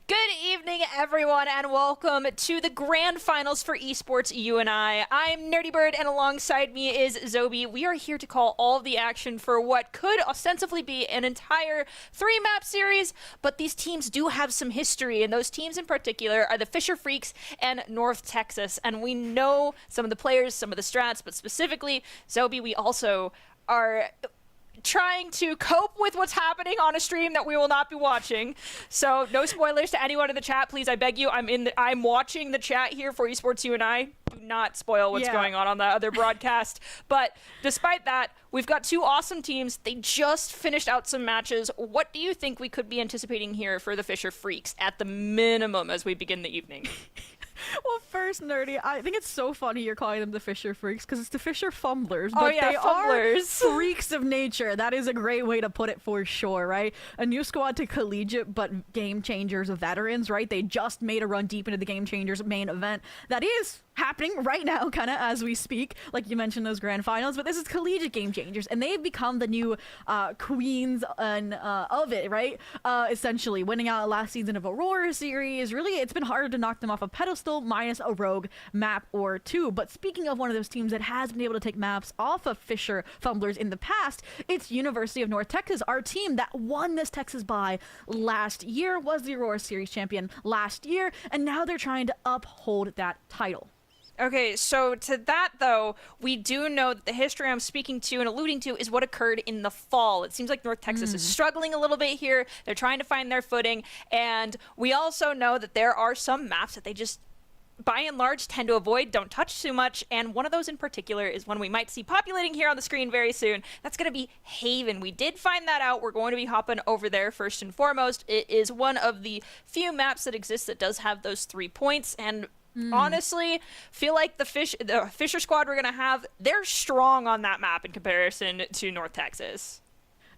Good evening, everyone, and welcome to the grand finals for EsportsUn'I. I'm Nerdy Bird, and alongside me is Zobi. We are here to call all of the action for what could ostensibly be an entire 3-map series, but these teams do have some history, and those teams in particular are the Fisher Freaks and North Texas. And we know some of the players, some of the strats, but specifically, Zobi, we also are trying to cope with what's happening on a stream that we will not be watching. So no spoilers to anyone in the chat, please. I beg you. I'm watching the chat here for EsportsUn'I. Do not spoil what's going on that other broadcast. But despite that, we've got two awesome teams. They just finished out some matches. What do you think we could be anticipating here for the Fisher Freaks at the minimum as we begin the evening? Well, first, Nerdy, I think it's so funny you're calling them the Fisher Freaks, because it's the Fisher Fumblers, but they are freaks of nature. That is a great way to put it for sure, right? A new squad to collegiate, but Game Changers of veterans, right? They just made a run deep into the Game Changers main event. That is happening right now, kind of as we speak, like you mentioned those grand finals, but this is collegiate Game Changers, and they've become the new queens of it, right? Essentially, winning out last season of Aurora series. Really, it's been hard to knock them off a pedestal, minus a rogue map or two. But speaking of one of those teams that has been able to take maps off of Fisher Fumblers in the past, it's University of North Texas. Our team that won this Texas bye last year, was the Aurora series champion last year, and now they're trying to uphold that title. Okay, so to that, though, we do know that the history I'm speaking to and alluding to is what occurred in the fall. It seems like North Texas is struggling a little bit here. They're trying to find their footing, and we also know that there are some maps that they just, by and large, tend to avoid, don't touch too much, and one of those in particular is one we might see populating here on the screen very soon. That's going to be Haven. We did find that out. We're going to be hopping over there first and foremost. It is one of the few maps that exists that does have those 3 points, and honestly, feel like the Fisher squad we're going to have, they're strong on that map in comparison to North Texas.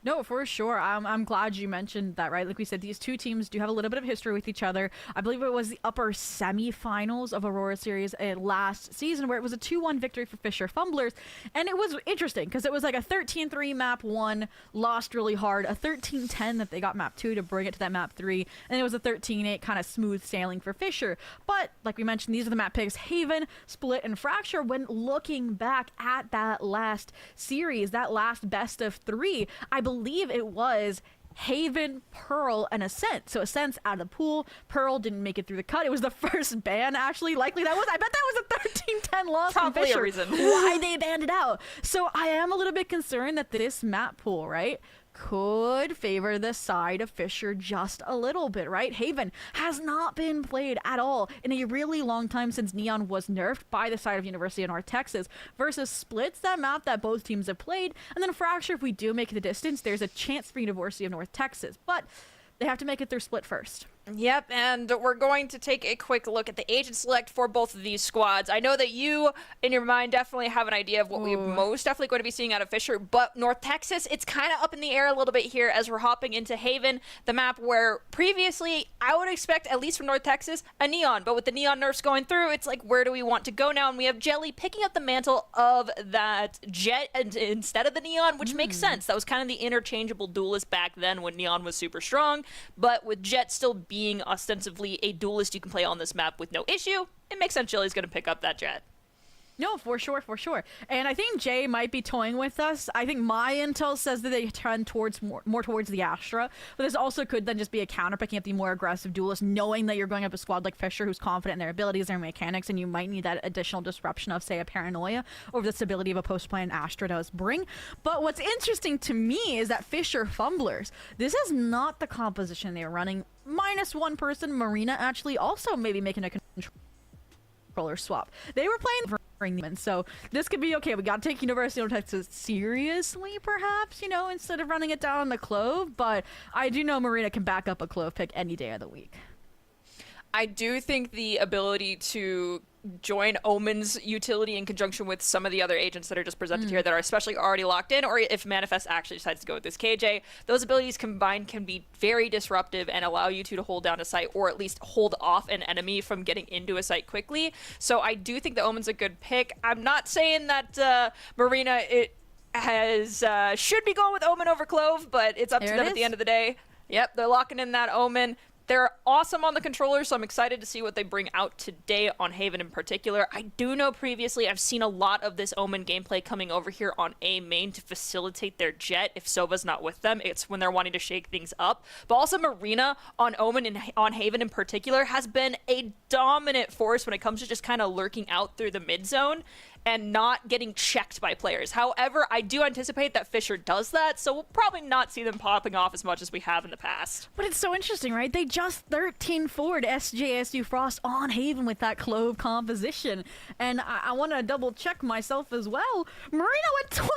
No, for sure. I'm glad you mentioned that, right? Like we said, these two teams do have a little bit of history with each other. I believe it was the upper semifinals of Aurora Series last season where it was a 2-1 victory for Fisher Fumblers. And it was interesting because it was like a 13-3 map 1, lost really hard, a 13-10 that they got map 2 to bring it to that map 3, and it was a 13-8 kind of smooth sailing for Fisher. But like we mentioned, these are the map picks: Haven, Split, and Fracture. When looking back at that last series, that last best of 3, I believe it was Haven, Pearl, and Ascent. So Ascent's out of the pool. Pearl didn't make it through the cut. It was the first ban, actually. Likely that was. I bet that was a 13-10 loss from Probably Fisher. a reason. Why they banned it out. So I am a little bit concerned that this map pool, right, could favor the side of Fisher just a little bit, right? Haven has not been played at all in a really long time since Neon was nerfed by the side of University of North Texas, versus Splits, that map that both teams have played, and then Fracture, if we do make the distance, there's a chance for University of North Texas, but they have to make it through Split first. Yep, and we're going to take a quick look at the agent select for both of these squads. I know that you, in your mind, definitely have an idea of what we're most definitely going to be seeing out of Fisher, but North Texas, it's kind of up in the air a little bit here as we're hopping into Haven, the map where previously I would expect, at least from North Texas, a Neon, but with the Neon nerfs going through, it's like, where do we want to go now? And we have Jelly picking up the mantle of that Jet instead of the Neon, which makes sense. That was kind of the interchangeable duelist back then when Neon was super strong, but with Jet still being ostensibly a duelist you can play on this map with no issue, it makes sense Jelly's going to pick up that Jet. No, for sure, for sure. And I think Jay might be toying with us. I think my intel says that they trend towards more towards the Astra, but this also could then just be a counter picking up the more aggressive duelist, knowing that you're going up a squad like Fisher who's confident in their abilities, their mechanics, and you might need that additional disruption of, say, a Paranoia over the stability of a post-plan Astra does bring. But what's interesting to me is that Fisher Fumblers, this is not the composition they were running. Minus one person, Marina, actually also maybe making a controller swap. They were playing them, so this could be okay. We got to take University of Texas seriously, perhaps, you know, instead of running it down on the Clove, but I do know Marina can back up a Clove pick any day of the week. I do think the ability to join Omen's utility in conjunction with some of the other agents that are just presented here that are especially already locked in, or if Manifest actually decides to go with this KJ, those abilities combined can be very disruptive and allow you to hold down a site, or at least hold off an enemy from getting into a site quickly. So I do think the Omen's a good pick. I'm not saying that Marina should be going with Omen over Clove, but it's up to them at the end of the day. Yep, they're locking in that Omen. They're awesome on the controller, so I'm excited to see what they bring out today on Haven in particular. I do know previously I've seen a lot of this Omen gameplay coming over here on A main to facilitate their Jet if Sova's not with them. It's when they're wanting to shake things up. But also Marina on Omen and on Haven in particular has been a dominant force when it comes to just kind of lurking out through the mid zone and not getting checked by players. However, I do anticipate that Fisher does that, so we'll probably not see them popping off as much as we have in the past. But it's so interesting, right? They just 13-4'd SJSU Frost on Haven with that Clove composition. And I want to double check myself as well. Marina went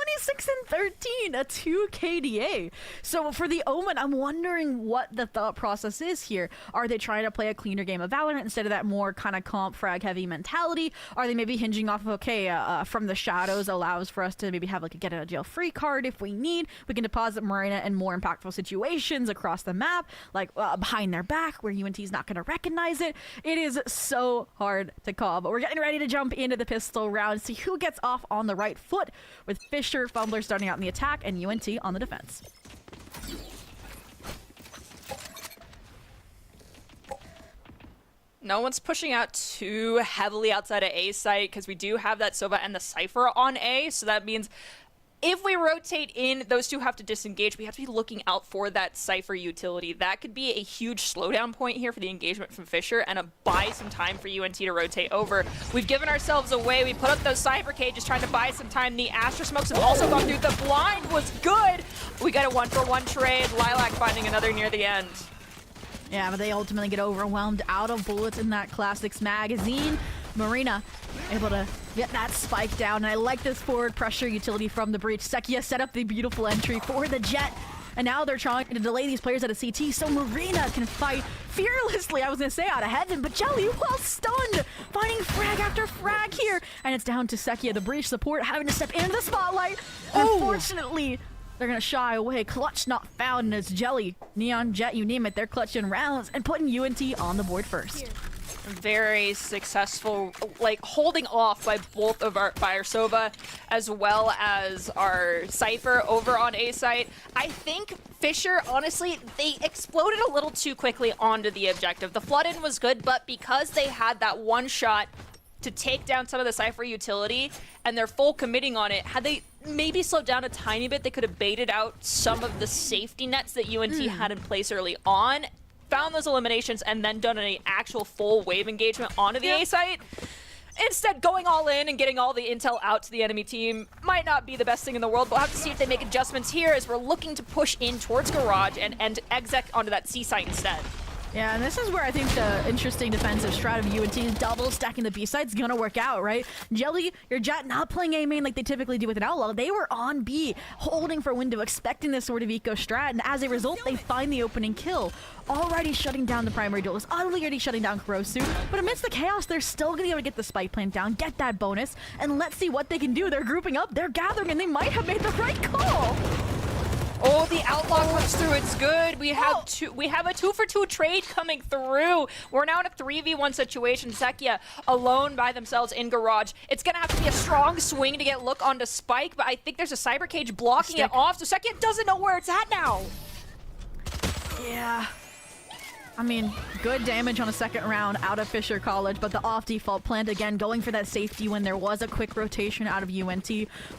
26-13, a 2 KDA. So for the Omen, I'm wondering what the thought process is here. Are they trying to play a cleaner game of Valorant instead of that more kind of comp frag heavy mentality? Are they maybe hinging off of, okay, from the shadows allows for us to maybe have like a get out of jail free card if we need. We can deposit Marina in more impactful situations across the map, like behind their back where UNT's not going to recognize it. It is so hard to call, but we're getting ready to jump into the pistol round, see who gets off on the right foot, with Fisher Fumbler starting out in the attack and UNT on the defense. No one's pushing out too heavily outside of A site because we do have that Sova and the Cypher on A, so that means if we rotate in, those two have to disengage. We have to be looking out for that Cypher utility. That could be a huge slowdown point here for the engagement from Fisher and buy some time for UNT to rotate over. We've given ourselves away. We put up those Cypher cages trying to buy some time. The Astra smokes have also gone through. The blind was good. We got a 1-for-1 trade. Lilac finding another near the end. Yeah, but they ultimately get overwhelmed, out of bullets in that Classics magazine. Marina able to get that spike down, and I like this forward pressure utility from the breach. Sekia set up the beautiful entry for the Jet, and now they're trying to delay these players at a CT so Marina can fight fearlessly, I was going to say out of heaven, but Jelly, well stunned, finding frag after frag here, and it's down to Sekia, the breach support, having to step into the spotlight. Unfortunately, They're gonna shy away. Clutch not found, and it's Jelly, Neon, Jet, you name it. They're clutching rounds and putting UNT on the board first. Very successful, like holding off by both of our Sova as well as our Cypher over on A site. I think Fisher, honestly, they exploded a little too quickly onto the objective. The flood in was good, but because they had that one shot to take down some of the Cypher utility and they're full committing on it, had they maybe slowed down a tiny bit, they could have baited out some of the safety nets that UNT had in place early on, found those eliminations, and then done an actual full wave engagement onto the A site. Instead, going all in and getting all the intel out to the enemy team might not be the best thing in the world, but we'll have to see if they make adjustments here as we're looking to push in towards Garage and exec onto that C site instead. Yeah, and this is where I think the interesting defensive strat of UNT is double stacking the B site's gonna work out, right? Jelly, your Jet not playing A main like they typically do with an Outlaw. They were on B, holding for a window, expecting this sort of eco strat, and as a result, they find the opening kill. Already shutting down the primary duelist, already shutting down Kurosu, but amidst the chaos, they're still gonna be able to get the spike plant down, get that bonus, and let's see what they can do. They're grouping up, they're gathering, and they might have made the right call. Oh, the Outlaw comes through. It's good. We have a 2-for-2 trade coming through. We're now in a 3v1 situation. Zekia alone by themselves in Garage. It's going to have to be a strong swing to get look onto Spike, but I think there's a Cyber Cage blocking it off, so Zekia doesn't know where it's at now. Yeah. I mean, good damage on a second round out of Fisher College, but the off-default plant, again, going for that safety when there was a quick rotation out of UNT,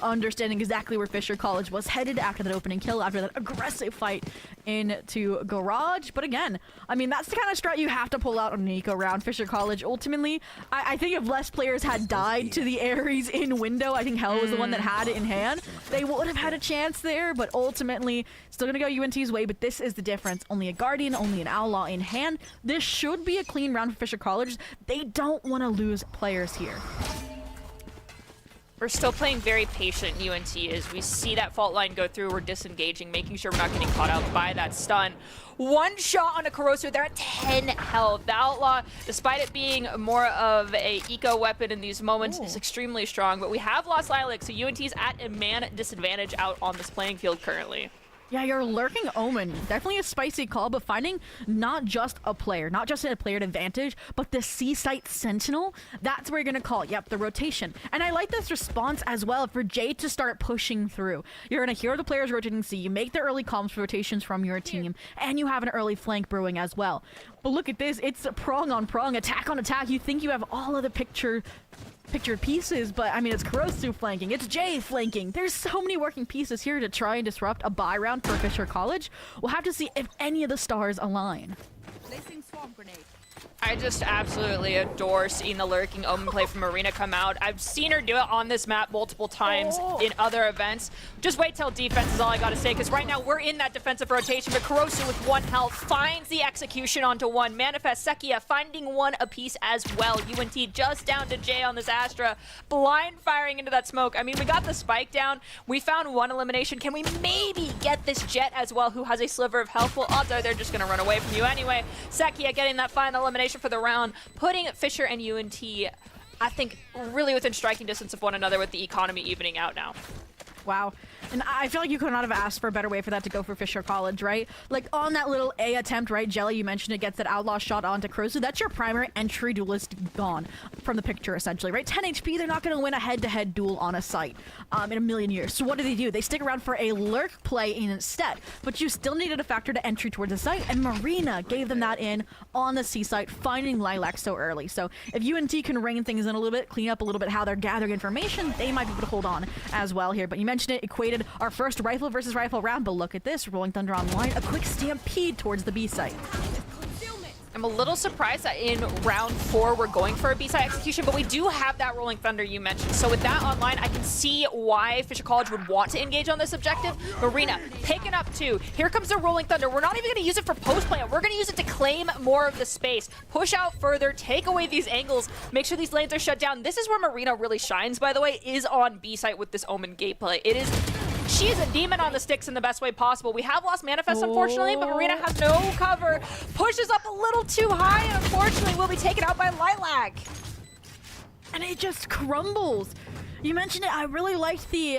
understanding exactly where Fisher College was headed after that opening kill, after that aggressive fight into Garage. But again, I mean, that's the kind of strat you have to pull out on an eco round. Fisher College, ultimately, I think if less players had died to the Ares in window, I think Hell was the one that had it in hand, they would have had a chance there, but ultimately, still gonna go UNT's way, but this is the difference. Only a Guardian, only an Outlaw in hand. This should be a clean round for Fisher College. They don't want to lose players here. We're still playing very patient, UNT, as we see that fault line go through. We're disengaging, making sure we're not getting caught out by that stun. One shot on a Kurosu, they're at 10 health. The Outlaw, despite it being more of a eco weapon in these moments, is extremely strong, but we have lost Lilac, so UNT's at a man disadvantage out on this playing field currently. Yeah, your Lurking Omen, definitely a spicy call, but finding not just a player, not just a player advantage, but the C-Site Sentinel, that's where you're going to call, yep, the rotation. And I like this response as well for Jay to start pushing through. You're going to hear the players rotating C, you make the early comms rotations from your team, and you have an early flank brewing as well. But look at this, it's prong on prong, attack on attack. You think you have all of the pictured pieces, but I mean, it's Kurosu flanking, it's Jay flanking. There's so many working pieces here to try and disrupt a buy round for Fisher College. We'll have to see if any of the stars align. Placing swamp grenade. I just absolutely adore seeing the Lurking Omen play from Marina come out. I've seen her do it on this map multiple times in other events. Just wait till defense is all I gotta say, because right now we're in that defensive rotation, but Kurosu with 1 health finds the execution onto 1. Manifest, Zekia finding 1 apiece as well. UNT just down to Jay on this Astra, blind firing into that smoke. I mean, we got the spike down. We found 1 elimination. Can we maybe get this Jet as well, who has a sliver of health? Well, odds are they're just gonna run away from you anyway. Zekia getting that final elimination for the round, putting Fisher and UNT, I think, really within striking distance of one another, with the economy evening out now. Wow. And I feel like you could not have asked for a better way for that to go for Fisher College, right? Like, on that little A attempt, right? Jelly, you mentioned it, gets that Outlaw shot onto Kurosu. That's your primary entry duelist gone from the picture, essentially, right? 10 HP, they're not going to win a head-to-head duel on a site in a million years. So what do? They stick around for a lurk play instead. But you still needed a factor to entry towards the site, and Marina gave them that in on the C site, finding Lilac so early. So if UNT can rein things in a little bit, clean up a little bit how they're gathering information, they might be able to hold on as well here. But you mentioned it, equated our first rifle versus rifle round, but look at this, Rolling Thunder online, a quick stampede towards the B site. I'm a little surprised that in round 4 we're going for a B-side execution, but we do have that Rolling Thunder you mentioned. So with that online, I can see why Fisher College would want to engage on this objective. Marina picking up 2. Here comes the Rolling Thunder. We're not even going to use it for post-plant. We're going to use it to claim more of the space, push out further, take away these angles, make sure these lanes are shut down. This is where Marina really shines, by the way, is on B-site with this Omen gameplay. She is a demon on the sticks in the best way possible. We have lost Manifest, unfortunately, but Marina has no cover. Pushes up a little too high, and unfortunately will be taken out by Lilac. And it just crumbles. You mentioned it. I really liked the,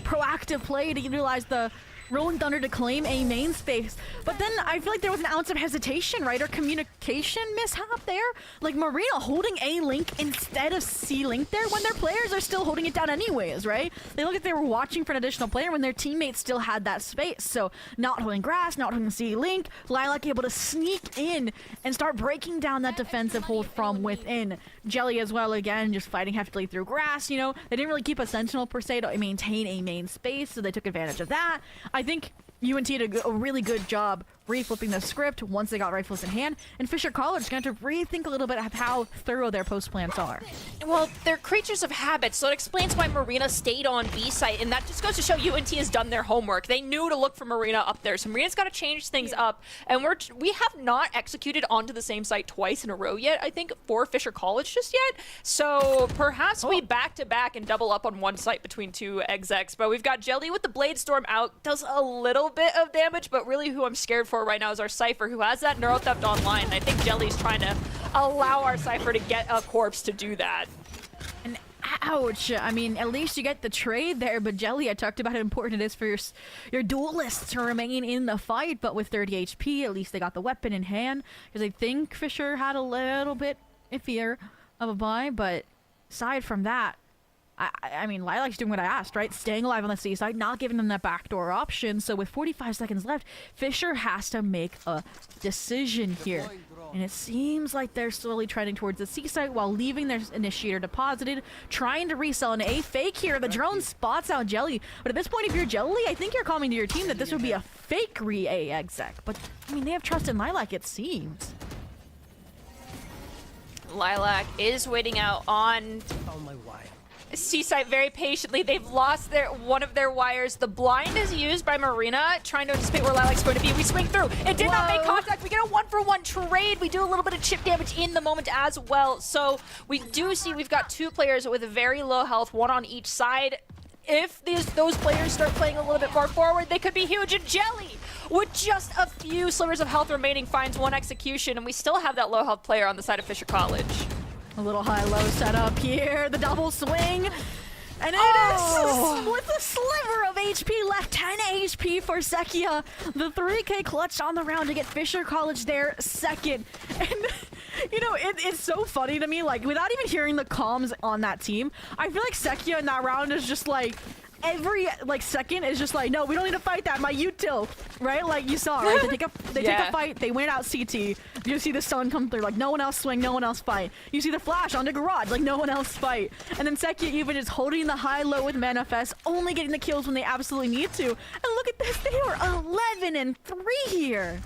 proactive play to utilize the Rolling Thunder to claim A main space. But then I feel like there was an ounce of hesitation, right? Or communication mishap there. Like Marina holding A link instead of C link there when their players are still holding it down anyways, right? They look like they were watching for an additional player when their teammates still had that space. So not holding grass, not holding C link. Lilac able to sneak in and start breaking down that defensive hold from within. Jelly as well, again, just fighting heftily through grass, They didn't really keep a sentinel per se to maintain a main space, so they took advantage of that. I think UNT did a really good job reflipping the script once they got rifles in hand, and Fisher College is going to have to rethink a little bit of how thorough their post plans are. Well, they're creatures of habit, so it explains why Marina stayed on B site, and that just goes to show UNT has done their homework. They knew to look for Marina up there, so Marina's got to change things up, and we have not executed onto the same site twice in a row yet, I think, for Fisher College just yet. So perhaps we back-to-back and double up on one site between two execs, but we've got Jelly with the Blade Storm out, does a little bit of damage, but really who I'm scared for right now is our Cypher, who has that Neuro Theft online, and I think Jelly's trying to allow our Cypher to get a corpse to do that. And ouch! I mean, at least you get the trade there, but Jelly, I talked about how important it is for your duelists to remain in the fight, but with 30 HP, at least they got the weapon in hand, because I think Fisher had a little bit iffier of a buy, but aside from that, I mean, Lilac's doing what I asked, right? Staying alive on the C side, not giving them that backdoor option. So with 45 seconds left, Fisher has to make a decision here. And it seems like they're slowly trending towards the C site while leaving their initiator deposited, trying to resell an A fake here. The drone spots out Jelly. But at this point, if you're Jelly, I think you're calling to your team that this would be a fake re-A exec. But, I mean, they have trust in Lilac, it seems. Lilac is waiting out on C-site very patiently. They've lost one of their wires. The blind is used by Marina, trying to anticipate where Lilac's going to be. We swing through. It did not make contact. We get a 1-for-1 trade. We do a little bit of chip damage in the moment as well. So we do see we've got two players with very low health, one on each side. If those players start playing a little bit more forward, they could be huge. And Jelly, with just a few slivers of health remaining, finds one execution, and we still have that low health player on the side of Fisher College. A little high-low setup here, the double swing, and it is with a sliver of HP left, 10 HP for Sekia. The 3K clutch on the round to get Fisher College there second. And, it's so funny to me, like, without even hearing the comms on that team, I feel like Sekia in that round is just like, every second is just like, no, we don't need to fight that. My util, right? Like you saw, right? They take a fight. They win out CT. You see the sun come through. Like no one else swing, no one else fight. You see the flash on the garage. Like no one else fight. And then Sekia even is holding the high low with Manifest, only getting the kills when they absolutely need to. And look at this. They are 11-3 here.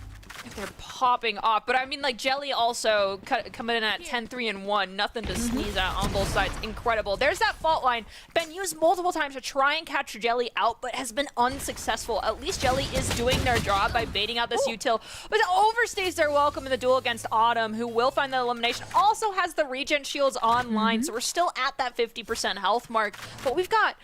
They're popping off, but I mean, like Jelly also coming in at 10-3-1, nothing to sneeze at on both sides. Incredible. There's that fault line. Been used multiple times to try and catch Jelly out, but has been unsuccessful. At least Jelly is doing their job by baiting out this util, but it overstays their welcome in the duel against Autumn, who will find the elimination. Also has the regen shields online, so we're still at that 50% health mark, but we've got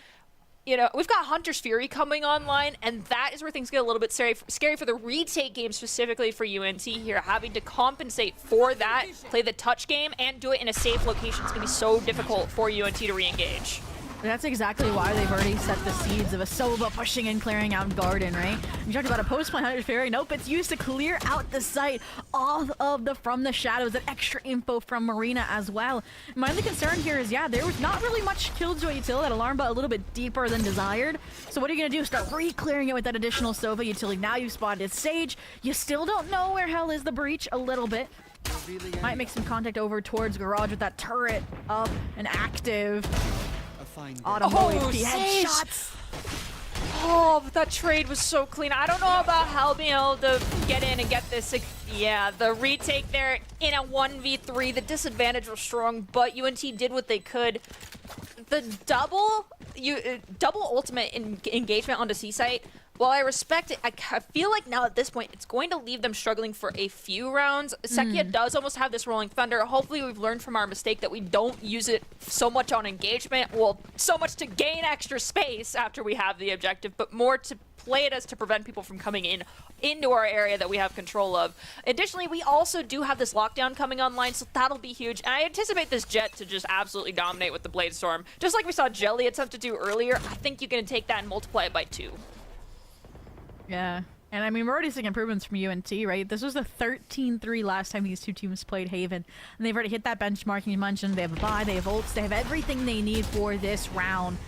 Hunter's Fury coming online, and that is where things get a little bit scary for the retake game, specifically for UNT here, having to compensate for that, play the touch game, and do it in a safe location. It's going to be so difficult for UNT to re-engage. That's exactly why they've already set the seeds of a Sova pushing and clearing out Garden, right? You talked about a post-point Hunter's Fury. Nope, it's used to clear out the site, all of the From the Shadows, that extra info from Marina as well. My only concern here is, there was not really much Killjoy util, that alarm, but a little bit deeper than desired. So what are you going to do? Start re-clearing it with that additional Sova utility. Now you've spotted Sage. You still don't know where hell is the breach a little bit. Might make some contact over towards Garage with that turret up and active. Autumn headshots. Oh, but that trade was so clean. I don't know about Hell being able to get in and get this. Yeah, the retake there in a 1v3. The disadvantage was strong, but UNT did what they could. The double ultimate engagement onto C-Site While I respect it, I feel like now at this point, it's going to leave them struggling for a few rounds. CECC does almost have this Rolling Thunder. Hopefully we've learned from our mistake that we don't use it so much on engagement. Well, so much to gain extra space after we have the objective, but more to play it as to prevent people from coming into our area that we have control of. Additionally, we also do have this lockdown coming online, so that'll be huge. And I anticipate this Jet to just absolutely dominate with the Blade Storm. Just like we saw Jelly attempt to do earlier, I think you can take that and multiply it by 2. Yeah. And I mean, we're already seeing improvements from UNT, right? This was the 13-3 last time these two teams played Haven. And they've already hit that benchmark you mentioned. They have a buy, they have ults, they have everything they need for this round.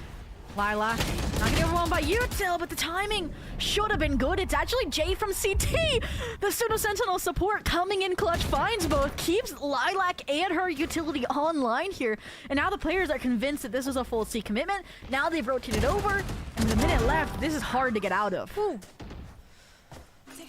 Lilac, not getting overwhelmed by Util, but the timing should have been good. It's actually Jay from CT. The Pseudo Sentinel support coming in clutch, finds both, keeps Lilac and her utility online here. And now the players are convinced that this was a full C commitment. Now they've rotated over, and the minute left, this is hard to get out of. Ooh.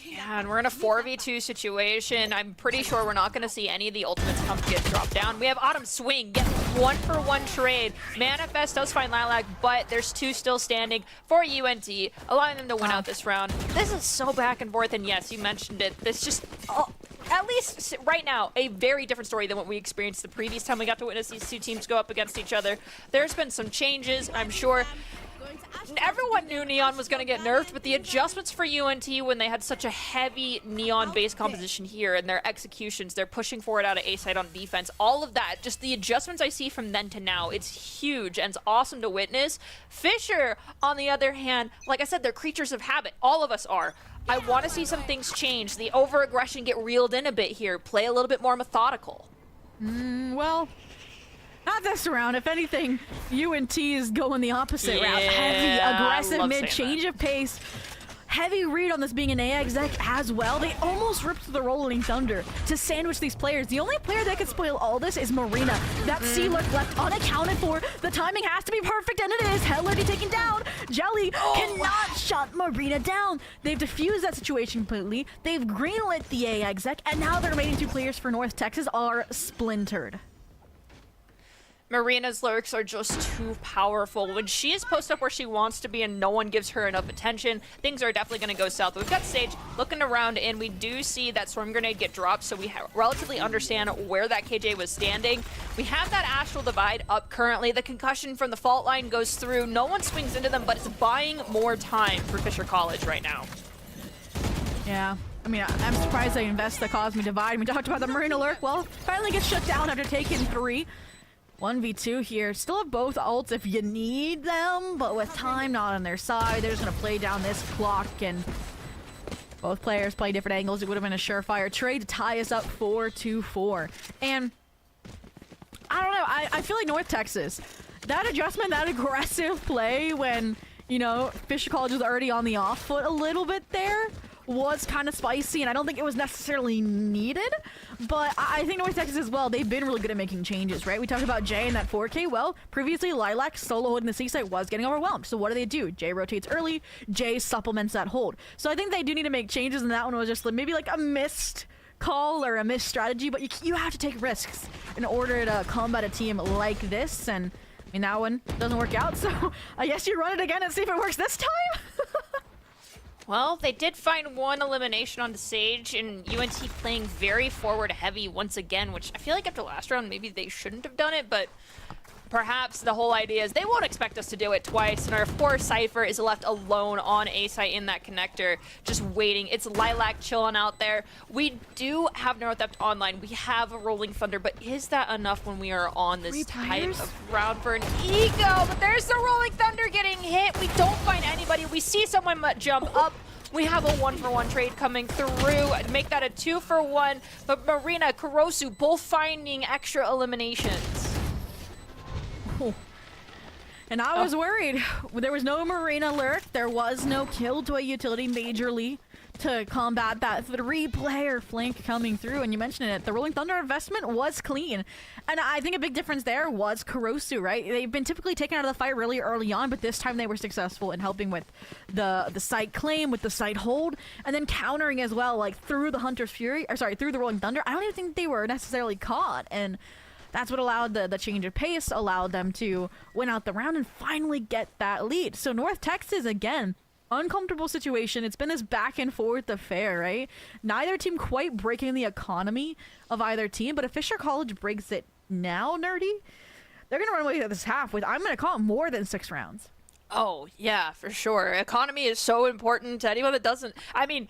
Yeah, and we're in a 4v2 situation. I'm pretty sure we're not going to see any of the ultimates come to get dropped down. We have Autumn Swing, get 1-for-1 trade. Manifest does find Lilac, but there's 2 still standing for UNT, allowing them to win out this round. This is so back and forth, and yes, you mentioned it. This just, at least right now, a very different story than what we experienced the previous time we got to witness these two teams go up against each other. There's been some changes, I'm sure. Everyone knew Neon was going to get nerfed, but the adjustments for UNT when they had such a heavy Neon-based composition here and their executions, they're pushing forward out of A-side on defense, all of that, just the adjustments I see from then to now, it's huge and it's awesome to witness. Fisher, on the other hand, like I said, they're creatures of habit. All of us are. I want to see some things change. The over-aggression get reeled in a bit here. Play a little bit more methodical. Well, not this round. If anything, UNT is going the opposite route. Heavy, aggressive mid, change of pace. Heavy read on this being an exec as well. They almost ripped the Rolling Thunder to sandwich these players. The only player that could spoil all this is Marina. That C-Lurk left unaccounted for. The timing has to be perfect, and it is. Hell already taken down. Jelly cannot shut Marina down. They've diffused that situation completely. They've greenlit the A exec, and now the remaining 2 players for North Texas are splintered. Marina's lurks are just too powerful. When she is posted up where she wants to be and no one gives her enough attention, things are definitely going to go south. We've got Sage looking around, and we do see that Storm Grenade get dropped, so we relatively understand where that KJ was standing. We have that Astral Divide up currently. The concussion from the fault line goes through. No one swings into them, but it's buying more time for Fisher College right now. Yeah. I mean, I'm surprised they invest the Cosmic Divide. We talked about the Marina lurk. Well, finally gets shut down after taking 3. 1v2 here. Still have both ults if you need them, but with time not on their side, they're just going to play down this clock, and both players play different angles. It would have been a surefire trade to tie us up 4-4. And I don't know, I feel like North Texas, that adjustment, that aggressive play when, you know, Fisher College was already on the off foot a little bit there, was kind of spicy, and I don't think it was necessarily needed, but I think North Texas as well, they've been really good at making changes, right? We talked about Jay and that 4K. Well, previously Lilac solo holding the C site was getting overwhelmed, so what do? Jay rotates early, Jay supplements that hold. So I think they do need to make changes, and that one was just maybe like a missed call or a missed strategy, but you have to take risks in order to combat a team like this, and I mean, that one doesn't work out, so I guess you run it again and see if it works this time? Well, they did find 1 elimination on the Sage, and UNT playing very forward heavy once again, which I feel like after last round, maybe they shouldn't have done it, but perhaps the whole idea is they won't expect us to do it twice, and our 4 Cypher is left alone on A site in that connector, just waiting. It's Lilac chilling out there. We do have Northeft online. We have a Rolling Thunder, but is that enough when we are on this type of round for an ego? But there's the Rolling Thunder getting hit. We don't find anybody. We see someone jump up. We have a 1-for-1 trade coming through, make that a 2-for-1, but Marina, Kurosu, both finding extra eliminations. And I was worried. There was no Marina lurk. There was no kill to a utility majorly to combat that 3-player flank coming through. And you mentioned it, the Rolling Thunder investment was clean. And I think a big difference there was Kurosu, right? They've been typically taken out of the fight really early on, but this time they were successful in helping with the site claim, with the site hold, and then countering as well, like through the Hunter's Fury, or sorry, through the Rolling Thunder. I don't even think they were necessarily caught. And that's what allowed the change of pace, allowed them to win out the round and finally get that lead. So North Texas, again, uncomfortable situation. It's been this back and forth affair, right? Neither team quite breaking the economy of either team, but if Fisher College breaks it now, Nerdy, they're going to run away with this half with, I'm going to call it, more than 6 rounds. Oh, yeah, for sure. Economy is so important to anyone that doesn't. I mean,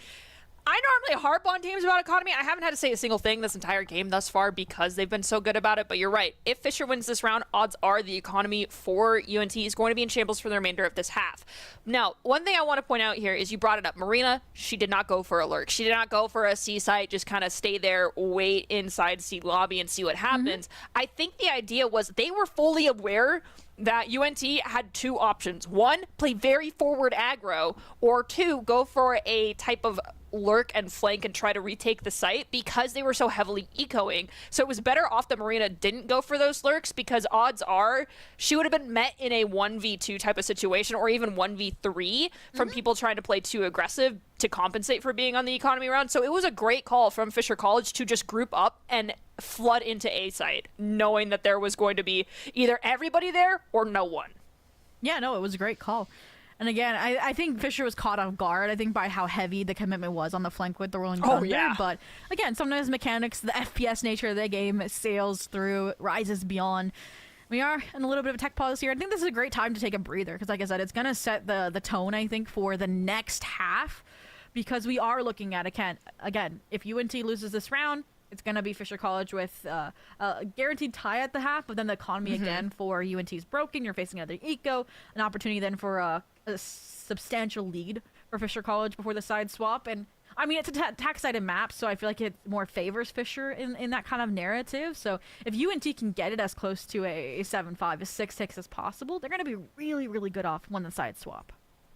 I normally harp on teams about economy. I haven't had to say a single thing this entire game thus far because they've been so good about it. But you're right. If Fisher wins this round, odds are the economy for UNT is going to be in shambles for the remainder of this half. Now, one thing I want to point out here is you brought it up. Marina, she did not go for a lurk. She did not go for a C site, just kind of stay there, wait inside C lobby and see what happens. I think the idea was they were fully aware that UNT had 2 options. 1, play very forward aggro, or 2, go for a type of lurk and flank and try to retake the site because they were so heavily ecoing. So it was better off that Marina didn't go for those lurks, because odds are she would have been met in a 1v2 type of situation, or even 1v3 from people trying to play too aggressive to compensate for being on the economy round. So it was a great call from Fisher College to just group up and flood into A site, knowing that there was going to be either everybody there or no one. Yeah, no, it was a great call. And again, I think Fisher was caught off guard, I think, by how heavy the commitment was on the flank with the Rolling Thunder. Yeah. But again, sometimes mechanics, the FPS nature of the game sails through, rises beyond. We are in a little bit of a tech pause here. I think this is a great time to take a breather because, like I said, it's going to set the tone, I think, for the next half, because we are looking at, again, if UNT loses this round, it's going to be Fisher College with a guaranteed tie at the half, but then the economy again for UNT is broken. You're facing another eco, an opportunity then for a substantial lead for Fisher College before the side swap. And I mean, it's a tax-sided map, so I feel like it more favors Fisher in that kind of narrative. So if UNT can get it as close to a 7-5, a 6-6 as possible, they're going to be really, really good off when the side swap.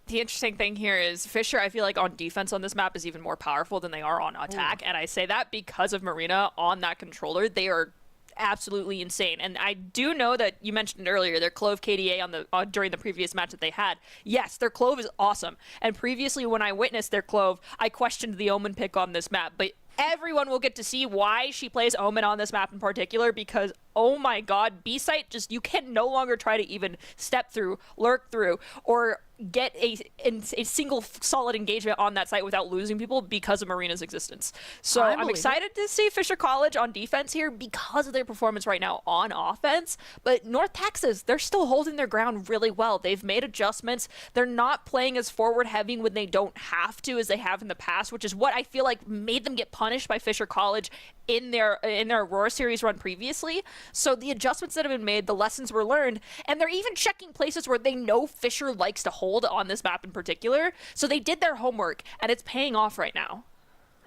The interesting thing here is Fisher, I feel like on defense on this map is even more powerful than they are on attack. And I say that because of Marina on that controller. They are absolutely insane. And I do know that you mentioned earlier their Clove KDA on the during the previous match that they had. Yes, their Clove is awesome. And previously when I witnessed their Clove, I questioned the Omen pick on this map. But everyone will get to see why she plays Omen on this map in particular, because oh my god, B site, just you can no longer try to even step through, lurk through, or get a single solid engagement on that site without losing people because of Marina's existence. So I'm excited to see Fisher College on defense here because of their performance right now on offense. But North Texas, they're still holding their ground really well. They've made adjustments. They're not playing as forward heavy when they don't have to as they have in the past, which is what I feel like made them get punished by Fisher College in their Aurora series run previously. So the adjustments that have been made, the lessons were learned, and they're even checking places where they know Fisher likes to hold on this map in particular. So they did their homework, and it's paying off right now.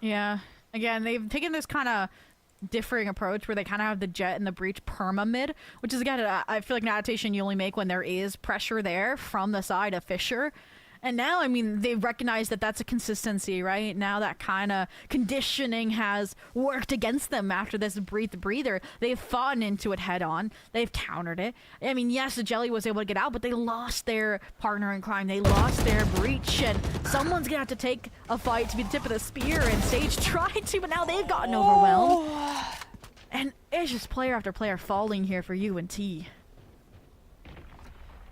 Yeah. Again, they've taken this kind of differing approach where they kind of have the jet and the breach perma mid, which is, again, I feel like an adaptation you only make when there is pressure there from the side of Fisher. And now, I mean, they've recognized that that's a consistency, right? Now that kind of conditioning has worked against them after this breather. They've fought into it head on. They've countered it. I mean, yes, the Jelly was able to get out, but they lost their partner in crime. They lost their breach, and someone's going to have to take a fight to be the tip of the spear, and Sage tried to, but now they've gotten overwhelmed. And it's just player after player falling here for UNT.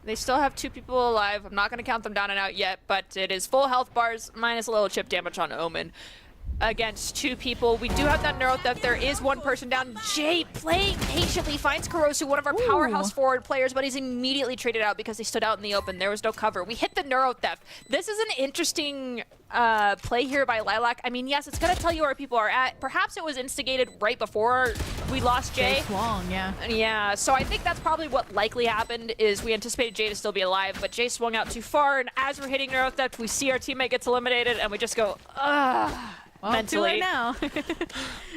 They still have 2 people alive. I'm not going to count them down and out yet, but it is full health bars minus a little chip damage on Omen against 2 people. We do have that neuro theft. There is 1 person down. Jay playing patiently finds Kurosu, one of our powerhouse forward players, but he's immediately traded out because they stood out in the open. There was no cover. We hit the neuro theft. This is an interesting play here by Lilac. I mean, yes, it's going to tell you where people are at. Perhaps it was instigated right before we lost Jay. Swung, yeah. Yeah, so I think that's probably what likely happened is we anticipated Jay to still be alive, but Jay swung out too far, and as we're hitting neuro theft, we see our teammate gets eliminated, and we just go, ugh. Well, mentally. Too late now.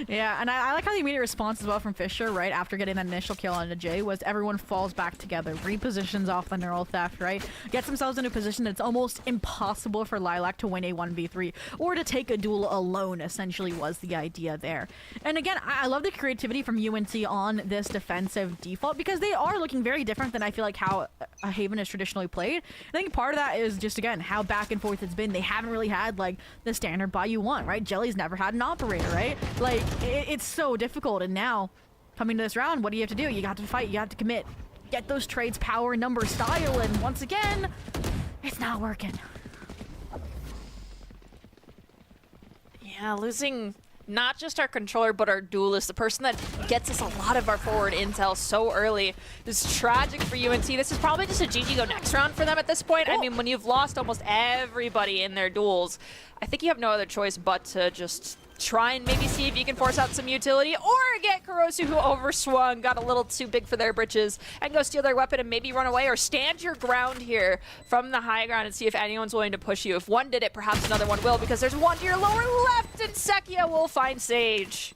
Yeah, and I like how the immediate response as well from Fisher, right, after getting that initial kill onto Jay, was everyone falls back together, repositions off the neural theft, right? Gets themselves in a position that's almost impossible for Lilac to win a 1v3, or to take a duel alone, essentially, was the idea there. And again, I love the creativity from UNT on this defensive default, because they are looking very different than I feel like how Haven is traditionally played. I think part of that is just, again, how back and forth it's been. They haven't really had, like, the standard buy you want, right? Jelly's never had an operator, right? Like, it's so difficult. And now, coming to this round, what do you have to do? You got to fight, you have to commit, get those trades power, number, style, and once again, it's not working. Yeah, losing not just our controller, but our duelist, the person that gets us a lot of our forward intel so early. This is tragic for UNT. This is probably just a GG go next round for them at this point. I mean, when you've lost almost everybody in their duels, I think you have no other choice but to just try and maybe see if you can force out some utility, or get Kurosu, who overswung, got a little too big for their britches, and go steal their weapon and maybe run away, or stand your ground here from the high ground and see if anyone's willing to push you. If one did it, perhaps another one will, because there's one to your lower left, and Sekia will find Sage.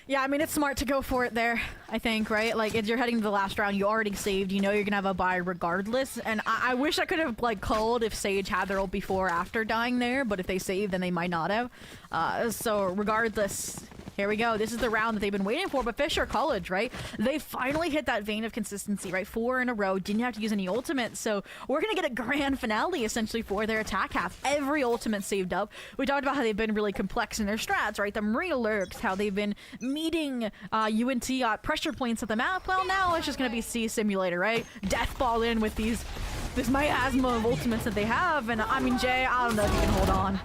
Yeah, I mean, it's smart to go for it there, I think, right? Like, if you're heading to the last round, you already saved, you know you're gonna have a buy regardless, and I wish I could have, like, called if Sage had their ult before or after dying there, but if they saved, then they might not have. So, regardless, here we go. This is the round that they've been waiting for, but Fisher College, right? They finally hit that vein of consistency, right? 4 in a row, didn't have to use any ultimate, so we're gonna get a grand finale, essentially, for their attack half. Every ultimate saved up. We talked about how they've been really complex in their strats, right? The Marina lurks, how they've been meeting UNT at pressure points of the map. Well, now it's just gonna be C Simulator, right? Death ball in with this miasma of ultimates that they have, and I mean, Jay, I don't know if you can hold on.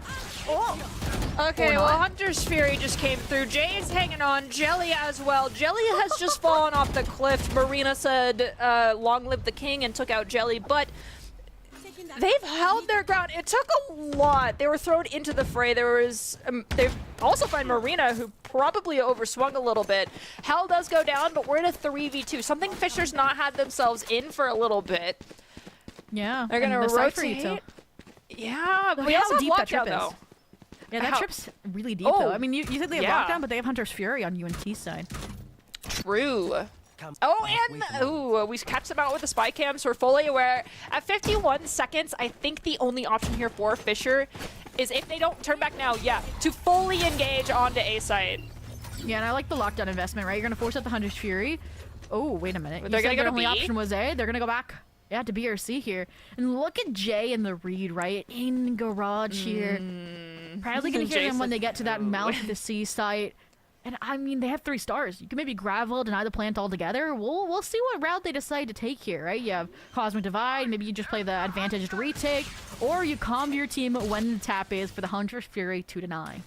Oh! Okay, well, Hunter's Fury just came through. Jay is hanging on. Jelly as well. Jelly has just fallen off the cliff. Marina said, long live the king, and took out Jelly, but they've held their ground. It took a lot. They were thrown into the fray. There was, they also find Marina, who probably overswung a little bit. Hell does go down, but we're in a 3v2. Something Fisher's not had themselves in for a little bit. Yeah. They're gonna rotate. Yeah, Look we how also have deep that lockdown, trip is. though. Yeah, that How- trip's really deep, though. I mean, you said they have yeah. lockdown, but they have Hunter's Fury on UNT's side. True. Oh, and ooh, we catch them out with the spy cam, so we're fully aware. At 51 seconds, I think the only option here for Fisher is, if they don't turn back now, to fully engage onto A site. Yeah, and I like the lockdown investment, right? You're gonna force out the Hunter's Fury. Oh, wait a minute. They're gonna go their to only B? option was A. They're gonna go back. Yeah, to B or C here. And look at Jay and the read, right? In garage here. Probably gonna hear them when they get to that mouth of the C site. And I mean, they have 3 stars. You can maybe gravel, deny the plant altogether. We'll see what route they decide to take here, right? You have Cosmic Divide. Maybe you just play the advantaged retake, or you combo your team when the tap is for the Hunter's Fury to deny.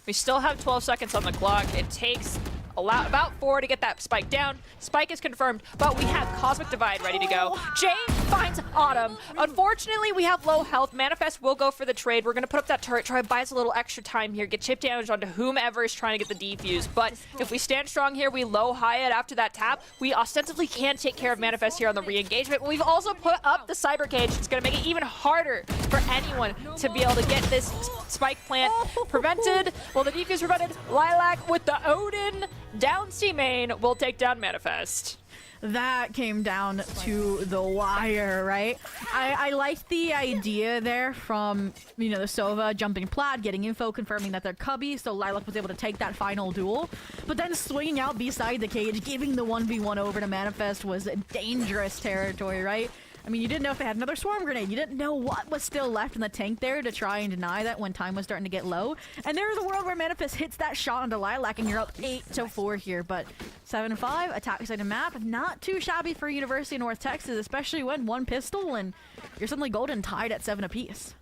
We still have 12 seconds on the clock. It takes about 4 to get that spike down. Spike is confirmed, but we have Cosmic Divide ready to go. Jay finds Autumn. Unfortunately, we have low health. Manifest will go for the trade. We're going to put up that turret, try to buy us a little extra time here, get chip damage onto whomever is trying to get the defuse. But if we stand strong here, we low Hyatt after that tap, we ostensibly can take care of Manifest here on the re-engagement. We've also put up the Cyber Cage. It's going to make it even harder for anyone to be able to get this spike plant prevented. Well, the defuse prevented. Lilac with the Odin down C main will take down Manifest. That came down to the wire, right? I liked the idea there from, you know, the Sova jumping plat, getting info, confirming that they're cubby, so Lilac was able to take that final duel. But then swinging out beside the cage, giving the 1v1 over to Manifest was dangerous territory, right? I mean, you didn't know if they had another swarm grenade. You didn't know what was still left in the tank there to try and deny that when time was starting to get low. And there's a world where Manifest hits that shot onto Lilac and you're up 8-4 here. But 7-5, attack side of map, not too shabby for University of North Texas, especially when 1 pistol and you're suddenly golden tied at 7 apiece.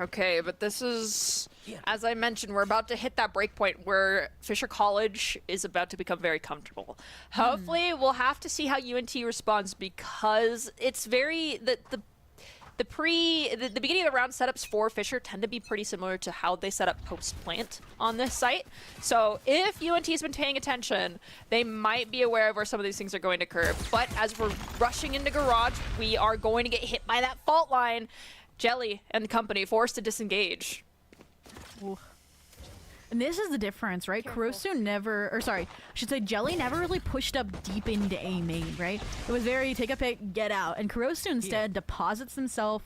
Okay, but this is, as I mentioned, we're about to hit that break point where Fisher College is about to become very comfortable. Hopefully, we'll have to see how UNT responds, because it's very the beginning of the round setups for Fisher tend to be pretty similar to how they set up post plant on this site. So if UNT's been paying attention, they might be aware of where some of these things are going to occur. But as we're rushing into garage, we are going to get hit by that fault line. Jelly and the company forced to disengage. Ooh. And this is the difference, right? Kurosu never, or sorry, I should say Jelly never really pushed up deep into A main, right? It was very take a pick, get out. And Kurosu instead deposits himself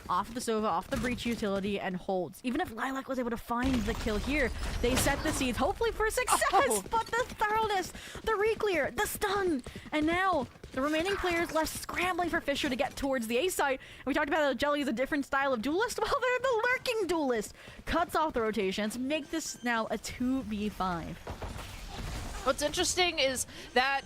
off the Sova, off the breach utility, and holds. Even if Lilac was able to find the kill here, they set the seeds, hopefully for success, but the thoroughness, the re-clear, the stun, and now the remaining players left scrambling for Fisher to get towards the A site. And we talked about how Jelly is a different style of duelist. Well, they're the lurking duelist. Cuts off the rotations, make this now a 2v5. What's interesting is that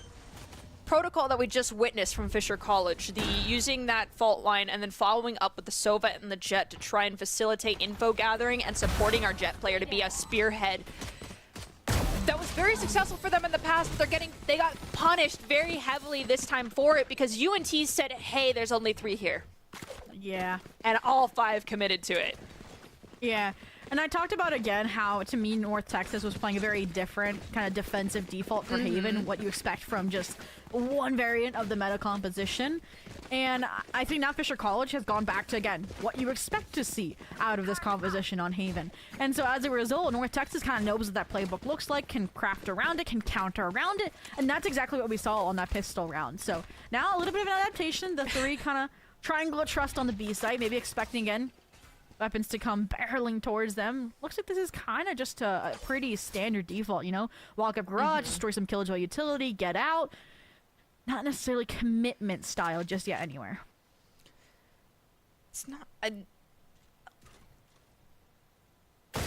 protocol that we just witnessed from Fisher College, the using that fault line and then following up with the Sova and the Jet to try and facilitate info gathering and supporting our Jet player to be a spearhead. That was very successful for them in the past, but they got punished very heavily this time for it because UNT said, hey, there's only 3 here. Yeah. And all 5 committed to it. Yeah. And I talked about, again, how, to me, North Texas was playing a very different kind of defensive default for Haven, what you expect from just one variant of the meta composition. And I think now Fisher College has gone back to, again, what you expect to see out of this composition on Haven. And so as a result, North Texas kind of knows what that playbook looks like, can craft around it, can counter around it, and that's exactly what we saw on that pistol round. So now a little bit of an adaptation, the 3 kind of triangular trust on the B side, maybe expecting, again, weapons to come barreling towards them. Looks like this is kind of just a pretty standard default, you know? Walk up garage, destroy some Killjoy utility, get out. Not necessarily commitment style just yet anywhere. It's not...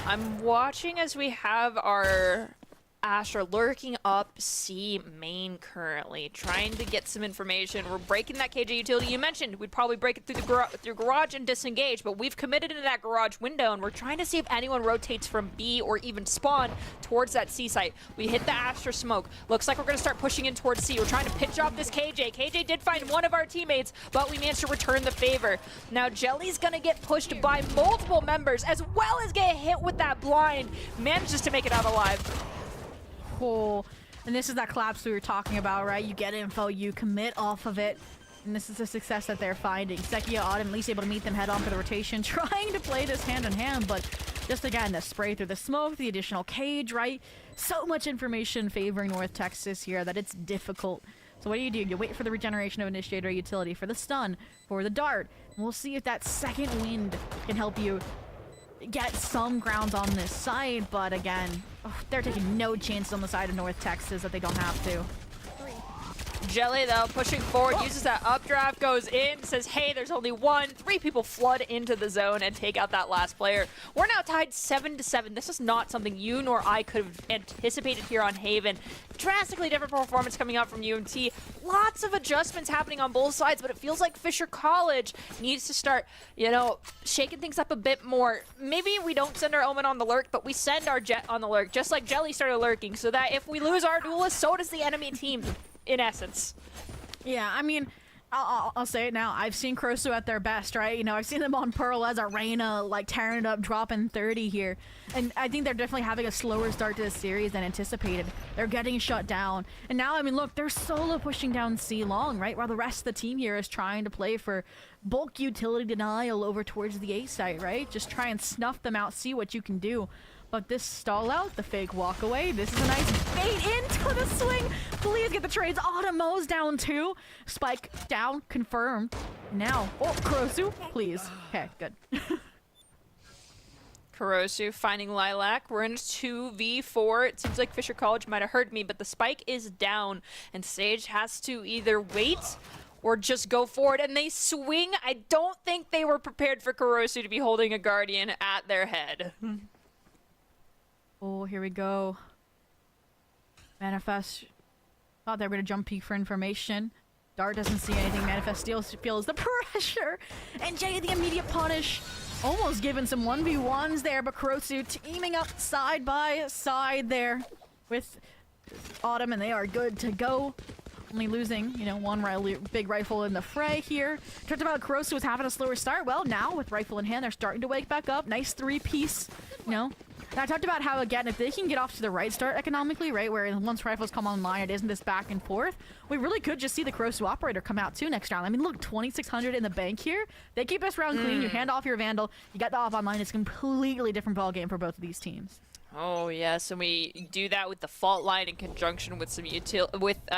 I'm watching as we have our Asher lurking up C main currently, trying to get some information. We're breaking that KJ utility. You mentioned we'd probably break it through garage and disengage, but we've committed into that garage window, and we're trying to see if anyone rotates from B or even spawn towards that C site. We hit the Asher smoke. Looks like we're going to start pushing in towards C. We're trying to pitch off this KJ. KJ did find one of our teammates, but we managed to return the favor. Now Jelly's going to get pushed by multiple members, as well as get hit with that blind. Manages to make it out alive. Cool. And this is that collapse we were talking about, right? You get info, you commit off of it, and this is the success that they're finding. Sekia, Autumn, at least able to meet them head on for the rotation, trying to play this hand in hand, but just again, the spray through the smoke, the additional cage, right? So much information favoring North Texas here that it's difficult. So what do? You wait for the regeneration of Initiator utility, for the stun, for the dart, and we'll see if that second wind can help you get some grounds on this side, but again, they're taking no chances on the side of North Texas that they don't have to. Jelly, though, pushing forward, uses that updraft, goes in, says, hey, there's only 1. 3 people flood into the zone and take out that last player. We're now tied 7-7. This is not something you nor I could have anticipated here on Haven. Drastically different performance coming out from UNT. Lots of adjustments happening on both sides, but it feels like Fisher College needs to start, you know, shaking things up a bit more. Maybe we don't send our Omen on the lurk, but we send our Jet on the lurk, just like Jelly started lurking, so that if we lose our duelist, so does the enemy team. In essence. Yeah, I mean, I'll say it now. I've seen Crosu at their best, right? You know, I've seen them on Pearl as Arena, like tearing it up, dropping 30 here. And I think they're definitely having a slower start to the series than anticipated. They're getting shut down. And now, I mean, look, they're solo pushing down C long, right? While the rest of the team here is trying to play for bulk utility denial over towards the A site, right? Just try and snuff them out, see what you can do. But this stall out, the fake walk away, this is a nice bait into the swing. Please get the trades. Automo's down too. Spike down, confirmed. Now, oh, Kurosu, please. Okay, good. Kurosu finding Lilac. We're in 2v4. It seems like Fisher College might have heard me, but the spike is down, and Sage has to either wait or just go forward, and they swing. I don't think they were prepared for Kurosu to be holding a Guardian at their head. Oh, here we go. Manifest. Thought they were going to jump peek for information. Dart doesn't see anything. Manifest feels the pressure. And Jay, the immediate punish. Almost given some 1v1s there, but Kurosu teaming up side by side there with Autumn, and they are good to go. Only losing, you know, one big rifle in the fray here. Talked about Kurosu was having a slower start. Well, now with rifle in hand, they're starting to wake back up. Nice 3-piece, you know. And I talked about how, again, if they can get off to the right start economically, right, where once rifles come online, it isn't this back and forth, we really could just see the Kurosu operator come out too next round. I mean, look, 2,600 in the bank here. They keep this round clean. You hand off your Vandal. You got the op online. It's a completely different ballgame for both of these teams. Oh yes, and we do that with the fault line in conjunction with some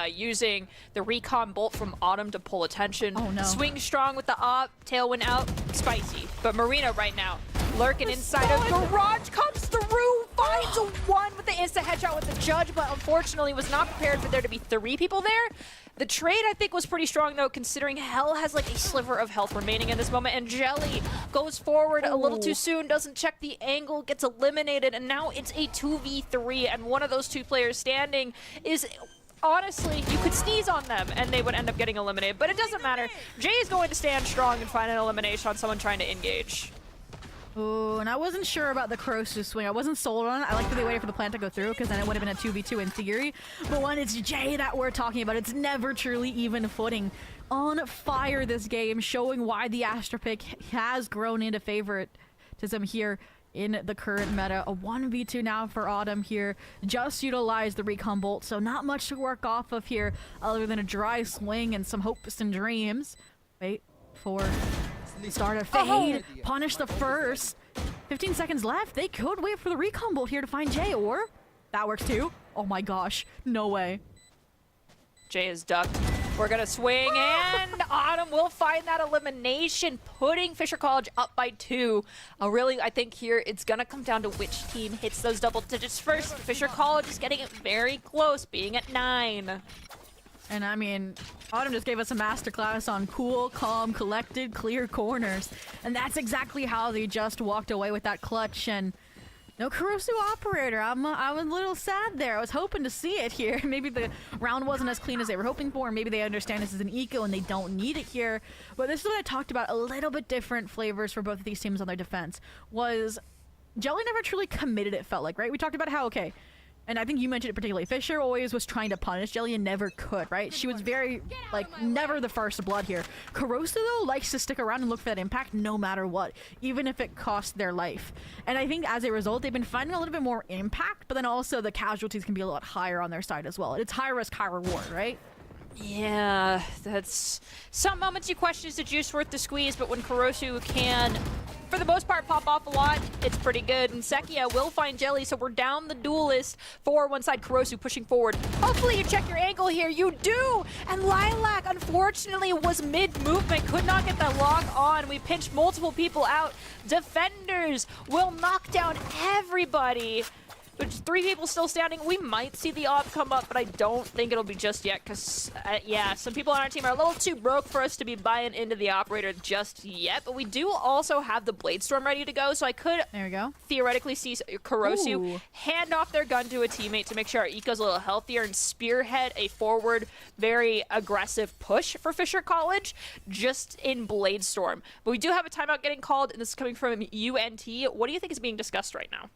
using the recon bolt from Autumn to pull attention. Oh no. Swing strong with the op, tailwind out, spicy. But Marina right now lurking inside of garage, comes through, finds a 1 with the insta headshot with the judge, but unfortunately was not prepared for there to be 3 people there. The trade, I think, was pretty strong, though, considering Hell has, like, a sliver of health remaining in this moment, and Jelly goes forward a little too soon, doesn't check the angle, gets eliminated, and now it's a 2v3, and one of those 2 players standing is honestly, you could sneeze on them and they would end up getting eliminated, but it doesn't matter. Jay is going to stand strong and find an elimination on someone trying to engage. Ooh, and I wasn't sure about the Kurosu swing. I wasn't sold on it. I like that they waited for the plant to go through, because then it would have been a 2v2 in theory. But when it's Jay that we're talking about, it's never truly even footing. On fire this game, showing why the Astra pick has grown into favoritism here in the current meta. A 1v2 now for Autumn here. Just utilized the recon bolt, so not much to work off of here other than a dry swing and some hopes and dreams. Wait for the start of fade. Punish the first. 15 seconds left. They could wait for the recon bolt here to find Jay, or that works too. Oh my gosh, no way. Jay is ducked. We're gonna swing, and Autumn will find that elimination, putting Fisher College up by 2. Really, I think here it's gonna come down to which team hits those double digits first. Fisher College is getting it very close, being at 9. And I mean, Autumn just gave us a masterclass on cool, calm, collected, clear corners. And that's exactly how they just walked away with that clutch. And no Kurosu operator. I was a little sad there. I was hoping to see it here. Maybe the round wasn't as clean as they were hoping for. Maybe they understand this is an eco and they don't need it here. But this is what I talked about. A little bit different flavors for both of these teams on their defense. Was Jelly never truly committed, it felt like, right? We talked about how, okay, and I think you mentioned it particularly, Fisher always was trying to punish Jelly and never could, right? She was very, like, never the first blood here. Kurosu, though, likes to stick around and look for that impact no matter what, even if it costs their life. And I think as a result, they've been finding a little bit more impact, but then also the casualties can be a lot higher on their side as well. It's high risk, high reward, right? Yeah, that's... Some moments you question, is the juice worth the squeeze, but when Kurosu can, for the most part, pop off a lot, it's pretty good. And Sekia will find Jelly, so we're down the duelist for one side. Kurosu pushing forward. Hopefully you check your angle here. You do! And Lilac, unfortunately, was mid-movement, could not get that lock on. We pinched multiple people out. Defenders will knock down everybody. But 3 people still standing. We might see the op come up, but I don't think it'll be just yet, because, yeah, some people on our team are a little too broke for us to be buying into the operator just yet. But we do also have the Bladestorm ready to go, so I could there we go. Theoretically see Kurosu Ooh. hand off their gun to a teammate to make sure our eco's a little healthier and spearhead a forward, very aggressive push for Fisher College just in Bladestorm. But we do have a timeout getting called, and this is coming from UNT. What do you think is being discussed right now?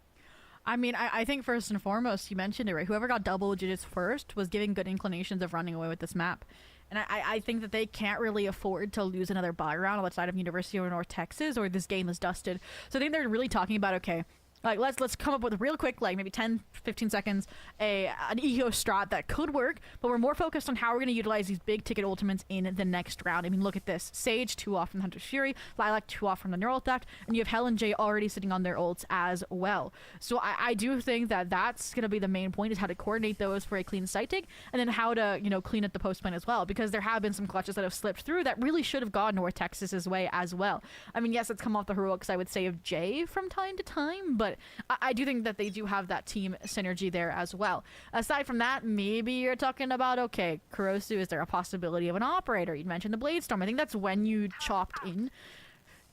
I mean, I think first and foremost, you mentioned it, right? Whoever got double digits first was giving good inclinations of running away with this map. And I think that they can't really afford to lose another buy round outside of University of North Texas, or this game is dusted. So I think they're really talking about, okay, like let's come up with real quick, like maybe 10-15 seconds, an eco strat that could work, but we're more focused on how we're going to utilize these big ticket ultimates in the next round. I mean, look at this. Sage 2 off from Hunter's Fury, Lilac 2 off from the Neural Theft, and you have Hell and Jay already sitting on their ults as well. So I do think that that's going to be the main point, is how to coordinate those for a clean site take, and then how to, you know, clean up the post plan as well, because there have been some clutches that have slipped through that really should have gone North Texas's way as well. I mean, yes, it's come off the heroics, I would say, of Jay from time to time, but I do think that they do have that team synergy there as well. Aside from that, maybe you're talking about, okay, Kurosu, is there a possibility of an operator? You mentioned the Bladestorm. I think that's when you chopped in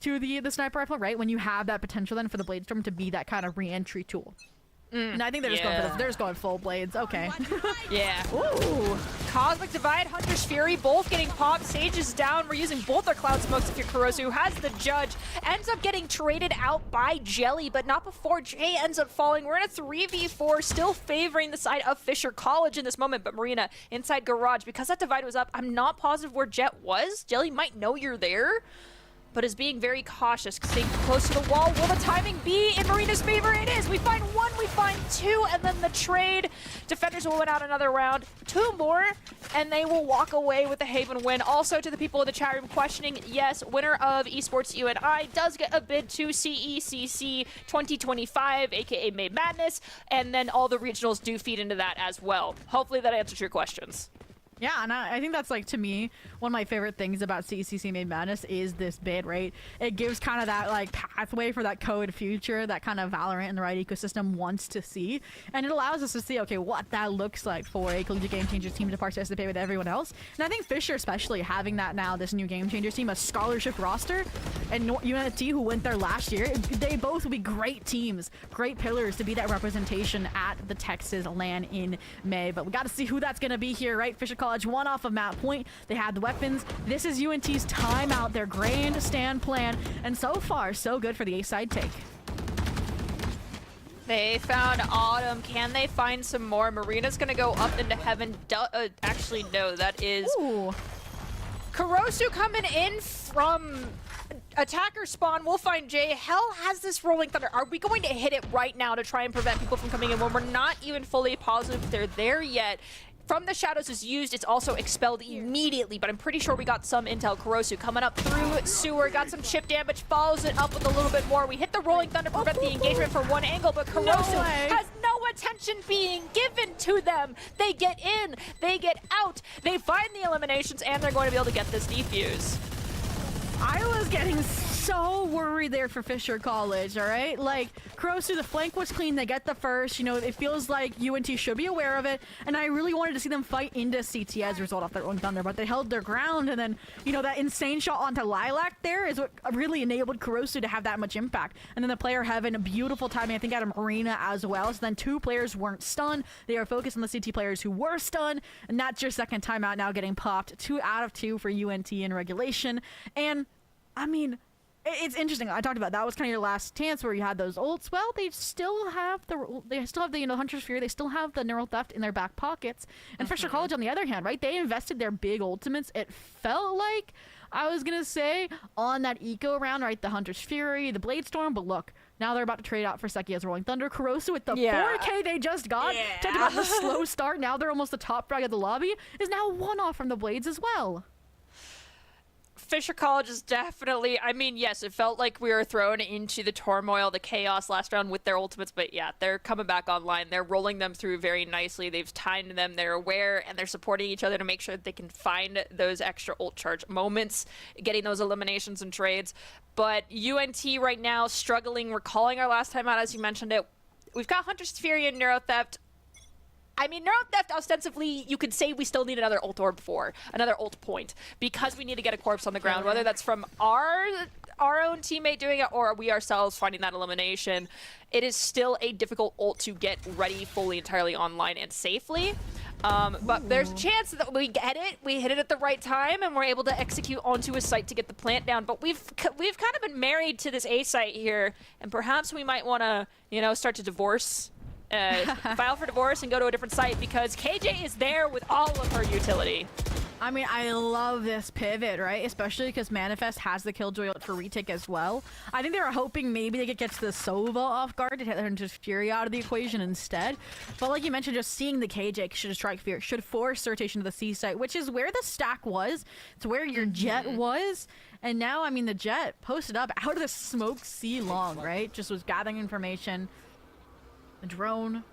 to the sniper rifle, right? When you have that potential then for the Bladestorm to be that kind of re-entry tool. And I think they're just going for this. They're just going full blades. Okay. Yeah. Ooh. Cosmic Divide, Hunter's Fury, both getting popped. Sage is down. We're using both our Cloud Smokes if you're Kurosu, who has the judge. Ends up getting traded out by Jelly, but not before Jay ends up falling. We're in a 3v4, still favoring the side of Fisher College in this moment, but Marina inside Garage. Because that Divide was up, I'm not positive where Jet was. Jelly might know you're there, but is being very cautious, staying close to the wall. Will the timing be in Marina's favor? It is. We find 1, we find 2, and then the trade. Defenders will win out another round. 2 more, and they will walk away with the Haven win. Also, to the people in the chat room questioning, yes, winner of EsportsUn'I does get a bid to CECC 2025, aka May Madness, and then all the regionals do feed into that as well. Hopefully that answers your questions. Yeah, and I think that's, like, to me, one of my favorite things about CECC Made Madness is this bid, right? It gives kind of that, like, pathway for that code future that kind of Valorant and the right ecosystem wants to see. And it allows us to see, okay, what that looks like for a collegiate Game Changers team to participate with everyone else. And I think Fisher, especially, having that now, this new Game Changers team, a scholarship roster, and UNT, who went there last year, they both will be great teams, great pillars to be that representation at the Texas LAN in May. But we got to see who that's going to be here, right? Fisher College won off of map point. They had the weapons. This is UNT's timeout, their grandstand plan, and so far, so good for the A-side take. They found Autumn. Can they find some more? Marina's going to go up into heaven. Actually, no, that is Ooh. Kurosu coming in from attacker spawn. We'll find Jay. Hell has this rolling thunder. Are we going to hit it right now to try and prevent people from coming in when we're not even fully positive they're there yet? From the shadows is used, it's also expelled immediately, but I'm pretty sure we got some intel. Kurosu coming up through sewer, got some chip damage, follows it up with a little bit more. We hit the rolling thunder, prevent the engagement from one angle, but Kurosu has no attention being given to them. They get in, they get out, they find the eliminations, and they're going to be able to get this defuse. I was getting so worried there for Fisher College, all right? Like, Kurosu, the flank was clean. They get the first. You know, it feels like UNT should be aware of it. And I really wanted to see them fight into CT as a result of their own thunder. But they held their ground. And then, you know, that insane shot onto Lilac there is what really enabled Kurosu to have that much impact. And then the player having a beautiful timing, I think, out of Marina as well. So then 2 players weren't stunned. They are focused on the CT players who were stunned. And that's your second timeout now getting popped. 2 out of 2 for UNT in regulation. And I mean, it's interesting. I talked about that was kind of your last chance where you had those ults. Well, they still have the Hunter's Fury. They still have the Neural Theft in their back pockets. And Fisher College, on the other hand, right? They invested their big ultimates. It felt like, I was gonna say, on that eco round, right? The Hunter's Fury, the Blade Storm. But look, now they're about to trade out for Sekia's Rolling Thunder. Kurosu with the 4K they just got. Talked about the slow start. Now they're almost the top frag of the lobby. Is now 1 off from the Blades as well. Fisher College is definitely, I mean, yes, it felt like we were thrown into the turmoil, the chaos last round with their ultimates, but yeah, they're coming back online. They're rolling them through very nicely. They've timed them, they're aware, and they're supporting each other to make sure that they can find those extra ult charge moments, getting those eliminations and trades. But UNT right now struggling. We're calling our last time out, as you mentioned it. We've got Hunter's Fury and Neuro Theft. I mean, Neural Theft, ostensibly, you could say we still need another ult orb for, another ult point, because we need to get a corpse on the ground, whether that's from our own teammate doing it or we ourselves finding that elimination. It is still a difficult ult to get ready fully, entirely online and safely. But there's a chance that we get it, we hit it at the right time, and we're able to execute onto a site to get the plant down. But we've kind of been married to this A site here, and perhaps we might want to, you know, start to divorce. File for divorce and go to a different site because KJ is there with all of her utility. I mean, I love this pivot, right? Especially because Manifest has the Killjoy ult for retake as well. I think they were hoping maybe they could get to the Sova off guard to hit just Fury out of the equation instead. But like you mentioned, just seeing the KJ should strike fear, should force rotation to the C site, which is where the stack was. It's where your Jet was. And now, I mean, the Jet posted up out of the smoke sea long, right? Just was gathering information. The drone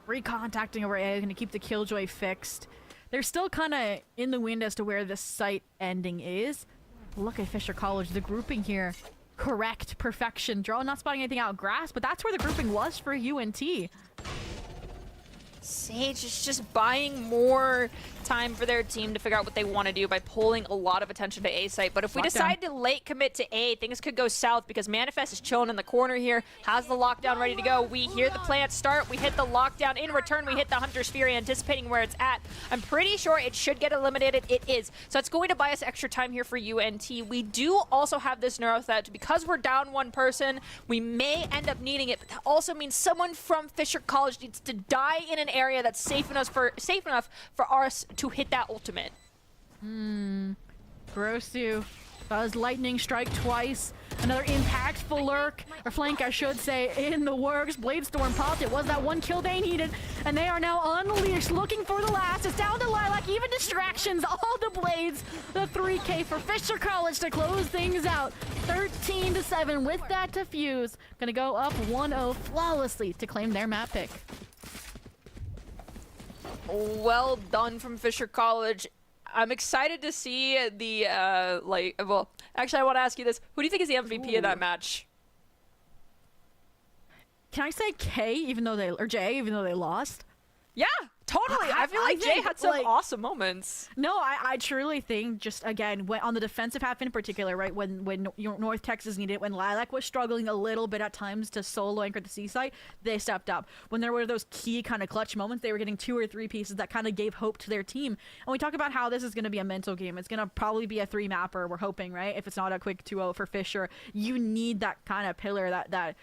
recontacting over A, going to keep the Killjoy fixed. They're still kind of in the wind as to where this site ending is. Look at Fisher College, the grouping here. Correct, perfection. Drone not spotting anything out grass, but that's where the grouping was for UNT. Sage is just buying more time for their team to figure out what they want to do by pulling a lot of attention to A site. But if we decide to late commit to A, things could go south because Manifest is chilling in the corner here, has the lockdown ready to go. We hear the plant start, we hit the lockdown. In return, we hit the Hunter's Fury, anticipating where it's at. I'm pretty sure it should get eliminated. It is. So it's going to buy us extra time here for UNT. We do also have this Neuro Theft. Because we're down 1 person, we may end up needing it, but that also means someone from Fisher College needs to die in an area that's safe enough for us to hit that ultimate. Kurosu does lightning strike twice. Another impactful lurk, or flank I should say, in the works. Blade Storm popped. It was that 1 kill they needed, and they are now unleashed, looking for the last. It's down to Lilac, even distractions, all the Blades. The 3K for Fisher College to close things out. 13-7 with that defuse. Gonna go up 1-0 flawlessly to claim their map pick. Well done from Fisher College. I'm excited to see the, well, actually, I want to ask you this. Who do you think is the MVP of that match? Can I say K, even though they, or J, even though they lost? Yeah, Totally. I feel like Jay think, had some like, awesome moments. No, I truly think just again on the defensive half in particular, right? When North Texas needed it, when Lilac was struggling a little bit at times to solo anchor the C site, they stepped up. When there were those key kind of clutch moments, they were getting 2 or 3 pieces that kind of gave hope to their team. And we talk about how this is going to be a mental game. It's going to probably be a 3-mapper. We're hoping, right? If it's not a quick 2-0 for Fisher, you need that kind of pillar, that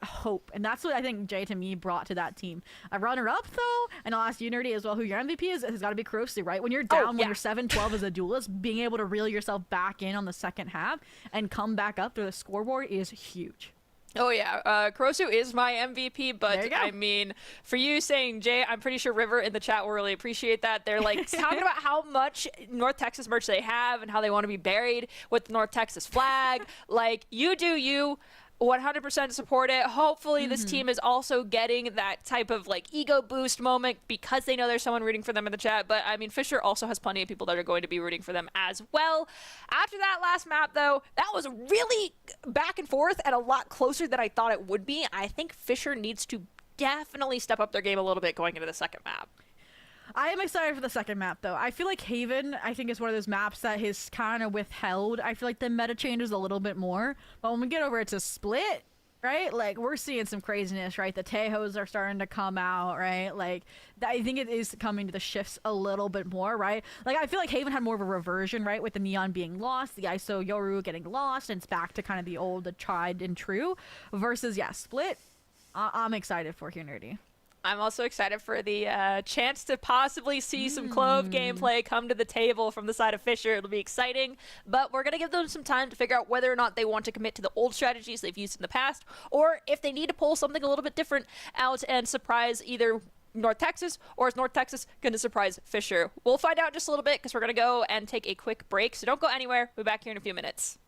hope, and that's what I think Jay to me brought to that team. A runner-up though, and I'll ask you, Nerdy, as well, who your MVP is, has got to be Kurosu, right? When you're down, when you're 7-12 as a duelist, being able to reel yourself back in on the second half and come back up through the scoreboard is huge. Oh yeah, Kurosu is my MVP, but I mean, for you saying Jay, I'm pretty sure River in the chat will really appreciate that. They're like talking about how much North Texas merch they have and how they want to be buried with the North Texas flag. Like, you do you. 100% support it. Hopefully this team is also getting that type of like ego boost moment because they know there's someone rooting for them in the chat. But I mean, Fisher also has plenty of people that are going to be rooting for them as well. After that last map though, that was really back and forth and a lot closer than I thought it would be. I think Fisher needs to definitely step up their game a little bit going into the second map. I am excited for the second map, though. I feel like Haven, I think, is one of those maps that has kind of withheld. I feel like the meta changes a little bit more. But when we get over to Split, right, like, we're seeing some craziness, right? The Tejos are starting to come out, right? Like, I think it is coming to the shifts a little bit more, right? Like, I feel like Haven had more of a reversion, right? With the Neon being lost, the ISO Yoru getting lost, and it's back to kind of the old, the tried and true. Versus, yeah, Split, I'm excited for here, Nerdy. I'm also excited for the chance to possibly see some Clove gameplay come to the table from the side of Fisher. It'll be exciting, but we're going to give them some time to figure out whether or not they want to commit to the old strategies they've used in the past, or if they need to pull something a little bit different out and surprise either North Texas, or is North Texas going to surprise Fisher? We'll find out in just a little bit because we're going to go and take a quick break, so don't go anywhere. We'll be back here in a few minutes.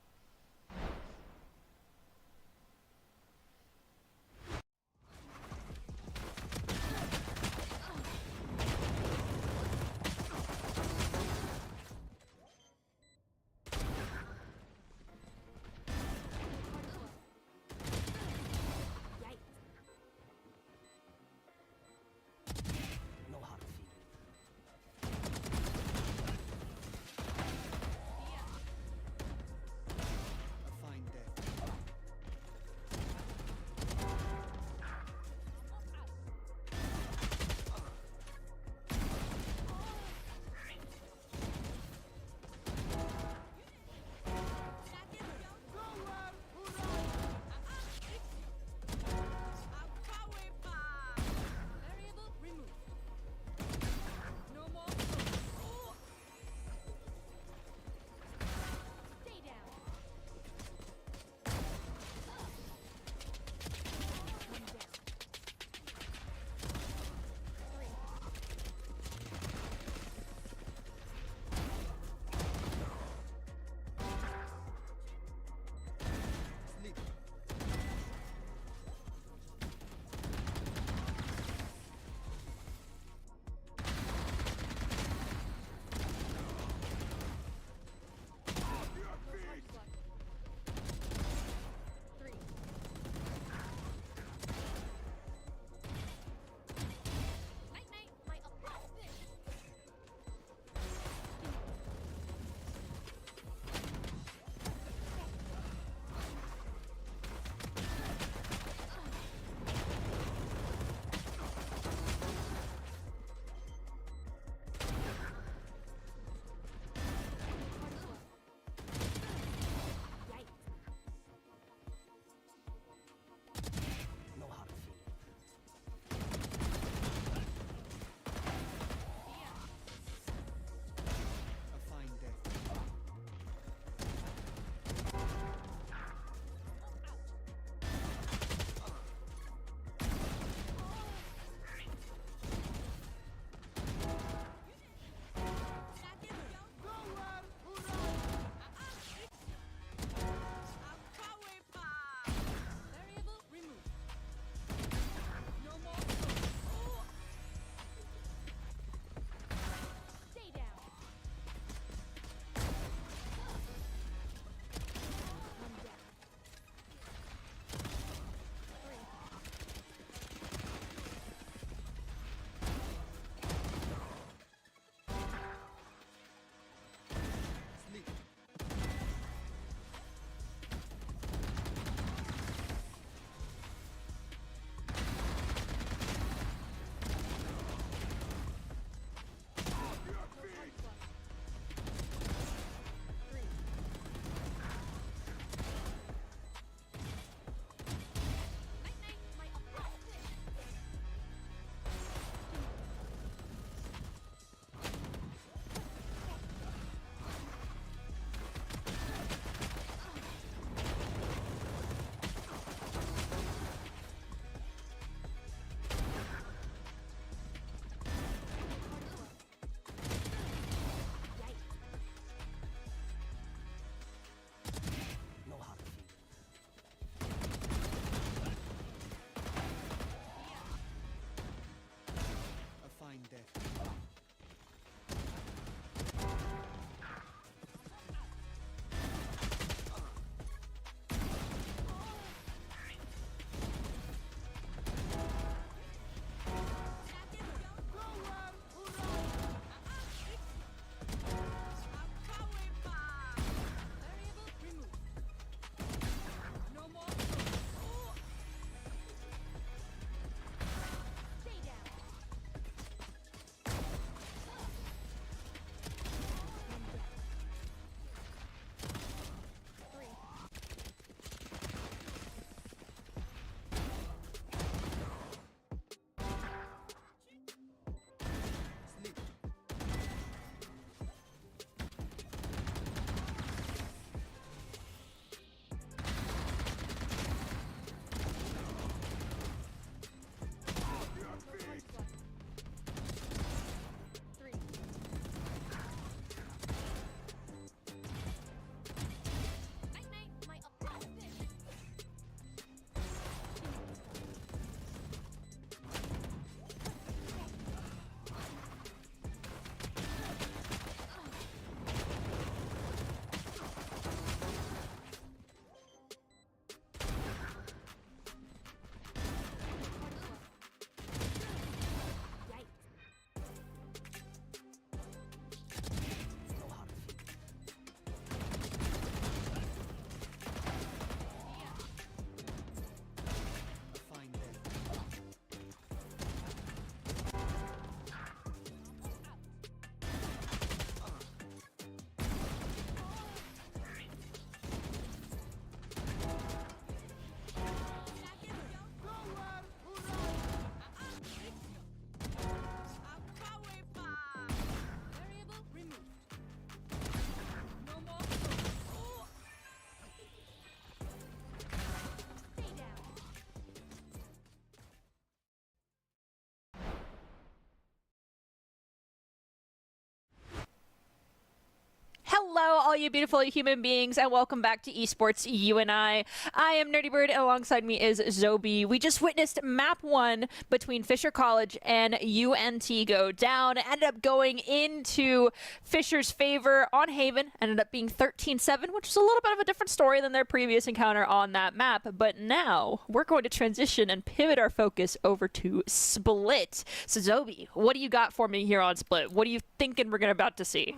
all you beautiful human beings, and welcome back to Esports You and I. I am Nerdy Bird, and alongside me is Zobi. We just witnessed map 1 between Fisher College and UNT go down. It ended up going into Fisher's favor on Haven, ended up being 13-7, which is a little bit of a different story than their previous encounter on that map. But now we're going to transition and pivot our focus over to Split. So Zobi, what do you got for me here on Split? What are you thinking we're about to see?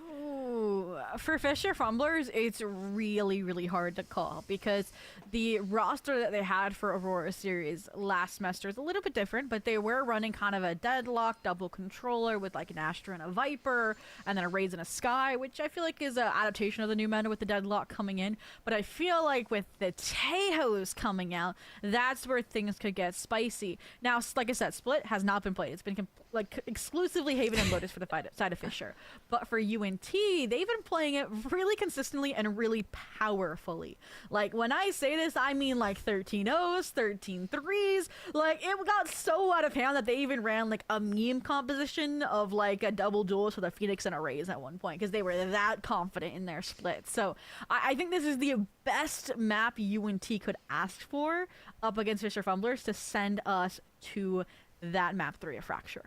Ooh, for Fisher Fumblers, it's really hard to call because the roster that they had for Aurora Series last semester is a little bit different, but they were running kind of a deadlock double controller with like an Astra and a Viper, and then a Raze and a Sky, which I feel like is an adaptation of the new meta with the deadlock coming in. But I feel like with the Taehoes coming out, that's where things could get spicy. Now, like I said, Split has not been played. It's been exclusively Haven and Lotus for the side of Fisher. But for UNT, they've been playing it really consistently and really powerfully. Like, when I say this, I mean like 13 O's, 13 3s. Like, it got so out of hand that they even ran like a meme composition of like a double duelist with a Phoenix and a Raze at one point because they were that confident in their split. So I think this is the best map UNT could ask for up against Fisher Fumblers to send us to that map 3 of Fracture.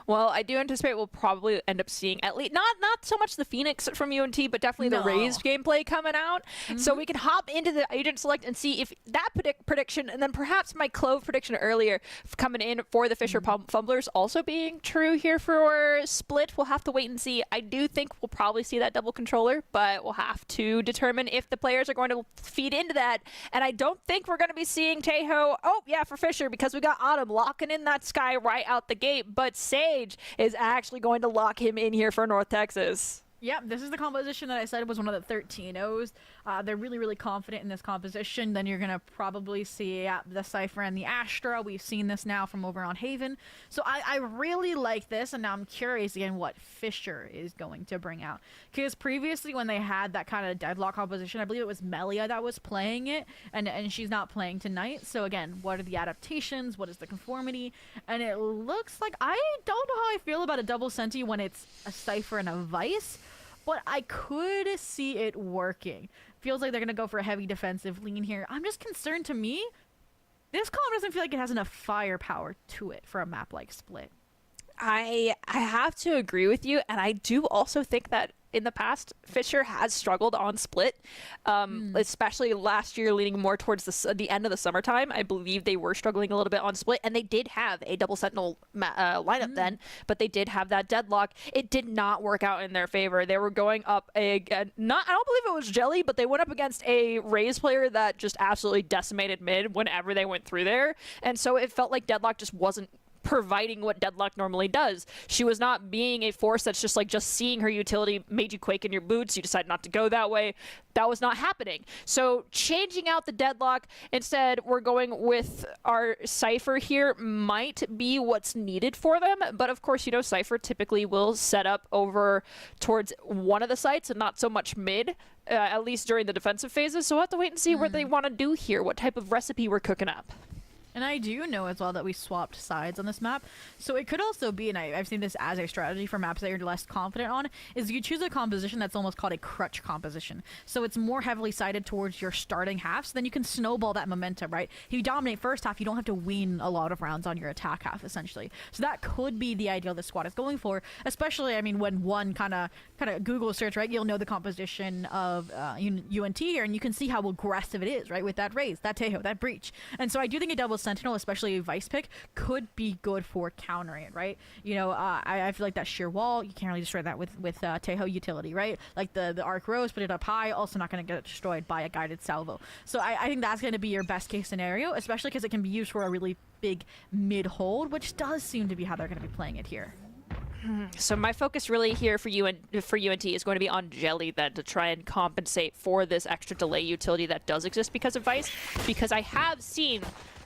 Well, I do anticipate we'll probably end up seeing at least not so much the Phoenix from UNT, but definitely the raised gameplay coming out. So we can hop into the agent select and see if that prediction, and then perhaps my Clove prediction earlier coming in for the Fisher Fumblers also being true here for Split. We'll have to wait and see. I do think we'll probably see that double controller, but we'll have to determine if the players are going to feed into that. And I don't think we're going to be seeing Taeho. Oh yeah, for Fisher, because we got Autumn locking in that Sky right out the gate, but Sage is actually going to lock him in here for North Texas. Yep, this is the composition that I said was one of the 13 O's. They're really confident in this composition. Then you're going to probably see the Cypher and the Astra. We've seen this now from over on Haven. So I really like this, and now I'm curious again what Fisher is going to bring out. Because previously when they had that kind of deadlock composition, I believe it was Melia that was playing it, and she's not playing tonight. So again, what are the adaptations? What is the conformity? And it looks like, I don't know how I feel about a double Senti when it's a Cypher and a Vice, but I could see it working. Feels like they're going to go for a heavy defensive lean here. I'm just concerned, to me, this comp doesn't feel like it has enough firepower to it for a map like Split. I have to agree with you, and I do also think that in the past, Fisher has struggled on Split, especially last year leaning more towards the end of the summertime. I believe they were struggling a little bit on Split, and they did have a double Sentinel lineup then, but they did have that deadlock. It did not work out in their favor. They were going up I don't believe it was Jelly, but they went up against a Raze player that just absolutely decimated mid whenever they went through there, and so it felt like Deadlock just wasn't providing what Deadlock normally does. She was not being a force that's just seeing her utility made you quake in your boots. You decide not to go that way. That was not happening. So changing out the Deadlock, instead we're going with our Cypher here might be what's needed for them. But of course, Cypher typically will set up over towards one of the sites and not so much mid, at least during the defensive phases. So we'll have to wait and see what they want to do here, what type of recipe we're cooking up. And I do know as well that we swapped sides on this map. So it could also be, and I've seen this as a strategy for maps that you're less confident on, is you choose a composition that's almost called a crutch composition. So it's more heavily sided towards your starting half, so then you can snowball that momentum, right? If you dominate first half, you don't have to win a lot of rounds on your attack half, essentially. So that could be the ideal the squad is going for, especially, when one kind of Google search, right, you'll know the composition of UNT here, and you can see how aggressive it is, right, with that Raze, that Taeho, that Breach. And so I do think a double Sentinel, especially a Vice pick, could be good for countering it, right? I feel like that sheer wall, you can't really destroy that with Taeho utility, right? Like the Arc Rose, put it up high, also not going to get destroyed by a guided salvo. So I think that's going to be your best case scenario, especially because it can be used for a really big mid hold, which does seem to be how they're going to be playing it here. So my focus really here for UNT is going to be on Jelly then, to try and compensate for this extra delay utility that does exist because of Vice, because I have seen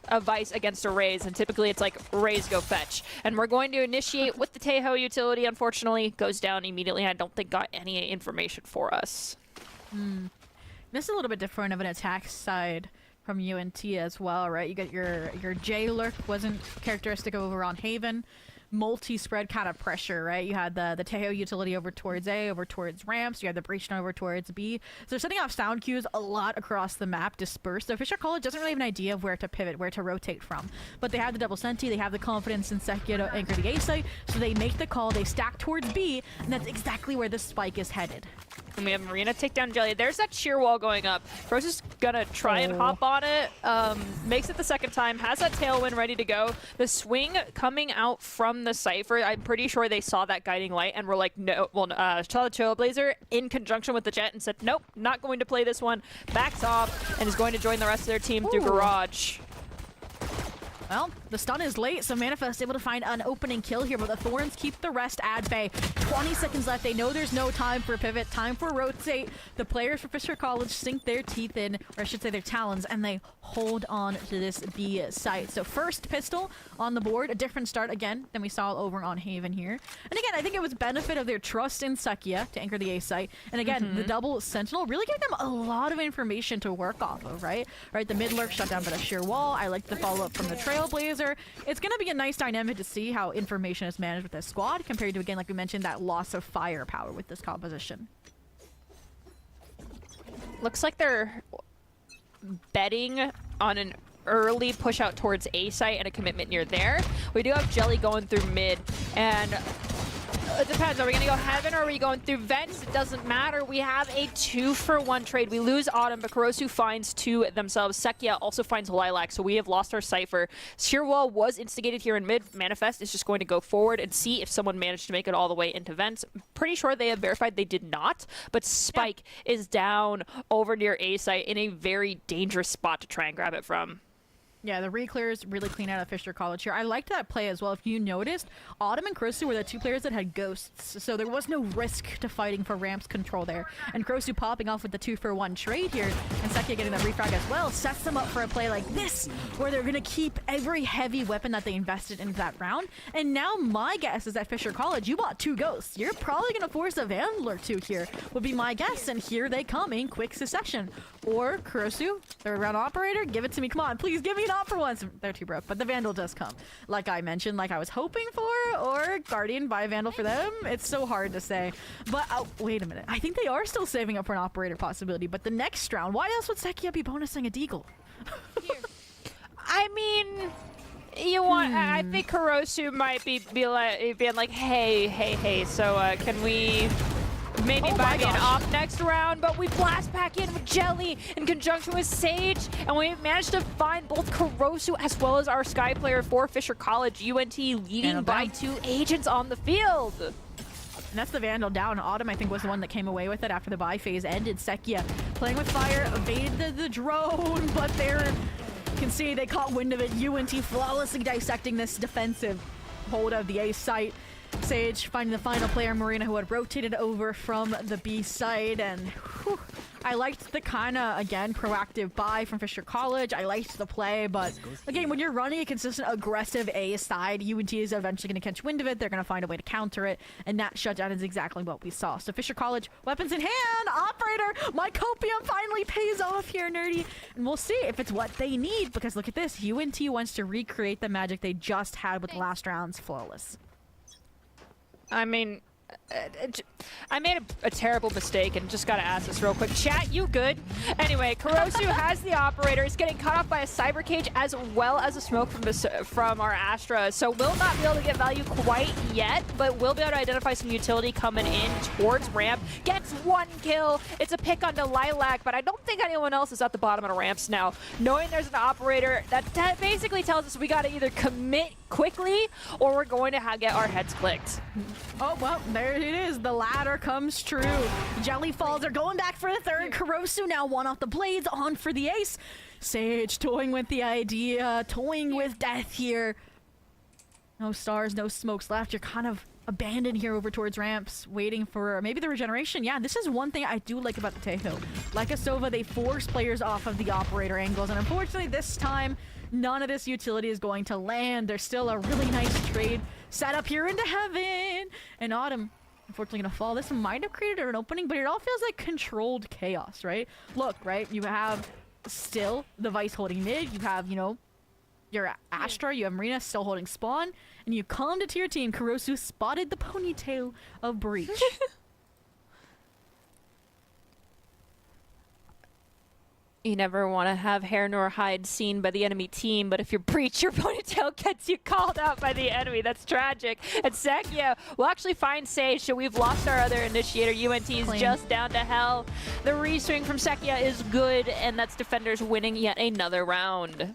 a Vice against a Raze, and typically it's like Raze go fetch. And we're going to initiate with the Taeho utility, unfortunately, goes down immediately. I don't think got any information for us. This is a little bit different of an attack side from UNT as well, right? You got your J Lurk, wasn't characteristic of over on Haven. multi-spread kind of pressure, right? You had the Tejo utility over towards A, over towards ramps. You had the breach over towards B. So they're setting off sound cues a lot across the map, dispersed. So Fisher College doesn't really have an idea of where to pivot, where to rotate from. But they have the double senti, they have the confidence in CECC to anchor the A site, so they make the call, they stack towards B, and that's exactly where the spike is headed. And we have Marina take down Jelly. There's that sheer wall going up. Rose is gonna try and hop on it. Makes it the second time. Has that tailwind ready to go. The swing coming out from the Cypher. I'm pretty sure they saw that guiding light and were like, no. Well, saw the Trailblazer in conjunction with the Jet and said, nope, not going to play this one. Backs off and is going to join the rest of their team through Garage. Well, the stun is late, so Manifest able to find an opening kill here, but the Thorns keep the rest at bay. 20 seconds left. They know there's no time for a pivot, time for a rotate. The players for Fisher College sink their teeth in, or I should say their talons, and they hold on to this B site. So first pistol on the board, a different start again than we saw over on Haven here. And again, I think it was benefit of their trust in CECC to anchor the A site. And again, the double Sentinel really gave them a lot of information to work off of, right? Right, the mid lurk shut down by the sheer wall. I like the follow-up from the Trailblazer. It's going to be a nice dynamic to see how information is managed with this squad compared to, again, like we mentioned, that loss of firepower with this composition. Looks like they're betting on an early push out towards A site and a commitment near there. We do have Jelly going through mid, and it depends. Are we going to go Heaven or are we going through Vents? It doesn't matter. We have a 2-for-1 trade. We lose Autumn, but Kurosu finds two themselves. Sekia also finds Lilac, so we have lost our Cypher. Sheer Wall was instigated here in mid. Manifest is just going to go forward and see if someone managed to make it all the way into Vents. Pretty sure they have verified they did not, but Spike is down over near A site in a very dangerous spot to try and grab it from. Yeah, the re-clears really clean out of Fisher College here. I liked that play as well. If you noticed, Autumn and Kurosu were the two players that had ghosts, so there was no risk to fighting for ramps control there. And Kurosu popping off with the 2-for-1 trade here, and Sekia getting the refrag as well, sets them up for a play like this, where they're going to keep every heavy weapon that they invested into that round. And now my guess is that Fisher College, you bought two ghosts. You're probably going to force a Vandal or two here, would be my guess. And here they come in quick succession. Or Kurosu, third round operator, give it to me. Come on, please give me an op for once. They're too broke, but the Vandal does come. Like I mentioned, like I was hoping for, or Guardian by Vandal for them. It's so hard to say. But wait a minute. I think they are still saving up for an operator possibility. But the next round, why else would Sekia be bonusing a Deagle? I mean, you want? I think Kurosu might be like, being like, hey. So can we maybe buy an off next round? But we blast back in with Jelly in conjunction with Sage, and we managed to find both Kurosu as well as our Sky player for Fisher College. UNT leading by 2 agents on the field. And that's the Vandal down. Autumn, I think, was the one that came away with it after the buy phase ended. Sekia playing with fire, evaded the drone, but they're, you can see they caught wind of it. UNT flawlessly dissecting this defensive hold of the A site. Sage finding the final player, Marina, who had rotated over from the B side, and whew, I liked the kind of, again, proactive buy from Fisher College. I liked the play, but again, when you're running a consistent aggressive A side, UNT is eventually going to catch wind of it. They're going to find a way to counter it, and that shutdown is exactly what we saw. So Fisher College, weapons in hand, operator, my copium finally pays off here, Nerdy, and we'll see if it's what they need, because look at this, UNT wants to recreate the magic they just had with the last round's Flawless. I mean, I made a terrible mistake and just gotta ask this real quick. Chat, you good? Anyway, Kurosu has the operator. He's getting cut off by a cyber cage as well as a smoke from our Astra. So will not be able to get value quite yet, but will be able to identify some utility coming in towards ramp. Gets 1 kill. It's a pick onto Lilac, but I don't think anyone else is at the bottom of the ramps now. Knowing there's an operator, that basically tells us we gotta either commit quickly or we're going to get our heads clicked. Oh, well, there it is. The ladder comes true. Jelly falls. They're going back for the third. Kurosu now one off the blades, on for the ace. Sage toying with the idea, toying with death here. No stars, no smokes left. You're kind of abandoned here over towards ramps, waiting for maybe the regeneration. Yeah, this is one thing I do like about the Tejo. Like a Sova, they force players off of the operator angles, and unfortunately this time, none of this utility is going to land. There's still a really nice trade set up here into Heaven. And Autumn, unfortunately, going to fall. This might have created an opening, but it all feels like controlled chaos, right? Look, right? You have still the Vice holding mid. You have, you know, You're Astra, you have Marina still holding spawn, and you come to tier team. Kurosu spotted the ponytail of Breach. You never want to have hair nor hide seen by the enemy team, but if you breach, your ponytail gets you called out by the enemy. That's tragic. And CECC will actually find Sage, so we've lost our other initiator. UNT is just down to hell. The reswing from CECC is good, and that's defenders winning yet another round.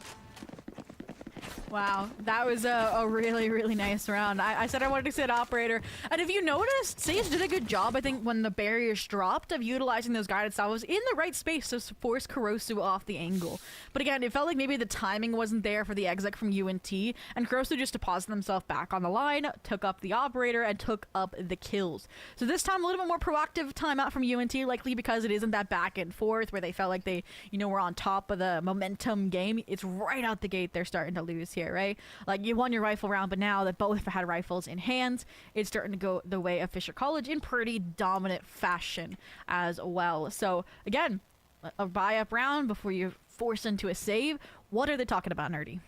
Wow, that was a really, really nice round. I said I wanted to sit operator. And if you noticed, Sage did a good job, I think, when the barriers dropped of utilizing those guided salvos in the right space to force Kurosu off the angle. But again, it felt like maybe the timing wasn't there for the exec from UNT, and Kurosu just deposited himself back on the line, took up the operator, and took up the kills. So this time, a little bit more proactive timeout from UNT, likely because it isn't that back and forth where they felt like they, were on top of the momentum game. It's right out the gate they're starting to lose here. Right? Like, you won your rifle round, but now that both had rifles in hand, it's starting to go the way of Fisher College in pretty dominant fashion as well. So, again, a buy-up round before you force into a save. What are they talking about, Nerdy?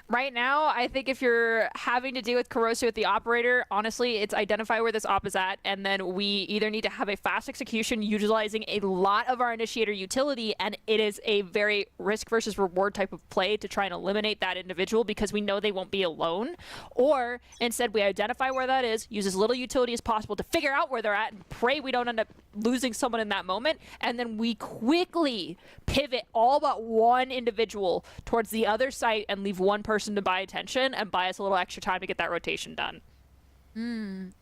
Right now, I think if you're having to deal with Kurosu with the operator, honestly, it's identify where this op is at, and then we either need to have a fast execution utilizing a lot of our initiator utility, and it is a very risk versus reward type of play to try and eliminate that individual because we know they won't be alone. Or instead, we identify where that is, use as little utility as possible to figure out where they're at, and pray we don't end up losing someone in that moment, and then we quickly pivot all but one individual towards the other site and leave one person to buy attention and buy us a little extra time to get that rotation done.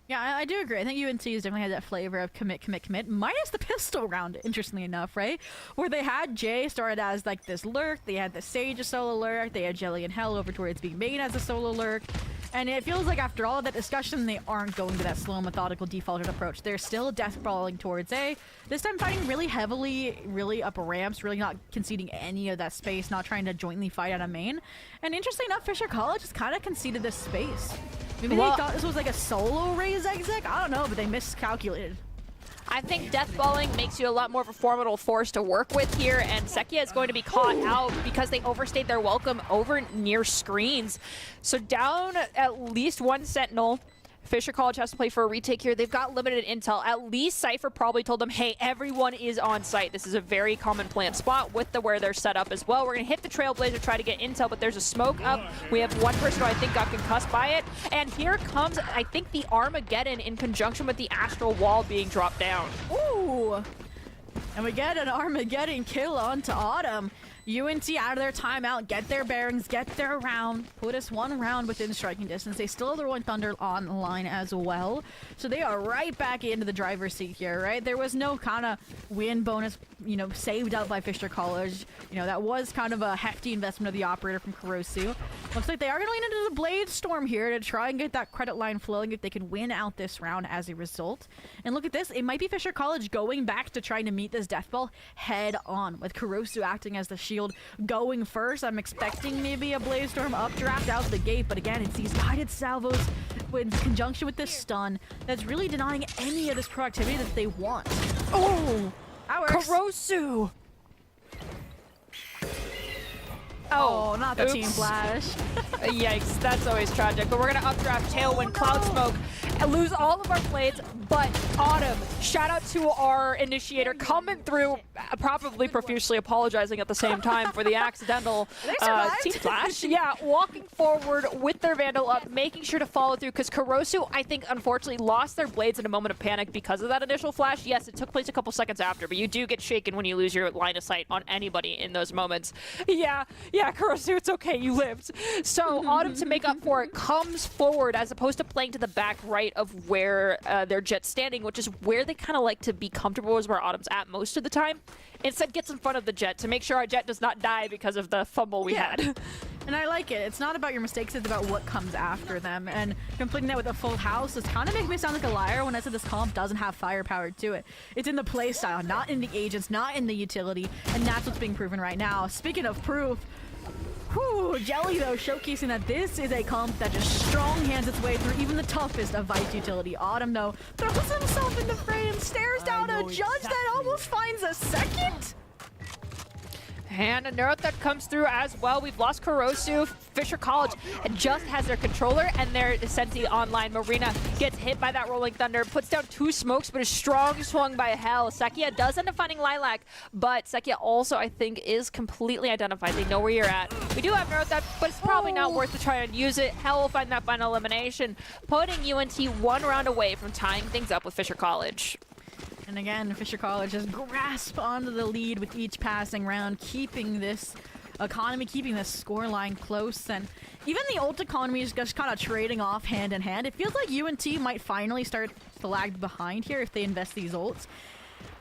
Yeah, I do agree. I think UNC has definitely had that flavor of commit, minus the pistol round, interestingly enough, right? Where they had Jay started as like this lurk, they had the Sage a solo lurk, they had Jelly and Hell over towards being made as a solo lurk, and it feels like after all of that discussion, they aren't going to that slow, methodical, defaulted approach. They're still death brawling towards A, this time fighting really heavily, really up ramps, really not conceding any of that space, not trying to jointly fight out a main. And interestingly enough, Fisher College has kind of conceded this space. Maybe they thought this was like a solo raise exec? I don't know, but they miscalculated. I think deathballing makes you a lot more of a formidable force to work with here, and CECC is going to be caught out because they overstayed their welcome over near screens. So down at least one sentinel. Fisher College has to play for a retake here. They've got limited intel. At least Cypher probably told them, hey, everyone is on site. This is a very common plant spot with the where they're set up as well. We're going to hit the Trailblazer, try to get intel, but there's a smoke up. We have one person who I think got concussed by it. And here comes, I think, the Armageddon in conjunction with the Astral Wall being dropped down. Ooh! And we get an Armageddon kill onto Autumn. UNT out of their timeout, get their bearings, get their round, put us one round within striking distance. They still have the Rolling Thunder on the line as well. So they are right back into the driver's seat here, right? There was no kind of win bonus, saved up by Fisher College. That was kind of a hefty investment of the operator from Kurosu. Looks like they are going to lean into the Blade Storm here to try and get that credit line flowing if they can win out this round as a result. And look at this, it might be Fisher College going back to trying to meet this death ball head on, with Kurosu acting as the shield going first. I'm expecting maybe a Blaze Storm updraft out the gate, but again, it's these guided salvos in conjunction with this stun that's really denying any of this proactivity that they want. Oh! That works. Kurosu! Oh, not the oops. team flash. Yikes, that's always tragic. But we're going to updraft Tailwind, Cloud Smoke, and lose all of our blades. But Autumn, shout out to our initiator coming through, probably profusely apologizing at the same time for the accidental team flash. Yeah, walking forward with their Vandal up, making sure to follow through, because Kurosu, I think, unfortunately lost their blades in a moment of panic because of that initial flash. Yes, it took place a couple seconds after, but you do get shaken when you lose your line of sight on anybody in those moments. Yeah, Kurosu, it's okay, you lived. So Autumn, to make up for it, comes forward as opposed to playing to the back right of where their Jet's standing, which is where they kind of like to be comfortable, is where Autumn's at most of the time. Instead, gets in front of the Jet to make sure our Jet does not die because of the fumble we had. And I like it. It's not about your mistakes, it's about what comes after them. And completing that with a full house is kind of making me sound like a liar when I said this comp doesn't have firepower to it. It's in the playstyle, not in the agents, not in the utility, and that's what's being proven right now. Speaking of proof, Jelly, though, showcasing that this is a comp that just strong hands its way through even the toughest of Vice utility. Autumn, though, throws himself in the frame, stares down a judge that almost finds a second. And a Neuro that comes through as well. We've lost Kurosu. Fisher College just has their controller and their Senti online. Marina gets hit by that Rolling Thunder, puts down 2 smokes, but is strong swung by hell. Sekia does end up finding Lilac, but Sekia also, I think, is completely identified. They know where you're at. We do have Neuro that, but it's probably not worth to try and use it. Hell will find that final elimination, putting UNT 1 round away from tying things up with Fisher College. And again, Fisher College just grasp onto the lead with each passing round, keeping this economy, keeping this scoreline close. And even the ult economy is just kind of trading off hand in hand. It feels like UNT might finally start to lag behind here if they invest these ults.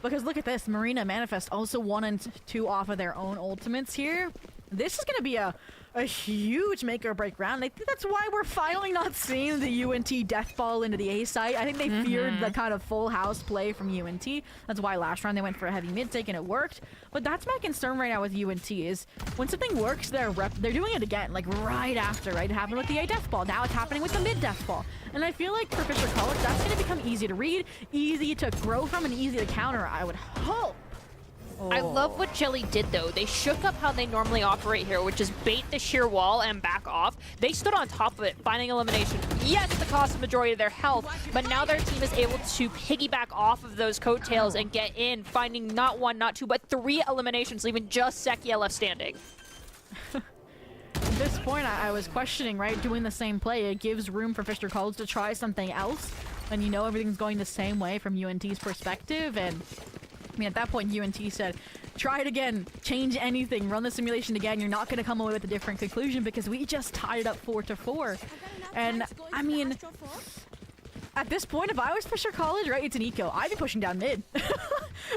Because look at this, Marina, Manifest also 1 and 2 off of their own ultimates here. This is going to be a huge make or break round. I think that's why we're finally not seeing the UNT death ball into the A site. I think they feared the kind of full house play from UNT. That's why last round they went for a heavy mid take and it worked. But that's my concern right now with UNT is when something works, they're doing it again, like right after, right? It happened with the A death ball. Now it's happening with the mid death ball. And I feel like for Fisher College, that's going to become easy to read, easy to grow from, and easy to counter, I would hope. I love what Jelly did, though. They shook up how they normally operate here, which is bait the sheer wall and back off. They stood on top of it, finding elimination. Yes, the cost of majority of their health, but now their team is able to piggyback off of those coattails and get in, finding not 1, not 2, but 3 eliminations, leaving just Sekia left standing. At this point, I was questioning, right? Doing the same play. It gives room for Fisher College to try something else, and you know everything's going the same way from UNT's perspective, and I mean, at that point, UNT said, try it again, change anything, run the simulation again. You're not going to come away with a different conclusion because we just tied it up 4-4. And, I mean, at this point, if I was Fisher College, right, it's an eco. I'd be pushing down mid.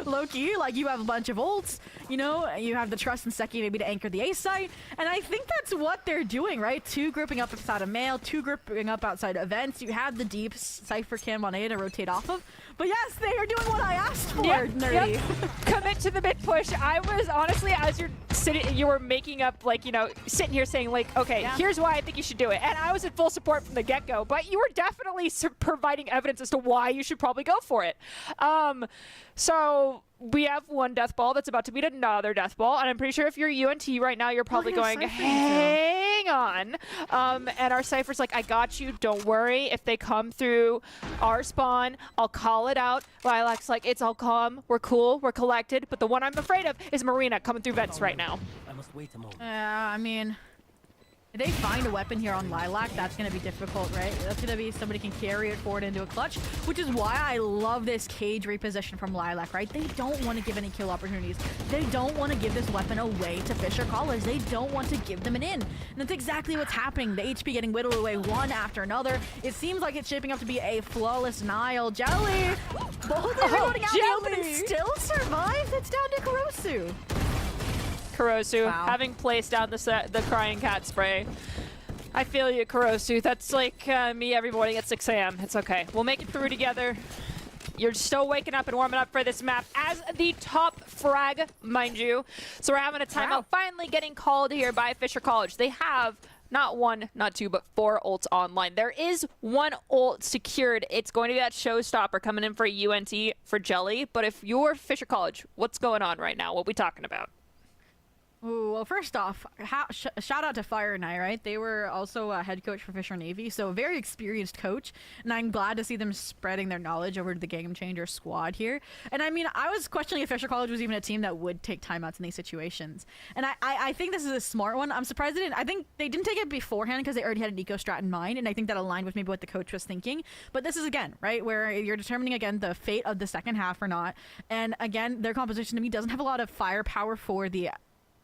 Low-key, like, you have a bunch of ults, you know, you have the trust in Seki maybe to anchor the A site, and I think that's what they're doing, right? 2 grouping up outside of mail, 2 grouping up outside events. You have the deep Cypher Cam on A to rotate off of. But yes, they are doing what I asked for, Nerdy. Commit to the mid push. I was honestly, as you're sitting, you were making up, like, you know, sitting here saying, like, okay, here's why I think you should do it. And I was in full support from the get-go, but you were definitely providing evidence as to why you should probably go for it. So we have 1 death ball that's about to beat another death ball, and I'm pretty sure if you're UNT right now, you're probably going, hang on. And our Cypher's like, I got you, don't worry. If they come through our spawn, I'll call it out. Lilac's like, it's all calm, we're cool, we're collected, but the one I'm afraid of is Marina coming through vents right now. I must wait a moment. I mean, if they find a weapon here on Lilac, that's going to be difficult, right? That's going to be somebody can carry it forward into a clutch, which is why I love this cage reposition from Lilac, right? They don't want to give any kill opportunities. They don't want to give this weapon away to Fisher College. They don't want to give them an in. And that's exactly what's happening. The HP getting whittled away one after another. It seems like it's shaping up to be a flawless Nile. Jelly! Both are going out the open and still survives. It's down to Kurosu. Kurosu, having placed down the crying cat spray. I feel you, Kurosu. That's like me every morning at 6 a.m. It's okay. We'll make it through together. You're still waking up and warming up for this map as the top frag, mind you. So we're having a timeout finally getting called here by Fisher College. They have not 1, not 2, but 4 ults online. There is 1 ult secured. It's going to be that showstopper coming in for UNT for Jelly. But if you're Fisher College, what's going on right now? What are we talking about? Ooh, well, first off, shout out to Fire and I, right? They were also a head coach for Fisher Navy, so a very experienced coach, and I'm glad to see them spreading their knowledge over to the Game Changer squad here. And I mean, I was questioning if Fisher College was even a team that would take timeouts in these situations. And I think this is a smart one. I'm surprised they didn't. I think they didn't take it beforehand because they already had an eco strat in mind, and I think that aligned with maybe what the coach was thinking. But this is, again, right, where you're determining, again, the fate of the second half or not. And again, their composition to me doesn't have a lot of firepower for the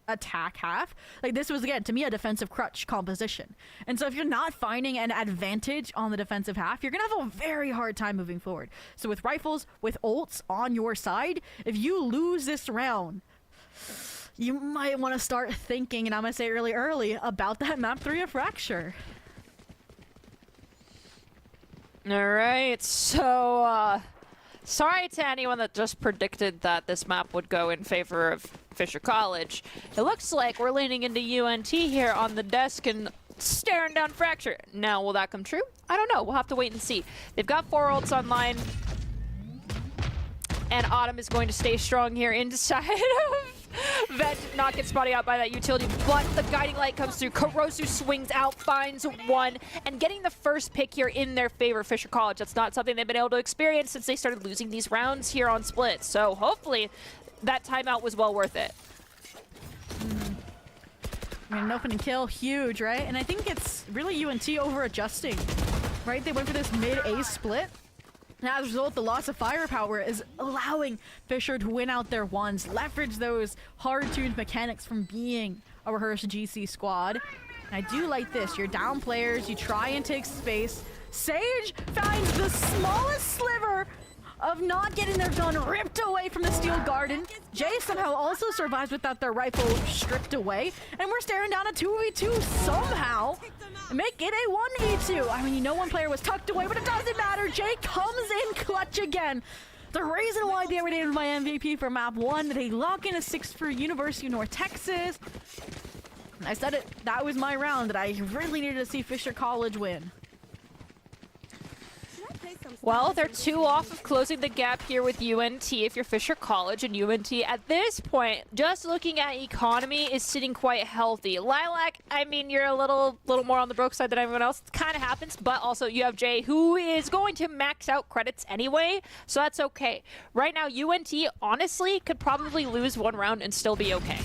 attack half. Like, this was, again, to me, a defensive crutch composition. And so if you're not finding an advantage on the defensive half, you're gonna have a very hard time moving forward. So with rifles, with ults on your side, if you lose this round, you might want to start thinking, and I'm gonna say really early, about that map 3 of Fracture. All right, so sorry to anyone that just predicted that this map would go in favor of Fisher College. It looks like we're leaning into UNT here on the desk and staring down Fracture. Now, will that come true? I don't know. We'll have to wait and see. They've got 4 ults online. And Autumn is going to stay strong here inside of Vet did not get spotted out by that utility, but the guiding light comes through. Korosu swings out, finds one, and getting the first pick here in their favor. Fisher College, that's not something they've been able to experience since they started losing these rounds here on Split. So hopefully that timeout was well worth it. I mean, an opening kill, huge, right? And I think it's really UNT over adjusting, right? They went for this mid-A split. And as a result, the loss of firepower is allowing Fisher to win out their ones, leverage those hard-tuned mechanics from being a rehearsed GC squad. And I do like this. You're down players, you try and take space. Sage finds the smallest sliver of not getting their gun ripped away from the steel garden. Jay somehow also survives without their rifle stripped away. And we're staring down a 2v2 somehow. Make it a 1v2. I mean, you know one player was tucked away, but it doesn't matter. Jay comes in clutch again. The reason why they were named my MVP for map 1, they lock in a 6 for University of North Texas. And I said it, that was my round, that I really needed to see Fisher College win. Well, they're 2 off of closing the gap here with UNT if you're Fisher College, and UNT at this point, just looking at economy, is sitting quite healthy. Lilac, I mean, you're a little more on the broke side than everyone else. It kind of happens, but also you have Jay, who is going to max out credits anyway, so that's okay. Right now, UNT, honestly, could probably lose 1 round and still be okay.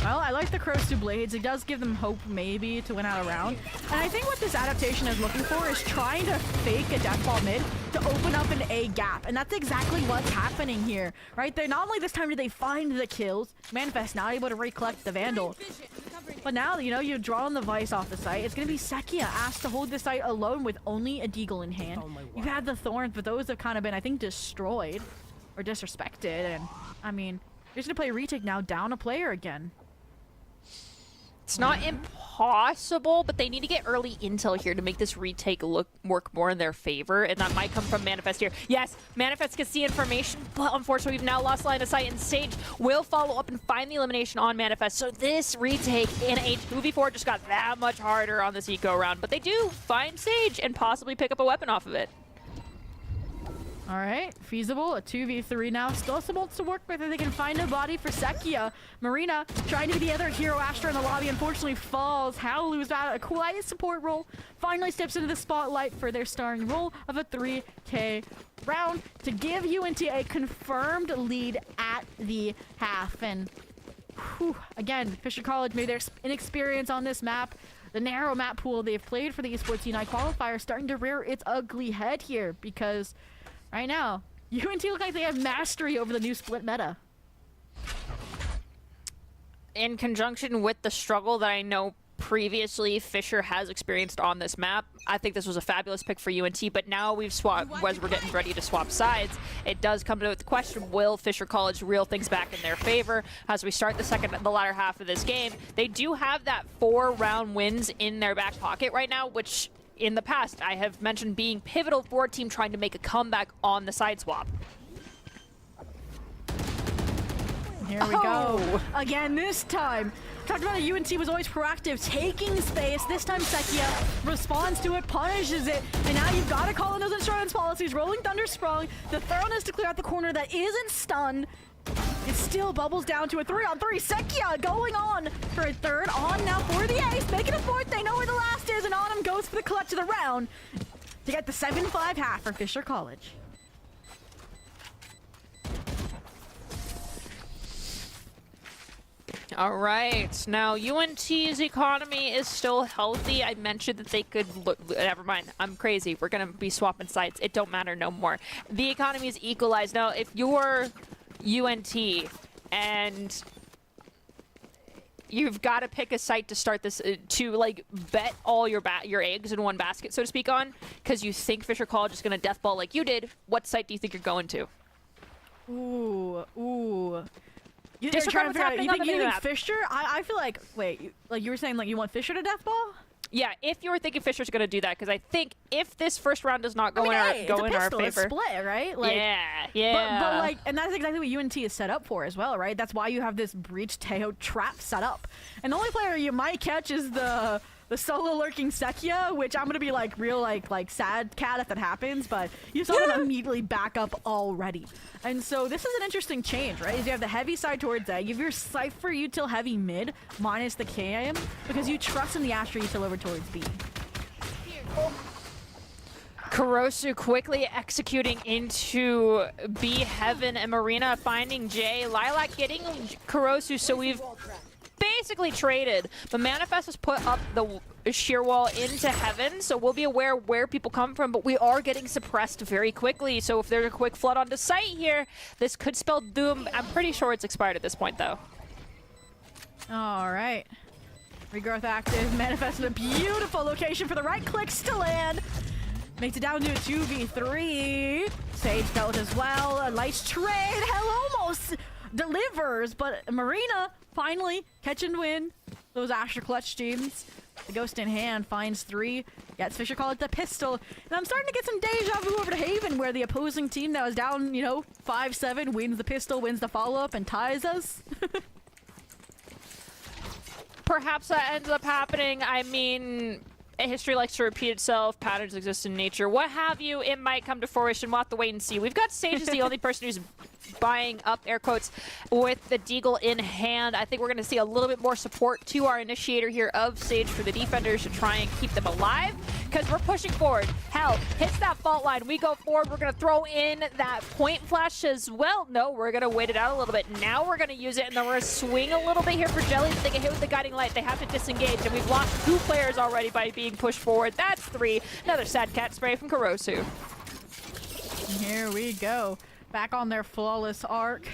Well, I like the Korosu Blades. It does give them hope, maybe, to win out a round. And I think what this adaptation is looking for is trying to fake a death ball mid to open up an A gap. And that's exactly what's happening here, right? They're not only this time do they find the kills, Manifest not able to recollect the Vandal. But now, you know, you draw on the Vice off the site. It's going to be Sekia asked to hold the site alone with only a Deagle in hand. You've had the Thorns, but those have kind of been, I think, destroyed or disrespected. And, I mean, you're just going to play retake now, down a player again. It's not impossible, but they need to get early intel here to make this retake work more in their favor, and that might come from Manifest here. Yes, Manifest can see information, but unfortunately we've now lost line of sight, and Sage will follow up and find the elimination on Manifest. So this retake in a 2v4 just got that much harder on this eco round, but they do find Sage and possibly pick up a weapon off of it. All right, feasible, a 2v3 now. Still some ults to work with if they can find a body for Sekia. Marina trying to be the other hero. Astra in the lobby unfortunately falls. Howlu's out a quiet support role. Finally steps into the spotlight for their starring role of a 3K round to give UNT a confirmed lead at the half. And again, Fisher College made their inexperience on this map. The narrow map pool they've played for the EsportsUn'I qualifier starting to rear its ugly head here because right now, UNT look like they have mastery over the new split meta. In conjunction with the struggle that I know previously Fisher has experienced on this map, I think this was a fabulous pick for UNT, but now we've swapped, as we're getting ready to swap sides, it does come to the question, will Fisher College reel things back in their favor as we start the latter half of this game? They do have that 4-round wins in their back pocket right now, which in the past, I have mentioned being pivotal for a team trying to make a comeback on the side swap. Here we go. Again, this time. Talked about how UNT was always proactive, taking space. This time, Sekia responds to it, punishes it, and now you've got to call in those insurance policies. Rolling Thunder sprung. The thoroughness to clear out the corner that isn't stunned. It still bubbles down to a 3-on-3. Sekia going on for a third. On now for the ace. Making a fourth. They know where the last is. And Autumn goes for the clutch of the round to get the 7-5 half for Fisher College. All right. Now, UNT's economy is still healthy. I mentioned that they could look. Never mind. I'm crazy. We're going to be swapping sides. It don't matter no more. The economy is equalized. Now, if you're UNT and you've got to pick a site to start this to like bet all your eggs in one basket, so to speak, on because you think Fisher College is going to death ball like you did, what site do you think you're going to? Ooh. You think Fisher? I feel like, wait, like you were saying like you want Fisher to death ball? Yeah, if you were thinking Fisher's going to do that, because I think if this first round does not go in our favor, it's split, right? Like, yeah. But like, and that's exactly what UNT is set up for as well, right? That's why you have this breach Teo trap set up, and the only player you might catch is the the solo lurking Sekia, which I'm gonna be like real like sad cat if that happens, but you saw them immediately back up already. And so this is an interesting change, right? Is you have the heavy side towards A, you have your Cypher util heavy mid minus the KM because you trust in the Astra util over towards B. Kurosu quickly executing into B Heaven, and Marina finding Jay. Lilac getting Kurosu, so we've basically traded. The Manifest has put up the shear wall into Heaven, so we'll be aware where people come from, but we are getting suppressed very quickly. So if there's a quick flood onto site here, this could spell doom. I'm pretty sure it's expired at this point, though. All right. Regrowth active, Manifest in a beautiful location for the right clicks to land. Makes it down to a 2v3. Sage dealt with as well. A nice trade. Hell almost delivers, but Marina finally catch and win those Astra clutch teams. The Ghost in hand finds 3. Gets Fisher Call it the pistol. And I'm starting to get some deja vu over to Haven, where the opposing team that was down, you know, 5-7 wins the pistol, wins the follow-up, and ties us. Perhaps that ends up happening. I mean, history likes to repeat itself. Patterns exist in nature. What have you? It might come to fruition. We'll have to wait and see. We've got Sage as the only person who's buying up, air quotes, with the Deagle in hand. I think we're going to see a little bit more support to our initiator here of Sage for the defenders to try and keep them alive, because we're pushing forward. Hell, hits that fault line. We go forward. We're going to throw in that point flash as well. No, we're going to wait it out a little bit. Now we're going to use it, and then we're going to swing a little bit here for Jelly. They get hit with the guiding light. They have to disengage, and we've lost 2 players already by being pushed forward. That's 3. Another sad cat spray from Kurosu. Here we go. Back on their flawless arc.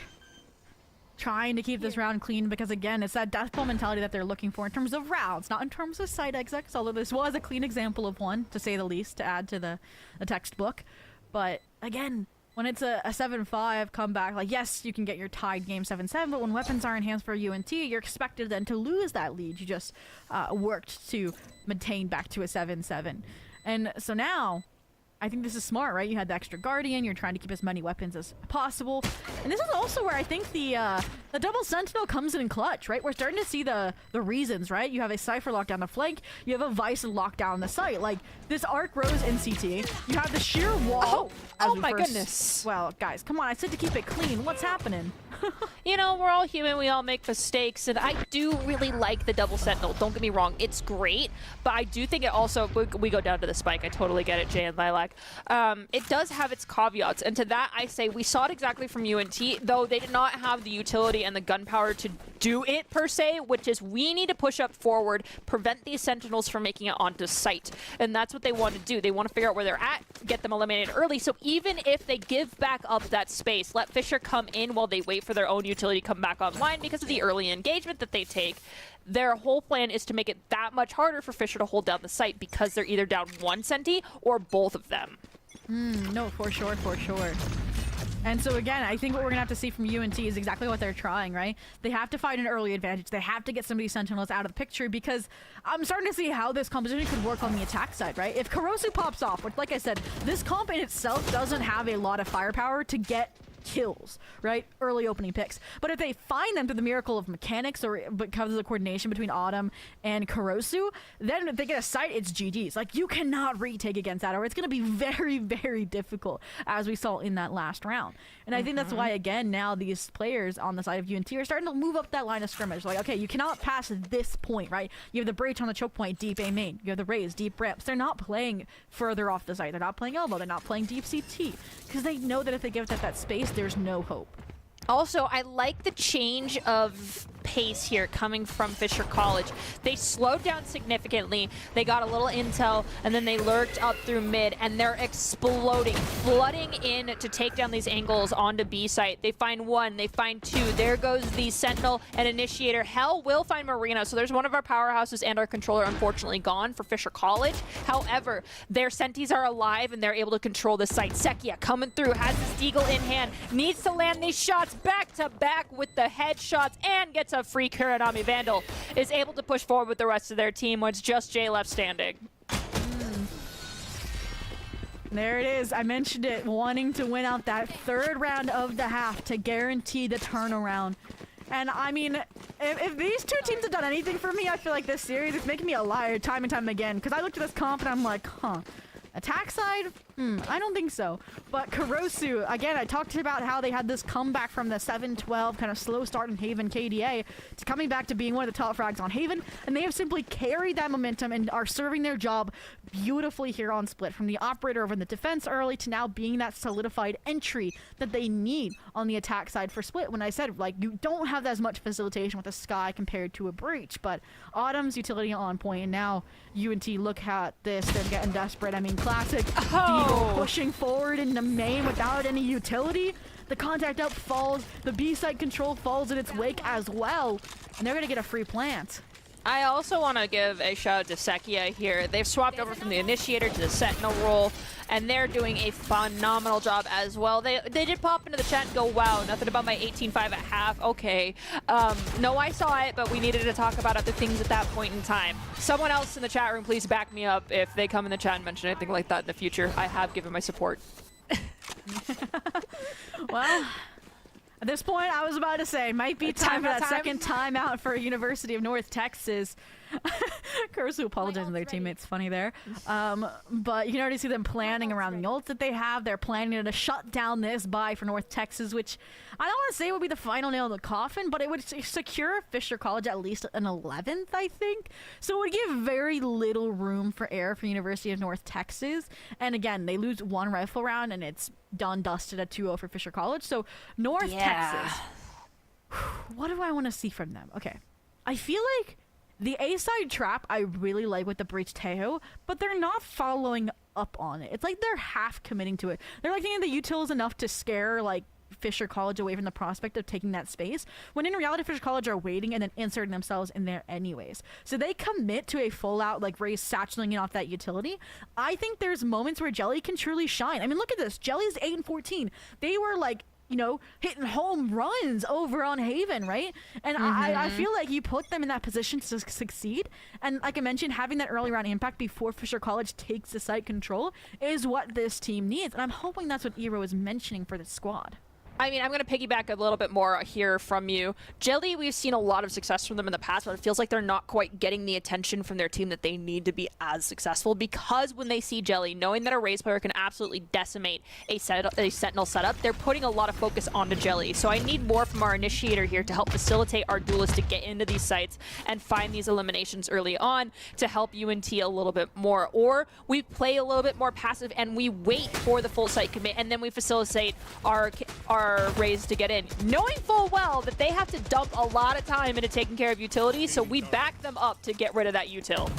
Trying to keep this round clean because, again, it's that death ball mentality that they're looking for in terms of rounds, not in terms of side execs, although this was a clean example of one, to say the least, to add to the textbook. But, again, when it's a 7-5 comeback, like, yes, you can get your tied game 7-7, but when weapons are enhanced for UNT, you're expected then to lose that lead. You just worked to maintain back to a 7-7. And so now, I think this is smart, right? You had the extra Guardian, you're trying to keep as many weapons as possible. And this is also where I think the double Sentinel comes in clutch, right? We're starting to see the reasons, right? You have a Cypher locked down the flank, you have a Vice locked down the site. Like, this arc rose in CT, you have the sheer wall. Oh my goodness. Well, guys, come on, I said to keep it clean. What's happening? You know, we're all human, we all make mistakes, and I do really like the double sentinel, don't get me wrong, it's great, but I do think it also, we go down to the spike, I totally get it, Jay and Lilac. It does have its caveats, and to that I say we saw it exactly from UNT, though they did not have the utility and the gunpowder to do it per se, which is we need to push up forward, prevent these sentinels from making it onto site, and that's what they want to do. They want to figure out where they're at, get them eliminated early, so even if they give back up that space, let Fisher come in while they wait for their own utility to come back online because of the early engagement that they take. Their whole plan is to make it that much harder for Fisher to hold down the site because they're either down 1 senti or both of them. No, for sure, for sure. And so again, I think what we're gonna have to see from UNT is exactly what they're trying, right? They have to find an early advantage. They have to get some of these Sentinels out of the picture because I'm starting to see how this composition could work on the attack side, right? If Kurosu pops off, which like I said, this comp in itself doesn't have a lot of firepower to get kills, right? Early opening picks. But if they find them through the miracle of mechanics or because of the coordination between Autumn and Kurosu, then if they get a site, it's GG's. Like, you cannot retake against that, or it's going to be very, very difficult, as we saw in that last round. And I think that's why, again, now these players on the side of UNT are starting to move up that line of scrimmage. Like, okay, you cannot pass this point, right? You have the breach on the choke point, deep A main. You have the raise, deep ramps. They're not playing further off the site. They're not playing elbow. They're not playing deep CT. Because they know that if they give it that space, there's no hope. Also, I like the change of pace here coming from Fisher College. They slowed down significantly. They got a little intel, and then they lurked up through mid, and they're exploding, flooding in to take down these angles onto B site. They find 1, they find 2. There goes the Sentinel and Initiator. Hell will find Marina, so there's one of our powerhouses and our controller unfortunately gone for Fisher College. However, their Sentis are alive, and they're able to control the site. Sekia coming through, has his Deagle in hand, needs to land these shots back to back with the headshots, and gets a free Kuranami Vandal. Is able to push forward with the rest of their team when it's just Jay left standing. There it is. I mentioned it, wanting to win out that 3rd round of the half to guarantee the turnaround. And I mean, if these two teams have done anything for me, I feel like this series is making me a liar time and time again. Because I looked at this comp and I'm like, huh. Attack side? I don't think so. But Kurosu, again, I talked about how they had this comeback from the 7-12 kind of slow start in Haven KDA to coming back to being one of the top frags on Haven, and they have simply carried that momentum and are serving their job beautifully here on Split, from the operator over in the defense early to now being that solidified entry that they need on the attack side for Split. When I said, like, you don't have as much facilitation with a Sky compared to a Breach, but Autumn's utility on point, and now UNT, look at this, they're getting desperate. I mean, classic Deagle pushing forward into main without any utility. The contact up falls, the B site control falls in its wake as well, and they're gonna get a free plant. I also want to give a shout out to CECC here. They've swapped over from the Initiator to the Sentinel role, and they're doing a phenomenal job as well. They did pop into the chat and go, wow, nothing about my 18-5 at half. Okay. No, I saw it, but we needed to talk about other things at that point in time. Someone else in the chat room, please back me up if they come in the chat and mention anything like that in the future. I have given my support. Well, at this point, I was about to say, might be time for that second timeout for University of North Texas. Kurosu apologizing to their teammates. Funny there. But you can already see them planning around the ults that they have. They're planning to shut down this buy for North Texas, which I don't want to say would be the final nail in the coffin, but it would secure Fisher College at least an 11th, I think. So it would give very little room for error for University of North Texas. And again, they lose one rifle round, and it's done dusted at 2-0 for Fisher College. So North Texas, what do I want to see from them? Okay, I feel like the A-side trap I really like with the Breach Tejo, but they're not following up on it. It's like they're half committing to it. They're like thinking the util is enough to scare like Fisher College away from the prospect of taking that space, when in reality Fisher College are waiting and then inserting themselves in there anyways. So they commit to a full out like Raze satcheling off that utility. I think there's moments where Jelly can truly shine. I mean, look at this. Jelly's 8-14. They were like, you know, hitting home runs over on Haven, right? And I feel like you put them in that position to succeed. And like I mentioned, having that early round impact before Fisher College takes the site control is what this team needs. And I'm hoping that's what Eero is mentioning for this squad. I mean, I'm going to piggyback a little bit more here from you. Jelly, we've seen a lot of success from them in the past, but it feels like they're not quite getting the attention from their team that they need to be as successful, because when they see Jelly, knowing that a Raze player can absolutely decimate a Sentinel setup, they're putting a lot of focus onto Jelly. So I need more from our Initiator here to help facilitate our duelists to get into these sites and find these eliminations early on to help UNT a little bit more. Or we play a little bit more passive and we wait for the full site commit, and then we facilitate our Raze to get in, knowing full well that they have to dump a lot of time into taking care of utilities, so we back them up to get rid of that util.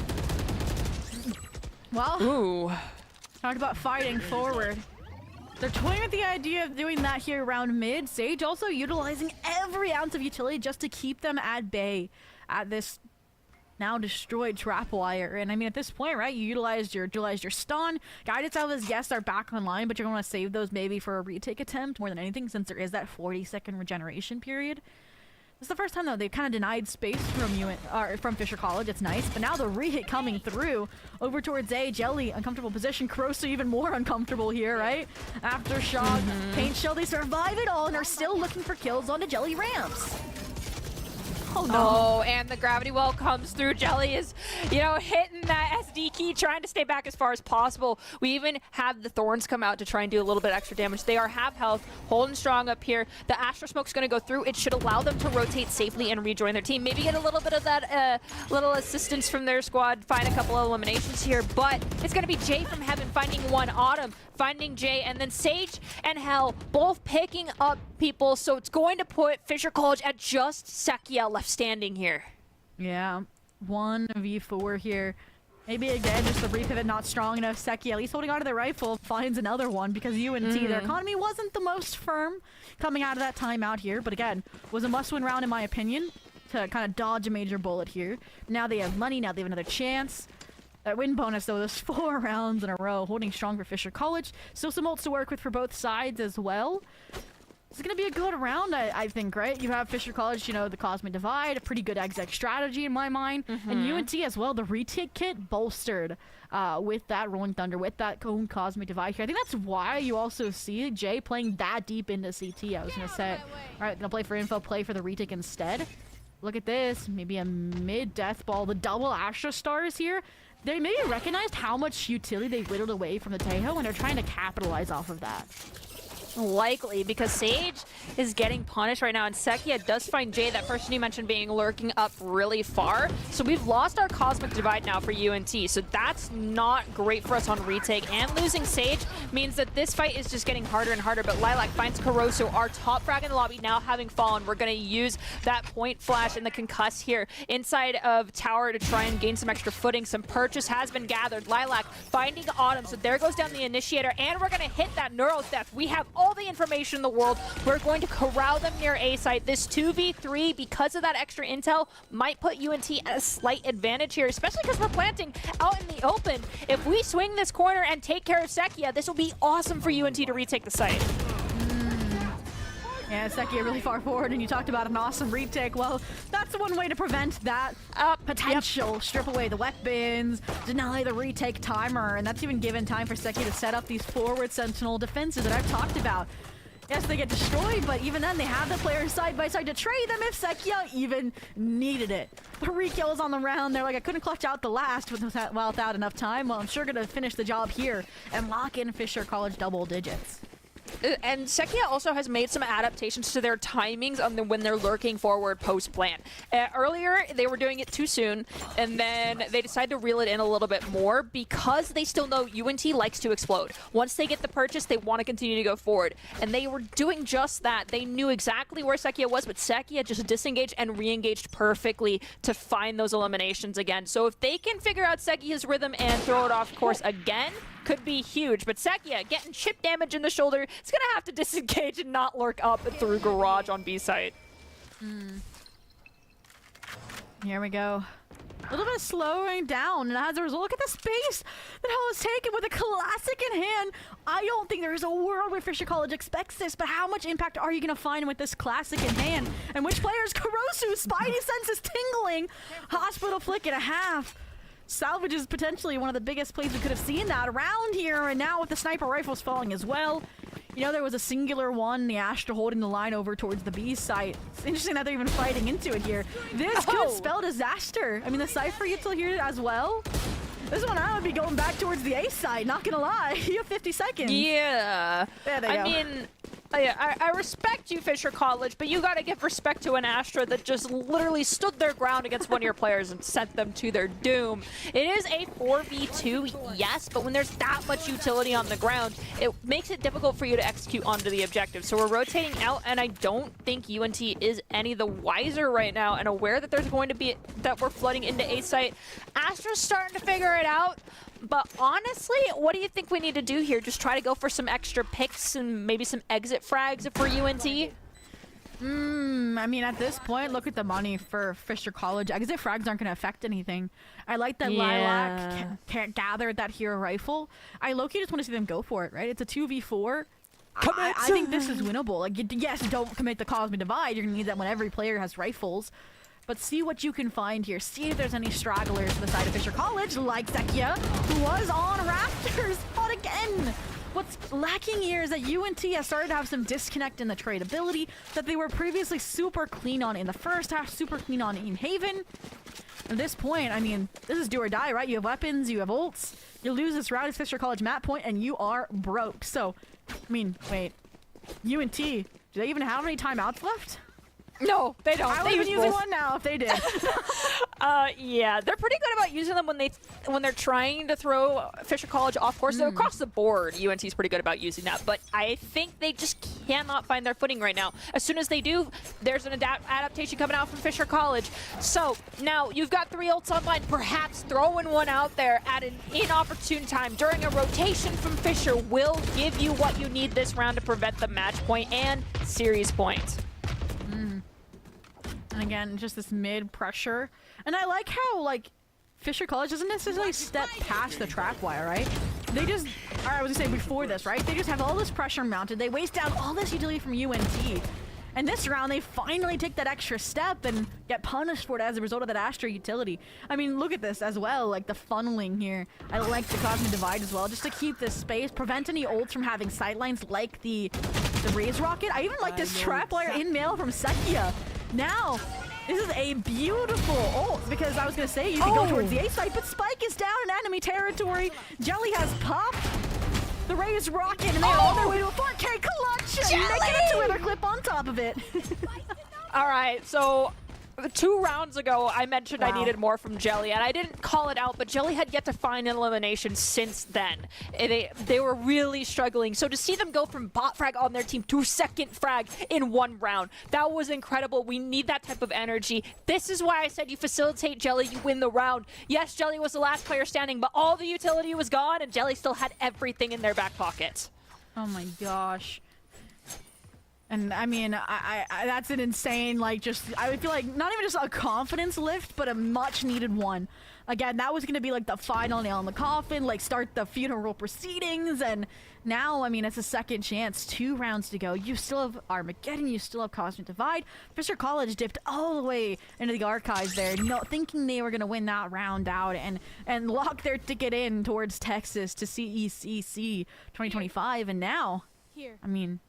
Well, talk about fighting forward. They're toying with the idea of doing that here around mid. Sage also utilizing every ounce of utility just to keep them at bay at this now destroyed trap wire. And I mean, at this point, right, you utilized your stun. Guided salvos, yes, are back online, but you're going to save those maybe for a retake attempt more than anything, since there is that 40-second regeneration period. This is the first time, though, they've kind of denied space from Fisher College. It's nice, but now the re-hit coming through over towards A. Jelly, uncomfortable position. Kurosu even more uncomfortable here, right? Aftershock, Paint Shell, they survive it all and are still looking for kills onto Jelly ramps. Oh, no. Oh, and the gravity well comes through. Jelly is, you know, hitting that SD key, trying to stay back as far as possible. We even have the Thorns come out to try and do a little bit extra damage. They are half health, holding strong up here. The Astro Smoke's going to go through. It should allow them to rotate safely and rejoin their team. Maybe get a little bit of that little assistance from their squad, find a couple of eliminations here. But it's going to be Jay from Heaven finding one, Autumn finding Jay, and then Sage and Hell both picking up people. So it's going to put Fisher College at just Sekia left standing here. Yeah, 1v4 here. Maybe again, just the repivot not strong enough. Seki, at least holding onto the rifle, finds another one because UNT, their economy wasn't the most firm coming out of that timeout here. But again, was a must-win round in my opinion to kind of dodge a major bullet here. Now they have money, now they have another chance. That win bonus, though, those 4 rounds in a row, holding strong for Fisher College. Still some ults to work with for both sides as well. This is going to be a good round, I think, right? You have Fisher College, you know, the Cosmic Divide, a pretty good exec strategy in my mind. And UNT as well, the retake kit bolstered with that Rolling Thunder, with that own Cosmic Divide here. I think that's why you also see Jay playing that deep into CT. I was going to say, all right, going to play for info, play for the retake instead. Look at this. Maybe a mid-death ball. The double Astra Stars here. They maybe recognized how much utility they whittled away from the Taeho, and they're trying to capitalize off of that. Likely, because Sage is getting punished right now, and Sekia does find Jay, that person you mentioned, being lurking up really far. So we've lost our Cosmic Divide now for UNT, so that's not great for us on retake. And losing Sage means that this fight is just getting harder and harder, but Lilac finds Caroso, our top frag in the lobby, now having fallen. We're going to use that point flash and the concuss here inside of tower to try and gain some extra footing. Some purchase has been gathered. Lilac finding Autumn, so there goes down the initiator, and we're going to hit that neural theft. We have all the information in the world. We're going to corral them near A site. This 2v3, because of that extra intel, might put UNT at a slight advantage here, especially because we're planting out in the open. If we swing this corner and take care of Sekia, this will be awesome for UNT to retake the site. Yeah, Sekia really far forward, and you talked about an awesome retake. Well, that's one way to prevent that potential. Yep. Strip away the weapons, deny the retake timer, and that's even given time for Sekia to set up these forward sentinel defenses that I've talked about. Yes, they get destroyed, but even then, they have the players side by side to trade them if Sekia even needed it. 3 kills on the round. They're like, I couldn't clutch out the last without enough time. Well, I'm sure gonna finish the job here and lock in Fisher College double digits. And Sekia also has made some adaptations to their timings on when they're lurking forward post-plant. Earlier, they were doing it too soon, and then they decided to reel it in a little bit more because they still know UNT likes to explode. Once they get the purchase, they want to continue to go forward. And they were doing just that. They knew exactly where Sekia was, but Sekia just disengaged and re-engaged perfectly to find those eliminations again. So if they can figure out Sekia's rhythm and throw it off course again, could be huge. But Sekia getting chip damage in the shoulder, it's gonna have to disengage and not lurk up through garage on B site. Here we go. A little bit of slowing down, and as a result, look at the space that Hell has taken with a classic in hand. I don't think there's a world where Fisher College expects this, but how much impact are you going to find with this classic in hand? And which players? Carosu, Spidey senses tingling. Hospital flick and a half. Salvage is potentially one of the biggest plays we could have seen that around here, and now with the sniper rifles falling as well. You know, there was a singular one, the Astra holding the line over towards the B site. It's interesting that they're even fighting into it here. This could spell disaster. I mean, the Cypher gets to hear it as well. This one, I would be going back towards the A side, not gonna lie. You have 50 seconds. Yeah. There they go. I mean, I respect you, Fisher College, but you gotta give respect to an Astra that just literally stood their ground against one of your players and sent them to their doom. It is a 4v2, yes, but when there's that much utility on the ground, it makes it difficult for you to execute onto the objective. So we're rotating out, and I don't think UNT is any the wiser right now and aware that there's going to be, that we're flooding into A site. Astra's starting to figure it out. But honestly, what do you think we need to do here? Just try to go for some extra picks and maybe some exit frags for UNT? I mean, at this point, look at the money for Fisher College. Exit frags aren't going to affect anything. I like that Lilac can't gather that hero rifle. I low-key just want to see them go for it, right? It's a 2v4. I think this is winnable. Like, yes, don't commit the Cosmic Divide. You're going to need that when every player has rifles. But see what you can find here. See if there's any stragglers to the side of Fisher College, like Sekia, who was on Raptors, fought again. What's lacking here is that UNT has started to have some disconnect in the tradability that they were previously super clean on in the first half, super clean on in Haven. At this point, I mean, this is do or die, right? You have weapons, you have ults. You lose this round as Fisher College map point, and you are broke. So, I mean, wait. UNT, do they even have any timeouts left? No, they don't. I would be using one now if they did. Yeah, they're pretty good about using them when they're trying to throw Fisher College off course. So across the board, UNT's pretty good about using that. But I think they just cannot find their footing right now. As soon as they do, there's an adaptation coming out from Fisher College. So now you've got 3 ults online. Perhaps throwing one out there at an inopportune time during a rotation from Fisher will give you what you need this round to prevent the match point and series point. And again, just this mid pressure. And I like how, like, Fisher College doesn't necessarily step past the trap wire, right? they just, or I was gonna say before this, right? They just have all this pressure mounted. They waste down all this utility from UNT. And this round, they finally take that extra step and get punished for it as a result of that Astra utility. I mean, look at this as well, like the funneling here. I like the Cosmic Divide as well, just to keep this space, prevent any ults from having sightlines like the Raise Rocket. I even like this Trapwire in mail from Sekia. Now, this is a beautiful ult, because I was going to say you can go towards the A site, but Spike is down in enemy territory. Jelly has popped the Raise Rocket, and they're on their way to a 4K clutch. And they get a two-hitter clip on top of it. All right, so 2 rounds ago, I mentioned I needed more from Jelly, and I didn't call it out, but Jelly had yet to find an elimination since then. They were really struggling. So to see them go from bot frag on their team to second frag in 1 round, that was incredible. We need that type of energy. This is why I said you facilitate Jelly, you win the round. Yes, Jelly was the last player standing, but all the utility was gone, and Jelly still had everything in their back pocket. Oh my gosh. And I mean, I that's an insane, like, just, I would feel like not even just a confidence lift, but a much needed one. Again, that was going to be like the final nail in the coffin, like start the funeral proceedings. And now, I mean, it's a second chance, 2 rounds to go. You still have Armageddon, you still have Cosmic Divide. Fisher College dipped all the way into the archives there, thinking they were going to win that round out and lock their ticket in towards Texas to CECC 2025. And now, I mean,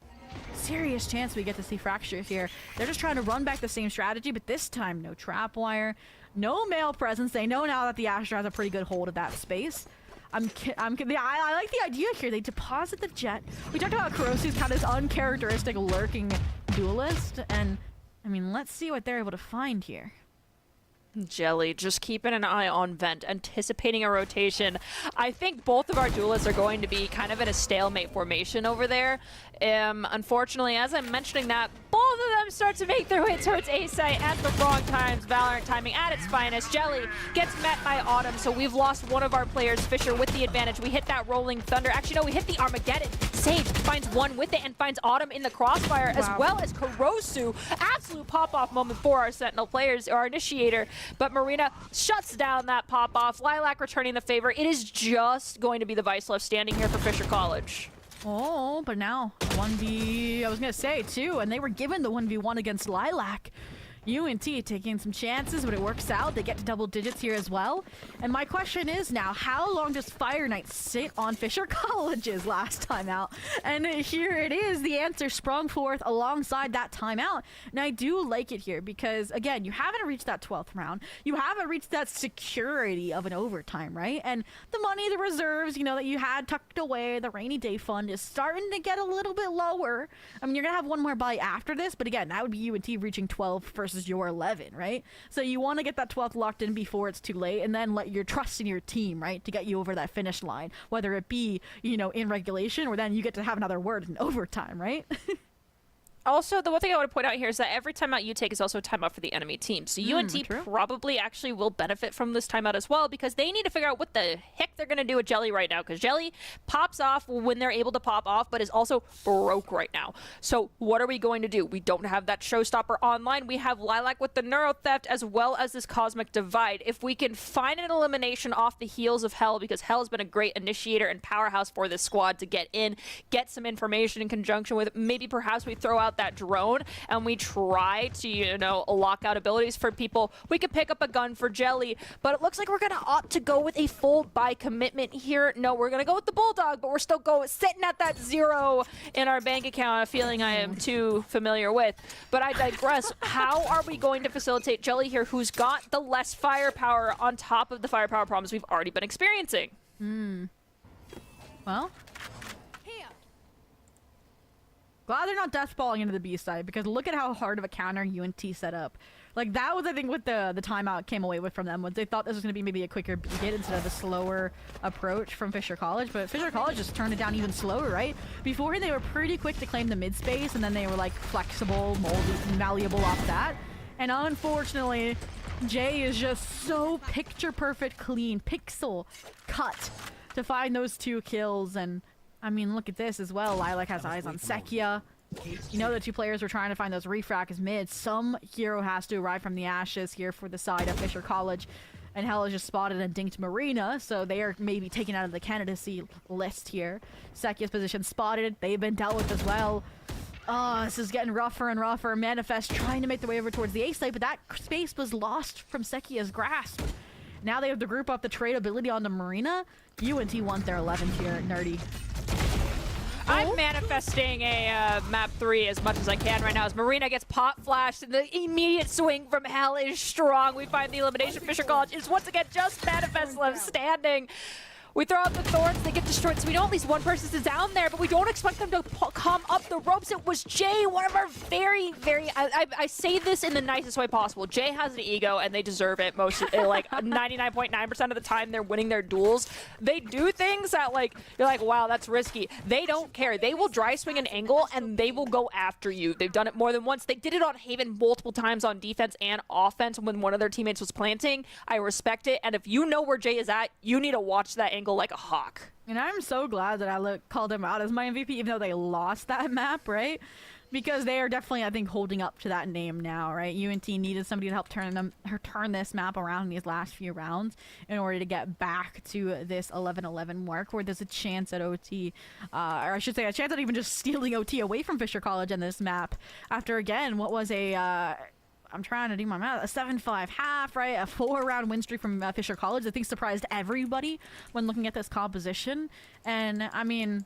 serious chance we get to see Fractures here. They're just trying to run back the same strategy, but this time no Trapwire, no male presence. They know now that the Astra has a pretty good hold of that space. I like the idea here. They deposit the jet. We talked about Kurosi's kind of this uncharacteristic lurking duelist, and I mean, let's see what they're able to find here. Jelly, just keeping an eye on Vent, anticipating a rotation. I think both of our duelists are going to be kind of in a stalemate formation over there. Unfortunately, as I'm mentioning that, both of them start to make their way towards A site at the wrong times. Valorant timing at its finest. Jelly gets met by Autumn, so we've lost one of our players, Fisher, with the advantage. We hit that Rolling Thunder. Actually, no, we hit the Armageddon. Sage finds one with it and finds Autumn in the crossfire, as well as Kurosu. Absolute pop-off moment for our Sentinel players, our initiator. But Marina shuts down that pop-off. Lilac returning the favor. It is just going to be the Vice left standing here for Fisher College. Oh, but now 1v, I was going to say, too, and they were given the 1v1 against Lilac. UNT taking some chances, but it works out. They get to double digits here as well. And my question is now, how long does Fire Knight sit on Fisher College's last timeout? And here it is. The answer sprung forth alongside that timeout. And I do like it here because, again, you haven't reached that 12th round. You haven't reached that security of an overtime, right? And the money, the reserves, that you had tucked away, the rainy day fund is starting to get a little bit lower. I mean, you're going to have one more bite after this, but again, that would be UNT reaching 12 versus your 11, right? So you want to get that 12th locked in before it's too late, and then let your trust in your team, right, to get you over that finish line, whether it be, in regulation, or then you get to have another word in overtime, right? Also, the one thing I want to point out here is that every timeout you take is also a timeout for the enemy team. So UNT probably actually will benefit from this timeout as well, because they need to figure out what the heck they're going to do with Jelly right now, because Jelly pops off when they're able to pop off, but is also broke right now. So what are we going to do? We don't have that showstopper online. We have Lilac with the Neuro Theft as well as this Cosmic Divide. If we can find an elimination off the heels of Hell, because Hell has been a great initiator and powerhouse for this squad to get in, get some information in conjunction with, maybe perhaps we throw out that drone and we try to, lock out abilities for people. We could pick up a gun for Jelly, but it looks like we're going to opt to go with a full buy commitment here. No, we're going to go with the Bulldog, but we're still sitting at that 0 in our bank account, a feeling I am too familiar with. But I digress. How are we going to facilitate Jelly here, who's got the less firepower on top of the firepower problems we've already been experiencing? Well, glad they're not deathballing into the B side, because look at how hard of a counter UNT set up. Like, that was, I think, what the timeout came away with from them, was they thought this was going to be maybe a quicker beat hit instead of a slower approach from Fisher College. But Fisher College just turned it down even slower, right? Before, they were pretty quick to claim the mid space, and then they were, like, flexible, moldy, malleable off that. And unfortunately, Jay is just so picture-perfect clean, pixel cut to find those 2 kills. And I mean, look at this as well. Lilac has eyes on Sekia. The 2 players were trying to find those refracts mid. Some hero has to arrive from the ashes here for the side of Fisher College. and Hell has just spotted and dinked Marina, so they are maybe taken out of the candidacy list here. CECC's position spotted. They've been dealt with as well. Oh, this is getting rougher and rougher. Manifest trying to make their way over towards the A site, but that space was lost from Sekia's grasp. Now they have to group up the trade ability onto Marina. UNT want their 11th here, Nerdy. I'm manifesting a map 3 as much as I can right now as Marina gets pop flashed and the immediate swing from Hell is strong. We find the elimination. Fisher College is once again just manifest left standing. We throw out the thorns, they get destroyed, so we know at least one person is down there, but we don't expect them to come up the ropes. It was Jay, one of our very, I say this in the nicest way possible. Jay has an ego, and they deserve it most, like 99.9% of the time they're winning their duels. They do things that, like, you're like, wow, that's risky. They don't care. They will dry swing an angle, and they will go after you. They've done it more than once. They did it on Haven multiple times on defense and offense when one of their teammates was planting. I respect it, and if you know where Jay is at, you need to watch that angle like a hawk. And I'm so glad that I called him out as my MVP, even though they lost that map, right? Because they are definitely, I think, holding up to that name now, right? UNT needed somebody to help turn this map around in these last few rounds in order to get back to this 11-11 mark, where there's a chance at OT, or I should say a chance at even just stealing OT away from Fisher College on this map. After, again, what was a... I'm trying to do my math. A 7-5 half, right? A 4-round win streak from Fisher College. I think surprised everybody when looking at this composition. And, I mean,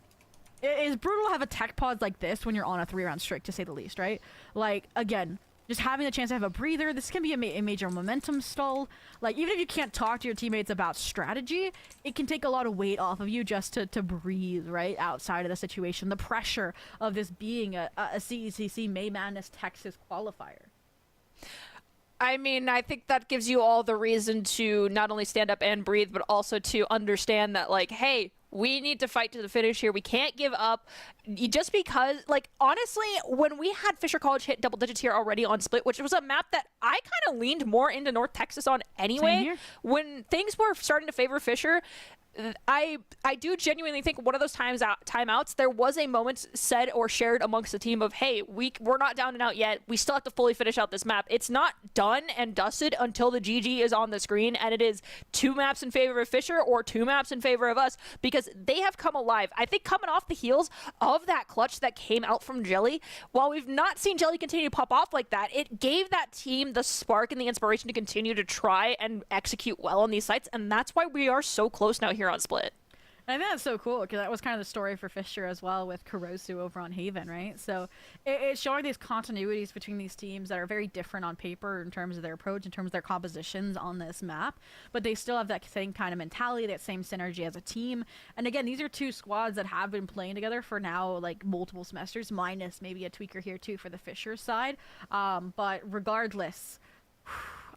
it is brutal to have a tech pod like this when you're on a 3-round streak, to say the least, right? Like, again, just having the chance to have a breather. This can be a major momentum stall. Like, even if you can't talk to your teammates about strategy, it can take a lot of weight off of you just to breathe, right? Outside of the situation. The pressure of this being a CECC May Madness Texas qualifier. I mean, I think that gives you all the reason to not only stand up and breathe, but also to understand that, like, hey, we need to fight to the finish here. We can't give up just because, like, honestly, when we had Fisher College hit double digits here already on Split, which was a map that I kind of leaned more into North Texas on anyway, when things were starting to favor Fisher, I do genuinely think one of those timeouts, there was a moment said or shared amongst the team of, hey, we're not down and out yet. We still have to fully finish out this map. It's not done and dusted until the GG is on the screen, and it is 2 maps in favor of Fisher or 2 maps in favor of us, because they have come alive. I think coming off the heels of that clutch that came out from Jelly, while we've not seen Jelly continue to pop off like that, it gave that team the spark and the inspiration to continue to try and execute well on these sites, and that's why we are so close now here on Split. I think that's so cool, because that was kind of the story for Fisher as well with Kurosu over on Haven, right? So it's showing these continuities between these teams that are very different on paper in terms of their approach, in terms of their compositions on this map, but they still have that same kind of mentality, that same synergy as a team. And again, these are 2 squads that have been playing together for now like multiple semesters, minus maybe a tweaker here too for the Fisher side. But regardless,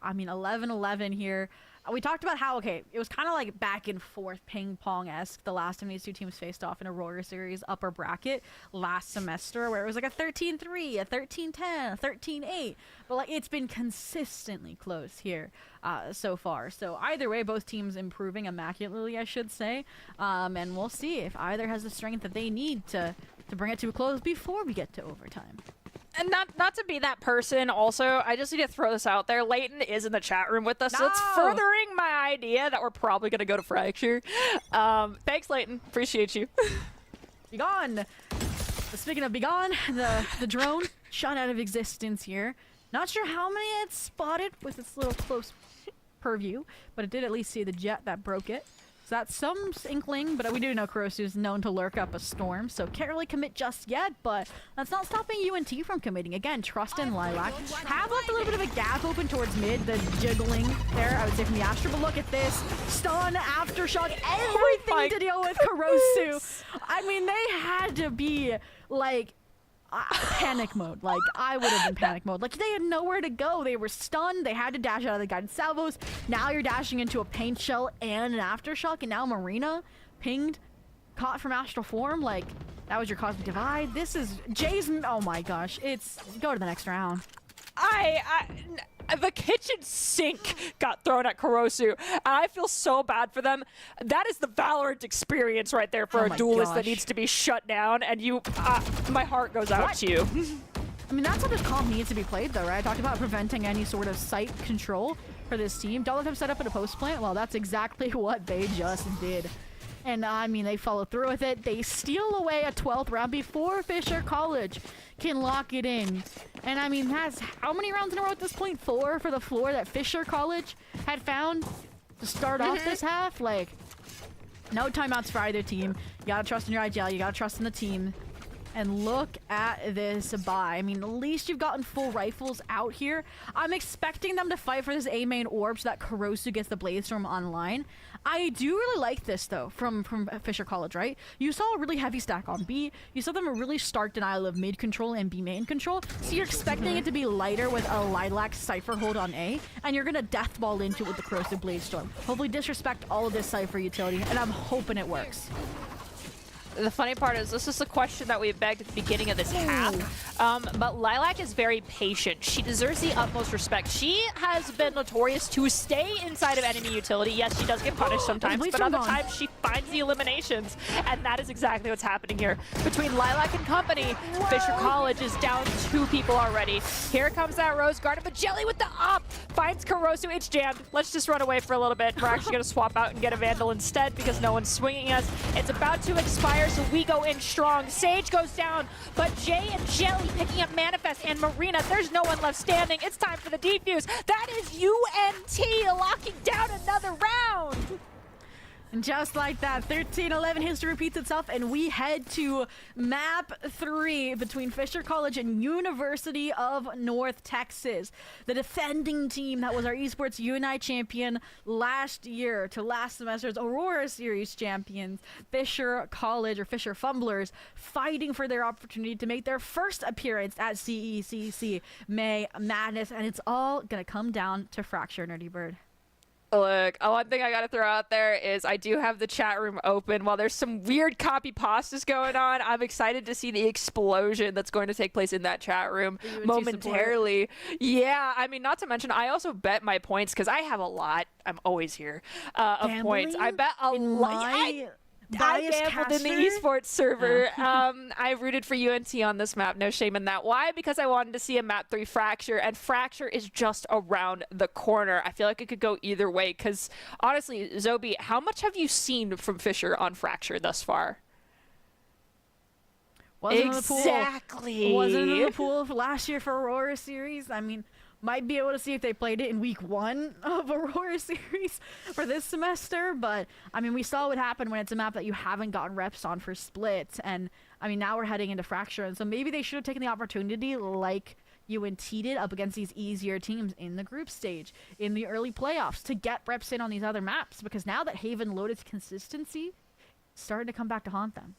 I mean, 11-11 here. We talked about how, okay, it was kind of like back and forth ping-pong-esque the last time these 2 teams faced off in a Roar Series upper bracket last semester, where it was like a 13-3, a 13-10, a 13-8. But like, it's been consistently close here so far. So either way, both teams improving immaculately, I should say. And we'll see if either has the strength that they need to bring it to a close before we get to overtime. And not to be that person also, I just need to throw this out there. Leighton is in the chat room with us, so it's furthering my idea that we're probably going to go to Fracture. Thanks, Leighton. Appreciate you. Be gone. Speaking of be gone, the drone shot out of existence here. Not sure how many it spotted with its little close purview, but it did at least see the jet that broke it. So that's some inkling, but we do know Kurosu is known to lurk up a storm, so can't really commit just yet, but that's not stopping UNT from committing. Again, trust in Lilac. Have left a little bit of a gap open towards mid, the jiggling there, I would say, from the Astra, but look at this. Stun, Aftershock, everything to deal with Kurosu. I mean, they had to be, like, panic mode. Like, I would have been panic mode. Like, they had nowhere to go. They were stunned. They had to dash out of the guided salvos. Now you're dashing into a paint shell and an Aftershock, and now Marina pinged, caught from astral form. Like, that was your cosmic divide. This is Jay's. Oh my gosh, it's go to the next round. The kitchen sink got thrown at Kurosu, and I feel so bad for them. That is the Valorant experience right there for a duelist that needs to be shut down, and you, my heart goes out to you. I mean, that's how this comp needs to be played, though, right? I talked about preventing any sort of site control for this team. Don't let them set up in a post plant. Well, that's exactly what they just did. And, I mean, they follow through with it. They steal away a 12th round before Fisher College can lock it in. And, I mean, that's how many rounds in a row at this point? 4 for the floor that Fisher College had found to start off this half. Like, no timeouts for either team. You gotta trust in your IGL. You gotta trust in the team. And look at this buy. I mean, at least you've gotten full rifles out here. I'm expecting them to fight for this A main orb so that Kurosu gets the Blaze Storm online. I do really like this, though, from Fisher College, right? You saw a really heavy stack on B. You saw them a really stark denial of mid control and B main control. So you're expecting it to be lighter with a Lilac Cypher hold on A. And you're going to death ball into it with the Corrosive Blaze Storm. Hopefully disrespect all of this Cypher utility. And I'm hoping it works. The funny part is this is the question that we begged at the beginning of this half, but Lilac is very patient. She deserves the utmost respect. She has been notorious to stay inside of enemy utility. Yes, she does get punished sometimes, but other times she finds the eliminations, and that is exactly what's happening here. Between Lilac and company, Fisher College is down 2 people already. Here comes that Rose Garden, but Jelly with the up finds Kurosu. It's jammed. Let's just run away for a little bit. We're actually going to swap out and get a Vandal instead because no one's swinging us. It's about to expire. So we go in strong. Sage goes down, but Jay and Jelly picking up Manifest and Marina. There's no one left standing. It's time for the defuse. That is UNT locking down another round. And just like that, 13-11 history repeats itself, and we head to map 3 between Fisher College and University of North Texas. The defending team that was our EsportsUn'I champion last year to last semester's Aurora Series champions, Fisher College, or Fisher Fumblers, fighting for their opportunity to make their first appearance at CECC May Madness, and it's all gonna come down to Fracture, Nerdy Bird. Look, one thing I gotta throw out there is I do have the chat room open. While there's some weird copy pastas going on, I'm excited to see the explosion that's going to take place in that chat room momentarily. Yeah, I mean, not to mention, I also bet my points because I have a lot. I'm always here of points. I bet a lot. I gambled in the esports server. I rooted for UNT on this map. No shame in that. Why? Because I wanted to see a map 3 Fracture, and Fracture is just around the corner. I feel like it could go either way because, honestly, Zobi, how much have you seen from Fisher on Fracture thus far? Wasn't exactly. Wasn't in the pool for last year for Aurora Series. I mean, might be able to see if they played it in week 1 of Aurora Series for this semester, but I mean, we saw what happened when it's a map that you haven't gotten reps on for splits, and I mean, now we're heading into Fracture, and so maybe they should have taken the opportunity like UNT did up against these easier teams in the group stage, in the early playoffs, to get reps in on these other maps, because now that Haven Lotus consistency is starting to come back to haunt them.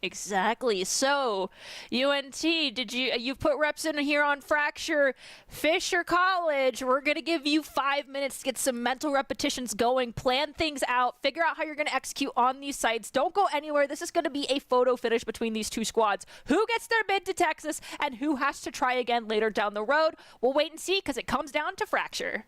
Exactly. So, UNT, you've put reps in here on Fracture. Fisher College, we're going to give you 5 minutes to get some mental repetitions going, plan things out, figure out how you're going to execute on these sites. Don't go anywhere. This is going to be a photo finish between these 2 squads. Who gets their bid to Texas and who has to try again later down the road? We'll wait and see because it comes down to Fracture.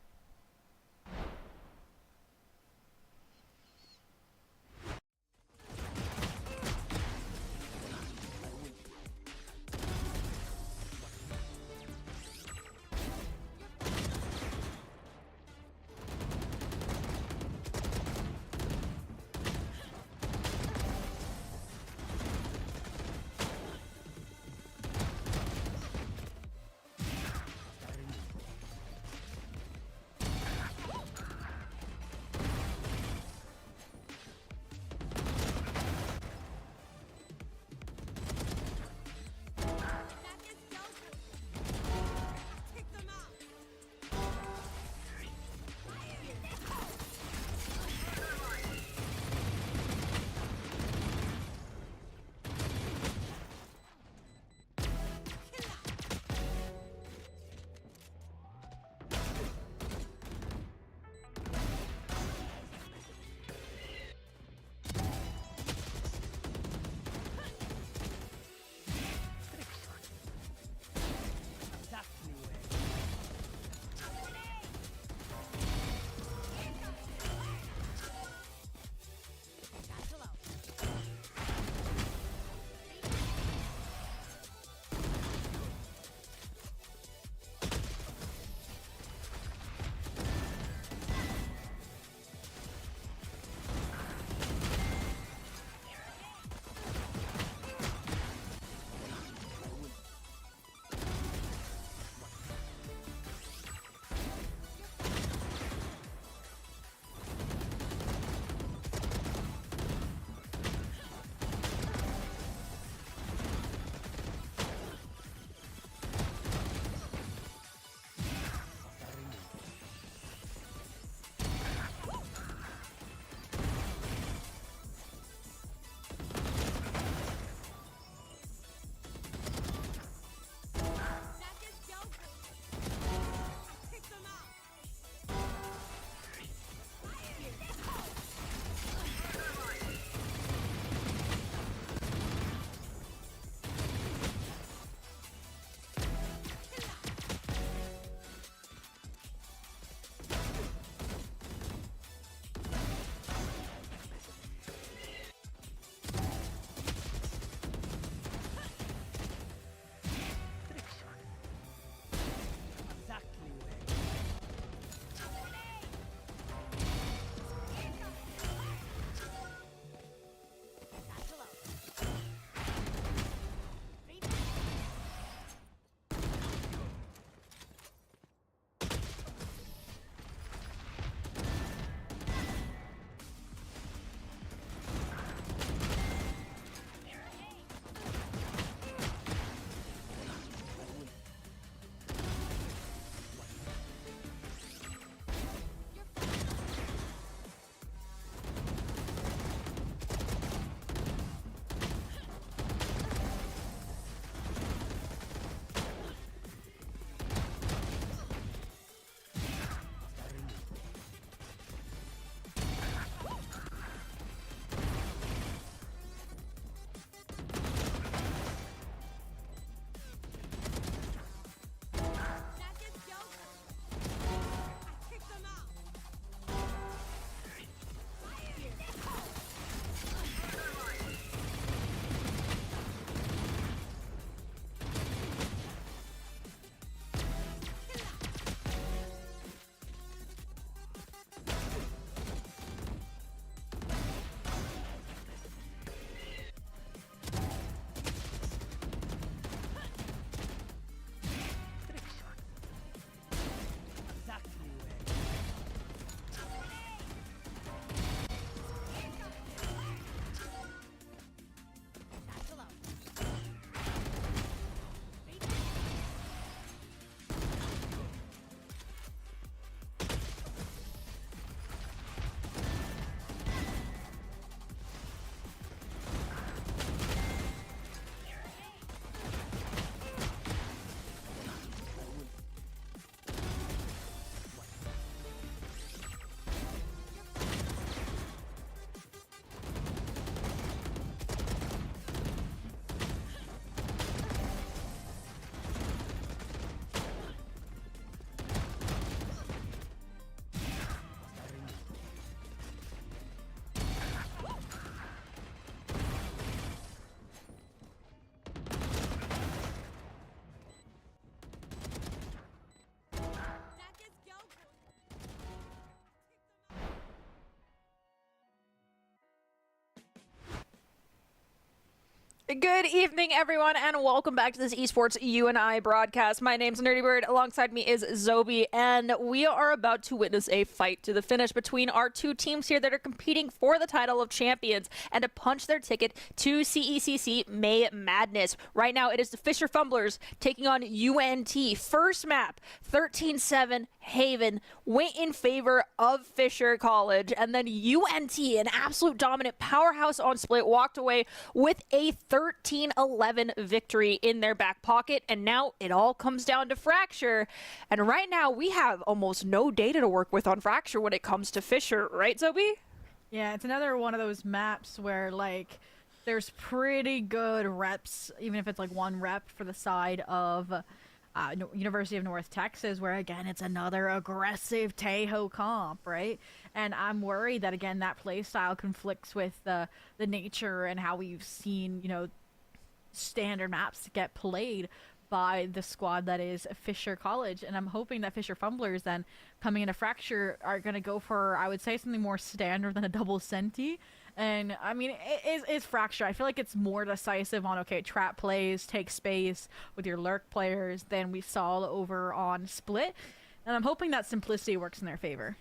Good evening, everyone, and welcome back to this Esports You and I broadcast. My name's Nerdy Bird. Alongside me is Zobi, and we are about to witness a fight to the finish between our two teams here that are competing for the title of champions and to punch their ticket to CECC May Madness. Right now, it is the Fisher Fumblers taking on UNT. First map, 13-7 Haven, went in favor of Fisher College, and then UNT, an absolute dominant powerhouse on split, walked away with a 13-11 victory in their back pocket, and now it all comes down to Fracture. And right now, we have almost no data to work with on Fracture when it comes to Fisher, right, Zobi? Yeah, it's another one of those maps where, like, there's pretty good reps, even if it's, like, one rep for the side of University of North Texas, where, again, it's another aggressive Tahoe comp, right? And I'm worried that, again, that play style conflicts with the nature and how we've seen, standard maps get played by the squad that is Fisher College. And I'm hoping that Fisher Fumblers then coming into Fracture are going to go for, I would say, something more standard than a double senti. And I mean, it's Fracture. I feel like it's more decisive on, okay, trap plays, take space with your lurk players than we saw over on Split. And I'm hoping that simplicity works in their favor.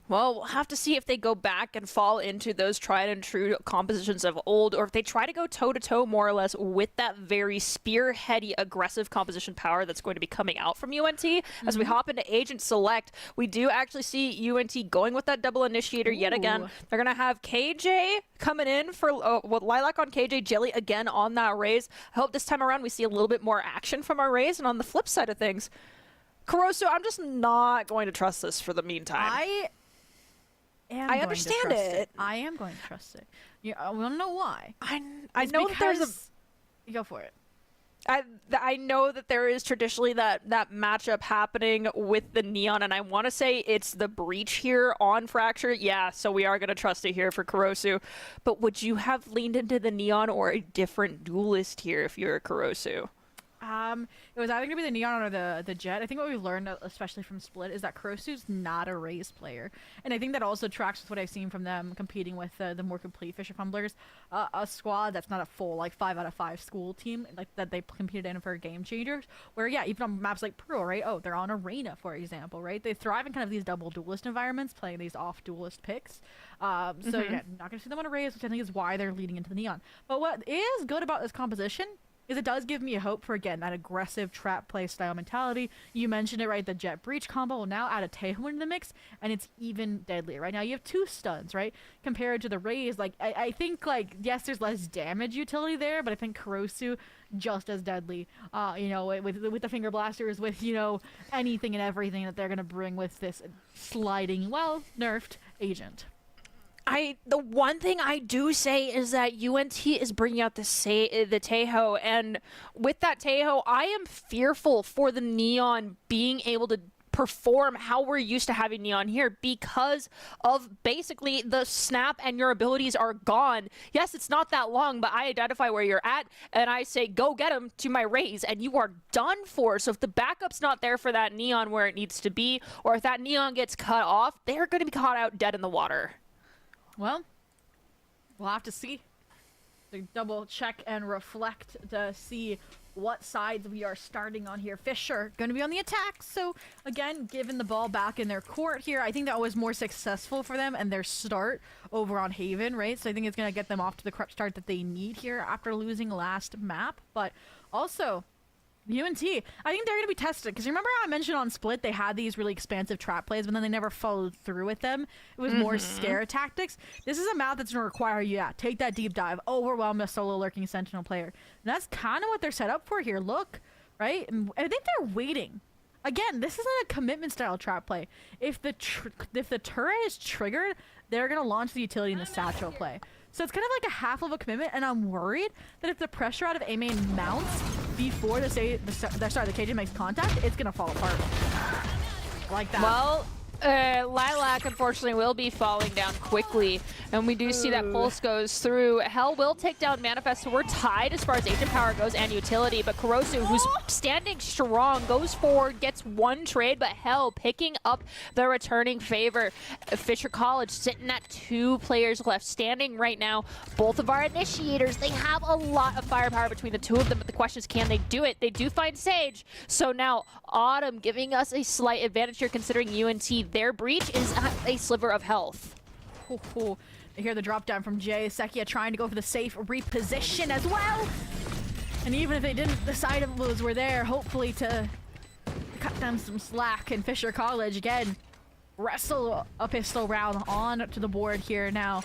Well, we'll have to see if they go back and fall into those tried and true compositions of old, or if they try to go toe-to-toe more or less with that very spearheady, aggressive composition power that's going to be coming out from UNT. As we hop into Agent Select, we do actually see UNT going with that double initiator yet again. They're going to have KJ coming in for Lilac on KJ, Jelly again on that raise. I hope this time around we see a little bit more action from our raise. And on the flip side of things, Caruso, I'm just not going to trust this for the meantime. I understand it. I am going to trust it. I want to know why. I know that there's a... Go for it. I know that there is traditionally that matchup happening with the Neon, and I want to say it's the Breach here on Fracture. Yeah, so we are going to trust it here for Kurosu. But would you have leaned into the Neon or a different duelist here if you're a Kurosu? It was either going to be the Neon or the Jet. I think what we've learned, especially from Split, is that Kurosu's not a raise player. And I think that also tracks with what I've seen from them competing with the more complete Fisher Fumblers. A squad that's not a full, 5 out of 5 school team, that they competed in for Game Changers. Where, yeah, even on maps like Pearl, right? Oh, they're on Arena, for example, right? They thrive in kind of these double duelist environments, playing these off-duelist picks. So, yeah, not going to see them on a raise, which I think is why they're leading into the Neon. But what is good about this composition is it does give me a hope for, again, that aggressive trap play style mentality. You mentioned it, right? The Jet Breach combo will now add a Tahoe into the mix, and it's even deadlier. Right now, you have 2 stuns, right? Compared to the Raze, I think, yes, there's less damage utility there, but I think Kurosu just as deadly. With the finger blasters, with, anything and everything that they're going to bring with this sliding, nerfed agent. The one thing I do say is that UNT is bringing out the Tahoe, and with that Tahoe, I am fearful for the Neon being able to perform how we're used to having Neon here because of basically the snap and your abilities are gone. Yes, it's not that long, but I identify where you're at and I say, go get him to my raise, and you are done for. So if the backup's not there for that Neon where it needs to be, or if that Neon gets cut off, they're going to be caught out dead in the water. Well, we'll have to see. To double check and reflect to see what sides we are starting on here. Fisher going to be on the attack. So, again, giving the ball back in their court here. I think that was more successful for them and their start over on Haven, right? So I think it's going to get them off to the correct start that they need here after losing last map. But also, UNT, I think they're going to be tested, because remember how I mentioned on Split they had these really expansive trap plays, but then they never followed through with them. It was more scare tactics. This is a map that's going to require you, take that deep dive, overwhelm a solo lurking Sentinel player. And that's kind of what they're set up for here. Look, right? And I think they're waiting. Again, this isn't a commitment style trap play. If the turret is triggered, they're going to launch the utility in the satchel play. So it's kind of like a half of a commitment, and I'm worried that if the pressure out of A main mounts before the KJ makes contact, it's gonna fall apart. Like that. Well, Lilac, unfortunately, will be falling down quickly, and we do see that Pulse goes through. Hell will take down Manifest, so we're tied as far as Agent Power goes and Utility, but Kurosu, who's standing strong, goes forward, gets one trade, but Hell picking up the returning favor. Fisher College sitting at 2 players left, standing right now. Both of our initiators, they have a lot of firepower between the 2 of them, but the question is, can they do it? They do find Sage, so now Autumn giving us a slight advantage here, considering UNT, their breach is at a sliver of health. I hear the drop down from Jay. Sekia trying to go for the safe reposition as well. And even if they didn't, the side of those were there, hopefully to cut them some slack. And Fisher College again wrestle a pistol round on to the board here now.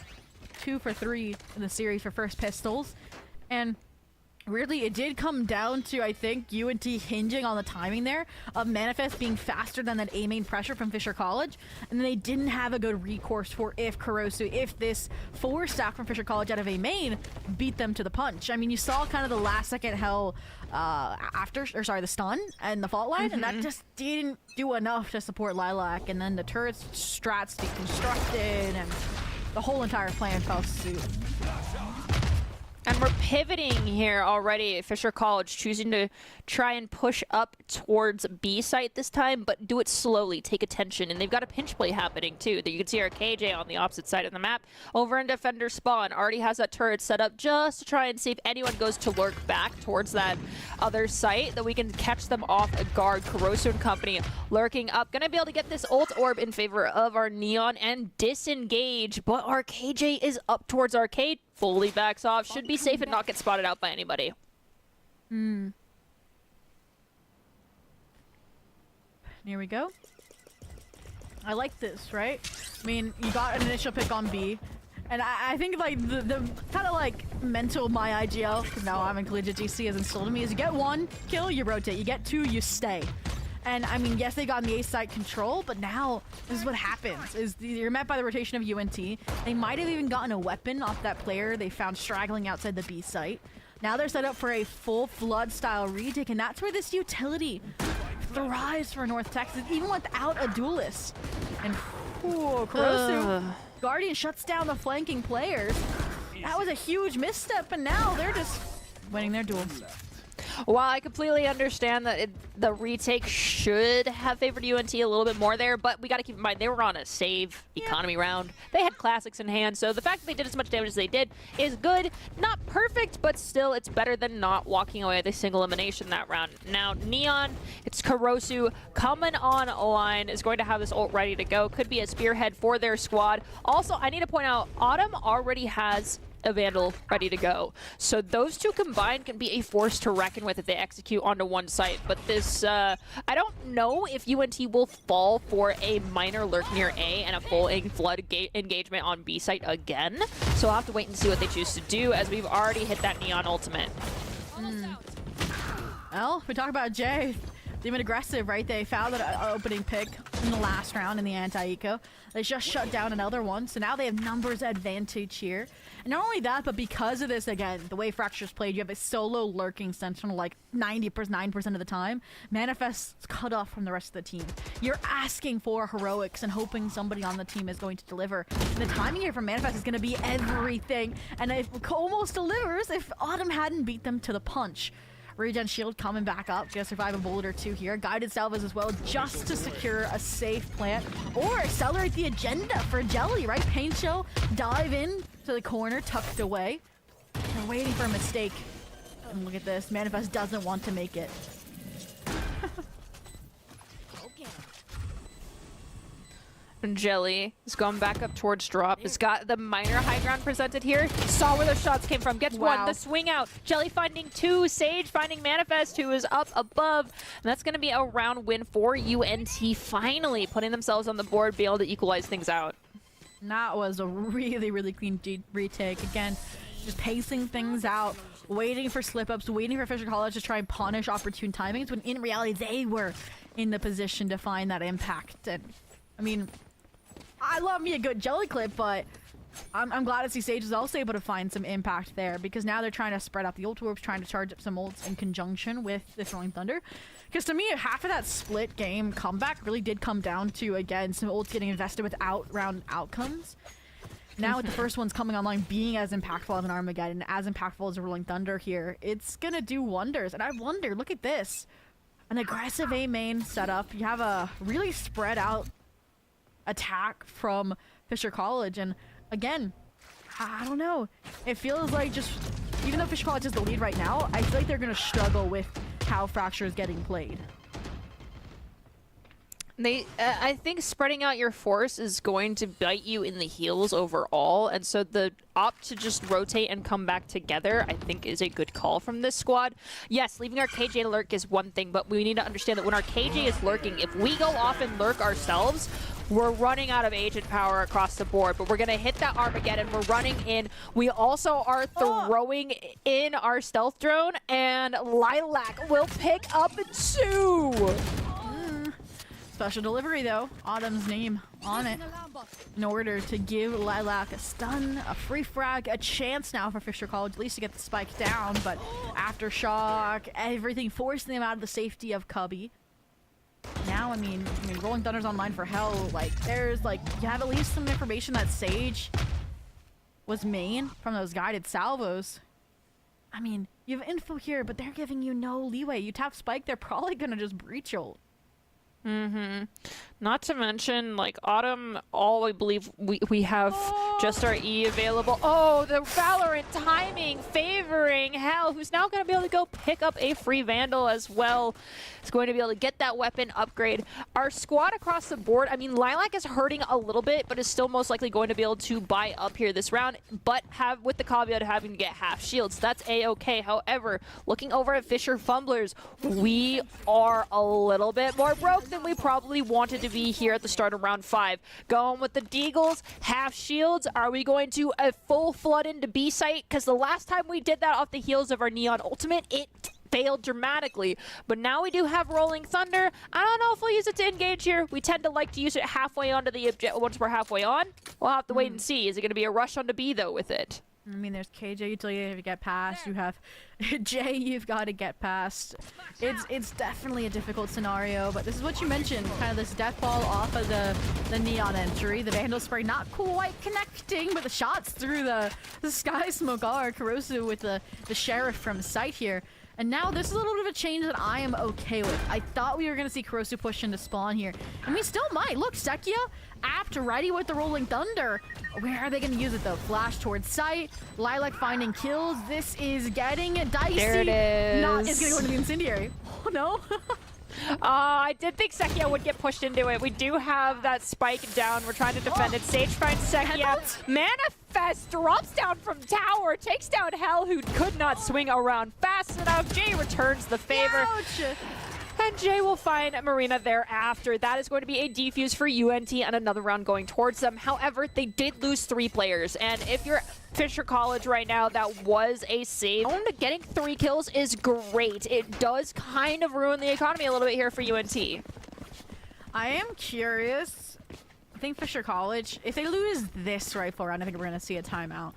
2 for 3 in the series for first pistols. And weirdly, it did come down to, I think, UNT hinging on the timing there of Manifest being faster than that A-main pressure from Fisher College. And then they didn't have a good recourse for if this 4 stack from Fisher College out of A-main beat them to the punch. I mean, you saw kind of the last second Hell the stun and the fault line, and that just didn't do enough to support Lilac. And then the turret's strats deconstructed, and the whole entire plan fell suit. And we're pivoting here already. Fisher College choosing to try and push up towards B site this time, but do it slowly, take attention. And they've got a pinch play happening too. You can see our KJ on the opposite side of the map. Over in Defender spawn, already has that turret set up just to try and see if anyone goes to lurk back towards that other site, that we can catch them off guard. Kurosu and company lurking up. Gonna be able to get this ult orb in favor of our Neon and disengage, but our KJ is up towards Arcade. Fully backs off. Should be safe and not get spotted out by anybody. Here we go. I like this, right? I mean, you got an initial pick on B. And I think like the kind of like mental my IGL, because now I'm in collegiate GC, has instilled in me, is you get 1 kill, you rotate. You get 2, you stay. And I mean, yes, they got in the A site control, but now this is what happens. Is you're met by the rotation of UNT. They might have even gotten a weapon off that player they found straggling outside the B site. Now they're set up for a full flood style retake, and that's where this utility thrives for North Texas, even without a duelist. And Kurosu, Guardian shuts down the flanking players. That was a huge misstep, and now they're just winning their duel. While I completely understand that the retake should have favored UNT a little bit more there, but we got to keep in mind they were on a save economy round. They had classics in hand, so the fact that they did as much damage as they did is good. Not perfect, but still it's better than not walking away with a single elimination that round. Now Neon, it's Kurosu coming on line, is going to have this ult ready to go. Could be a spearhead for their squad. Also, I need to point out, Autumn already has a Vandal ready to go. So those 2 combined can be a force to reckon with if they execute onto one site. But this, I don't know if UNT will fall for a minor lurk near A and a full flood engagement on B site again. So I'll have to wait and see what they choose to do, as we've already hit that Neon ultimate. Well, we talk about Jay. They've been aggressive, right? They found an opening pick in the last round in the anti-eco. They just shut down another one, so now they have numbers advantage here. And not only that, but because of this, again, the way Fracture's played, you have a solo lurking Sentinel like 99% of the time. Manifest's cut off from the rest of the team. You're asking for heroics and hoping somebody on the team is going to deliver. And the timing here from Manifest is going to be everything. And it almost delivers if Autumn hadn't beat them to the punch. Regen shield coming back up. Gonna survive a bullet or 2 here. Guided salvos as well, just to secure a safe plant or accelerate the agenda for Jelly, right? Paint Show, dive in to the corner, tucked away. They're waiting for a mistake. And look at this. Manifest doesn't want to make it. Jelly is going back up towards drop. It's got the minor high ground presented here. Saw where those shots came from. Gets 1. The swing out. Jelly finding 2. Sage finding Manifest, who is up above. And that's going to be a round win for UNT. Finally putting themselves on the board, be able to equalize things out. And that was a really, really clean retake. Again, just pacing things out, waiting for slip-ups, waiting for Fisher College to try and punish opportune timings, when in reality they were in the position to find that impact. And I mean, I love me a good Jelly clip, but I'm glad to see Sage is also able to find some impact there, because now they're trying to spread out the ult orbs, trying to charge up some ults in conjunction with this Rolling Thunder. Because to me, half of that split game comeback really did come down to, again, some ults getting invested without round outcomes. Now with the first ones coming online being as impactful as an Armageddon, as impactful as a Rolling Thunder here, it's gonna do wonders. And I wonder, look at this. An aggressive A main setup. You have a really spread out attack from Fisher College, and again, I don't know. It feels like just, even though Fisher College is the lead right now, I feel like they're gonna struggle with how Fracture is getting played. I think spreading out your force is going to bite you in the heels overall, and so the opt to just rotate and come back together, I think, is a good call from this squad. Yes, leaving our KJ to lurk is one thing, but we need to understand that when our KJ is lurking, if we go off and lurk ourselves, we're running out of agent power across the board, but we're going to hit that Armageddon. We're running in. We also are throwing in our stealth drone, and Lilac will pick up 2. Special delivery though, Autumn's name on it, in order to give Lilac a stun, a free frag, a chance now for Fisher College at least to get the spike down, but Aftershock, everything forcing them out of the safety of Cubby. Now, I mean, Rolling Thunder's online for hell. Like, there's like, you have at least some information that Sage was main from those guided salvos. I mean, you have info here, but they're giving you no leeway. You tap spike, they're probably gonna just breach ult. Not to mention, like, Autumn, all I believe we have just our E available. Oh, the Valorant timing favoring Hell, who's now going to be able to go pick up a free Vandal as well. Is going to be able to get that weapon upgrade. Our squad across the board, I mean, Lilac is hurting a little bit, but is still most likely going to be able to buy up here this round, but have with the caveat of having to get half shields. That's A-okay. However, looking over at Fisher Fumblers, we are a little bit more broke than we probably wanted to be here at the start of round 5. Going with the Deagles, half shields. Are we going to a full flood into B site? Because the last time we did that off the heels of our Neon Ultimate, it failed dramatically. But now we do have Rolling Thunder. I don't know if we'll use it to engage here. We tend to like to use it halfway onto the object. Once we're halfway on, we'll have to wait and see. Is it going to be a rush onto B though with it? I mean, there's KJ utility you have to get past. You have Jay you've got to get past. It's definitely a difficult scenario, but this is what you mentioned, kind of this death ball off of the Neon entry. The Vandal spray not quite connecting, but the shots through the sky smoke are. Kurosu with the Sheriff from sight here. And now this is a little bit of a change that I am okay with. I thought we were going to see Kurosu push into spawn here. And we still might. Look, Sekia, apt, ready with the Rolling Thunder. Where are they going to use it, though? Flash towards sight. Lilac finding kills. This is getting dicey. There it is. It's going to go into the Incendiary. Oh, no. I did think Sekia would get pushed into it. We do have that spike down. We're trying to defend it. Sage finds Sekia. Manifest drops down from tower. Takes down Hell, who could not swing around fast enough. Jay returns the favor. Ouch. And Jay will find Marina thereafter. That is going to be a defuse for UNT and another round going towards them. However, they did lose 3 players. And if you're Fisher College right now, that was a save. Getting 3 kills is great. It does kind of ruin the economy a little bit here for UNT. I am curious. I think Fisher College, if they lose this rifle round, I think we're going to see a timeout.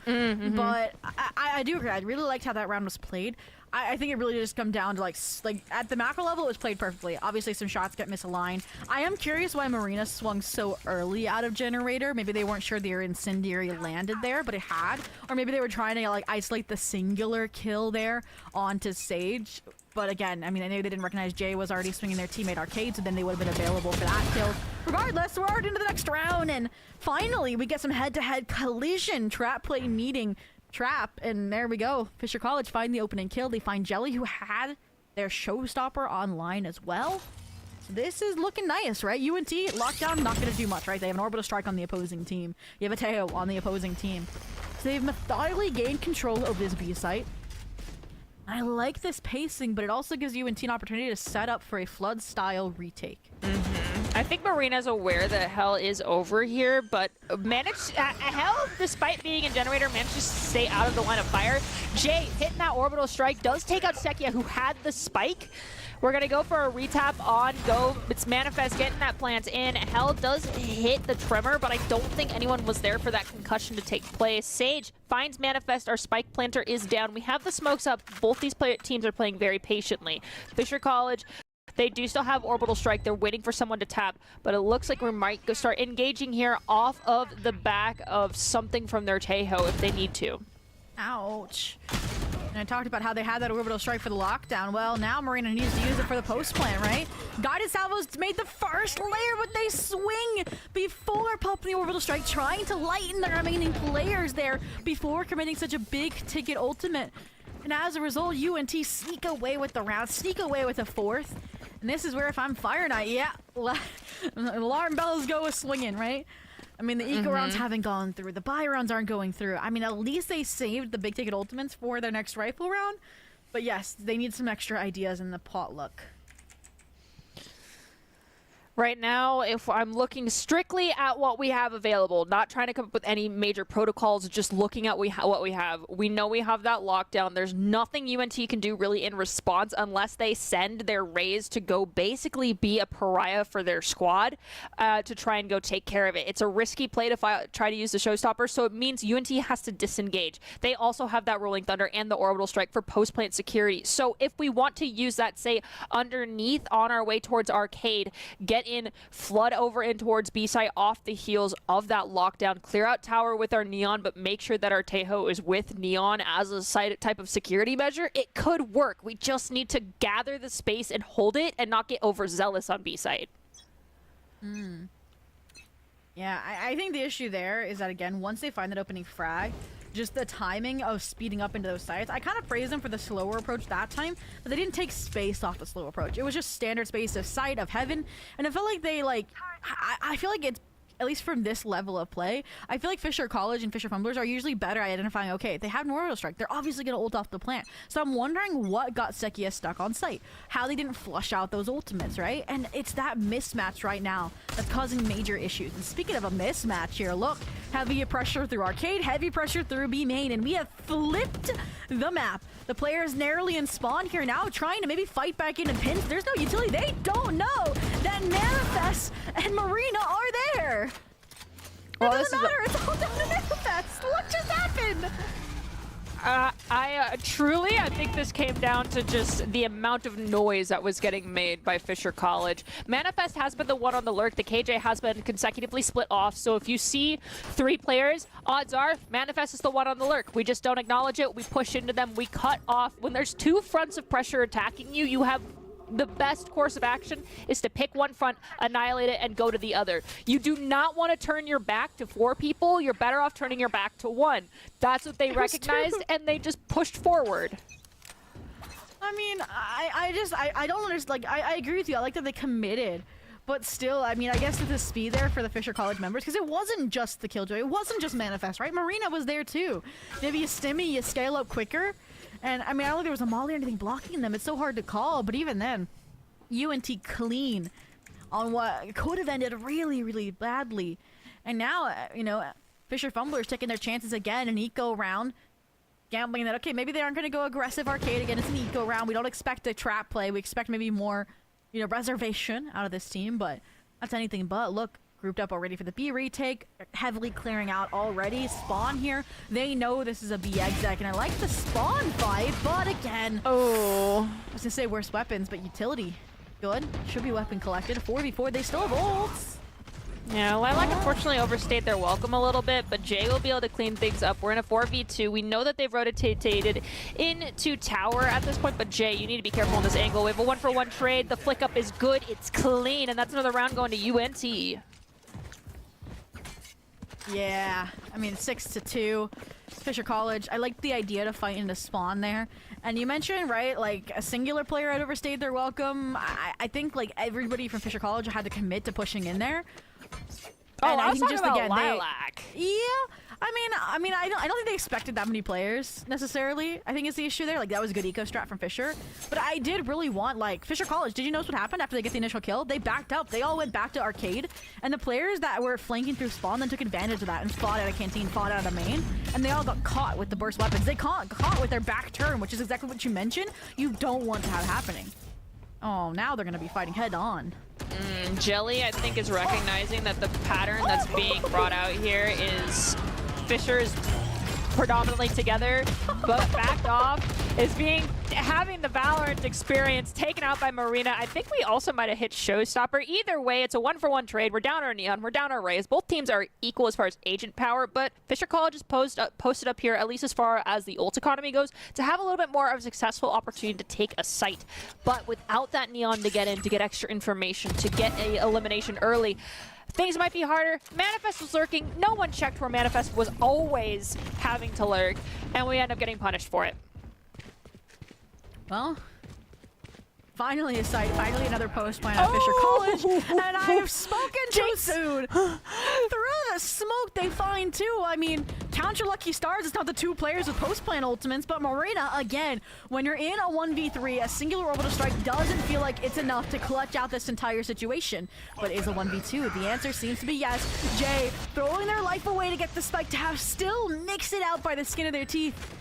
But I do agree. I really liked how that round was played. I think it really just come down to like at the macro level, it was played perfectly. Obviously, some shots get misaligned. I am curious why Marina swung so early out of Generator. Maybe they weren't sure their Incendiary landed there, but it had. Or maybe they were trying to like isolate the singular kill there onto Sage. But again, I mean, I know they didn't recognize Jay was already swinging their teammate Arcade, so then they would have been available for that kill. Regardless, we're already into the next round, and finally, we get some head-to-head collision trap play meeting. Trap, and there we go. Fisher College find the opening kill. They find Jelly, who had their showstopper online as well. So this is looking nice, right? UNT lockdown, not going to do much, right? They have an orbital strike on the opposing team. You have a Teo on the opposing team. So they've methodically gained control of this B site. I like this pacing, but it also gives UNT an opportunity to set up for a flood-style retake. I think Marina's aware that Hell is over here, but Hell, despite being a Generator, managed to stay out of the line of fire. Jay hitting that orbital strike does take out Sekia, who had the spike. We're going to go for a retap on go. It's Manifest getting that plant in. Hell does hit the Tremor, but I don't think anyone was there for that concussion to take place. Sage finds Manifest. Our Spike Planter is down. We have the smokes up. Both these teams are playing very patiently. Fisher College, they do still have Orbital Strike. They're waiting for someone to tap, but it looks like we might go start engaging here off of the back of something from their Tahoe if they need to. Ouch. And I talked about how they had that Orbital Strike for the lockdown. Well, now Marina needs to use it for the post plant, right? Guided Salvos made the first layer, but they swing before popping the Orbital Strike, trying to lighten the remaining players there before committing such a big ticket ultimate. And as a result, UNT sneak away with the round, sneak away with a fourth. And this is where if I'm Fire Knight, yeah, alarm bells go a swinging, right? I mean, the eco rounds haven't gone through. The buy rounds aren't going through. I mean, at least they saved the big ticket ultimates for their next rifle round. But yes, they need some extra ideas in the potluck. Right now, if I'm looking strictly at what we have available, not trying to come up with any major protocols, just looking at what we have. We know we have that lockdown. There's nothing UNT can do really in response unless they send their Rays to go basically be a pariah for their squad to try and go take care of it. It's a risky play to try to use the showstopper, so it means UNT has to disengage. They also have that Rolling Thunder and the Orbital Strike for post-plant security. So if we want to use that, say, underneath on our way towards Arcade, get in, flood over in towards B-site off the heels of that lockdown, clear out tower with our Neon, but make sure that our Tahoe is with Neon as a site type of security measure, it could work. We just need to gather the space and hold it and not get overzealous on B-site. Yeah, I think the issue there is that, again, once they find that opening frag, just the timing of speeding up into those sites. I kind of praised them for the slower approach that time, but they didn't take space off the slow approach. It was just standard space of sight, of heaven, and it felt like they, like, I feel like it's, at least from this level of play, I feel like Fisher College and Fisher Fumblers are usually better at identifying, okay, they have an Orbital Strike, they're obviously going to ult off the plant. So I'm wondering what got CECC stuck on site, how they didn't flush out those ultimates, right? And it's that mismatch right now that's causing major issues. And speaking of a mismatch here, look, heavy pressure through Arcade, heavy pressure through B main, and we have flipped the map. The players narrowly in spawn here now, trying to maybe fight back in and pins. There's no utility. They don't know that Manifest and Marina are there. Well, it doesn't matter. It's all down to Manifest. What just happened? I think this came down to just the amount of noise that was getting made by Fisher College. Manifest has been the one on the lurk. The KJ has been consecutively split off. So if you see 3 players, odds are Manifest is the one on the lurk. We just don't acknowledge it. We push into them. We cut off. When there's 2 fronts of pressure attacking you, you have the best course of action is to pick one front, annihilate it, and go to the other. You do not want to turn your back to 4 people. You're better off turning your back to 1. That's what they recognized, and they just pushed forward. I mean, I don't understand. Like, I agree with you. I like that they committed. But still, I mean, I guess with the speed there for the Fisher College members, because it wasn't just the Killjoy. It wasn't just Manifest, right? Marina was there, too. Maybe you stimmy, you scale up quicker. And, I mean, I don't think there was a molly or anything blocking them. It's so hard to call. But even then, UNT clean on what could have ended really, really badly. And now, you know, Fisher Fumblers taking their chances again. An eco round. Gambling that, okay, maybe they aren't going to go aggressive Arcade again. It's an eco round. We don't expect a trap play. We expect maybe more, you know, reservation out of this team. But that's anything but. Look. Grouped up already for the B retake, heavily clearing out already. Spawn here, they know this is a B exec, and I like the spawn fight, but again, I was gonna say worse weapons, but utility, good. Should be weapon collected. 4v4, they still have ults. Yeah, Lilac unfortunately overstayed their welcome a little bit, but Jay will be able to clean things up. We're in a 4v2. We know that they've rotated into tower at this point, but Jay, you need to be careful on this angle. We have a 1-for-1 trade. The flick up is good. It's clean, and that's another round going to UNT. Yeah, I mean, 6-2. Fisher College, I like the idea to fight into spawn there. And you mentioned, right, like a singular player had overstayed their welcome. I think like everybody from Fisher College had to commit to pushing in there. Oh, and I was talking about Lilac. Yeah, I mean, I don't think they expected that many players necessarily. I think it's the issue there. Like, that was a good eco strat from Fisher. But I did really want, like, Fisher College. Did you notice what happened after they get the initial kill? They backed up. They all went back to Arcade. And the players that were flanking through spawn then took advantage of that and fought out of Canteen, fought out of main. And they all got caught with the burst weapons. They caught with their back turn, which is exactly what you mentioned. You don't want to have happening. Oh, now they're going to be fighting head on. Jelly, I think, is recognizing that the pattern that's being brought out here is Fisher's predominantly together, but backed off, is having the Valorant experience taken out by Marina. I think we also might have hit Showstopper. Either way, it's a 1-for-1 trade. We're down our Neon, we're down our Rays. Both teams are equal as far as agent power, but Fisher College is posted up here, at least as far as the ult economy goes, to have a little bit more of a successful opportunity to take a site. But without that Neon to get in, to get extra information, to get a elimination early, things might be harder. Manifest was lurking. No one checked where Manifest was always having to lurk, and we end up getting punished for it. Well, finally a site, finally another post plan at Fisher College, and I have spoken too soon. Through the smoke they find too. I mean, count your lucky stars, it's not the 2 players with post plan ultimates, but Marina, again, when you're in a 1v3, a singular orbital strike doesn't feel like it's enough to clutch out this entire situation. But is a 1v2? The answer seems to be yes. Jay throwing their life away to get the spike to have still nix it out by the skin of their teeth.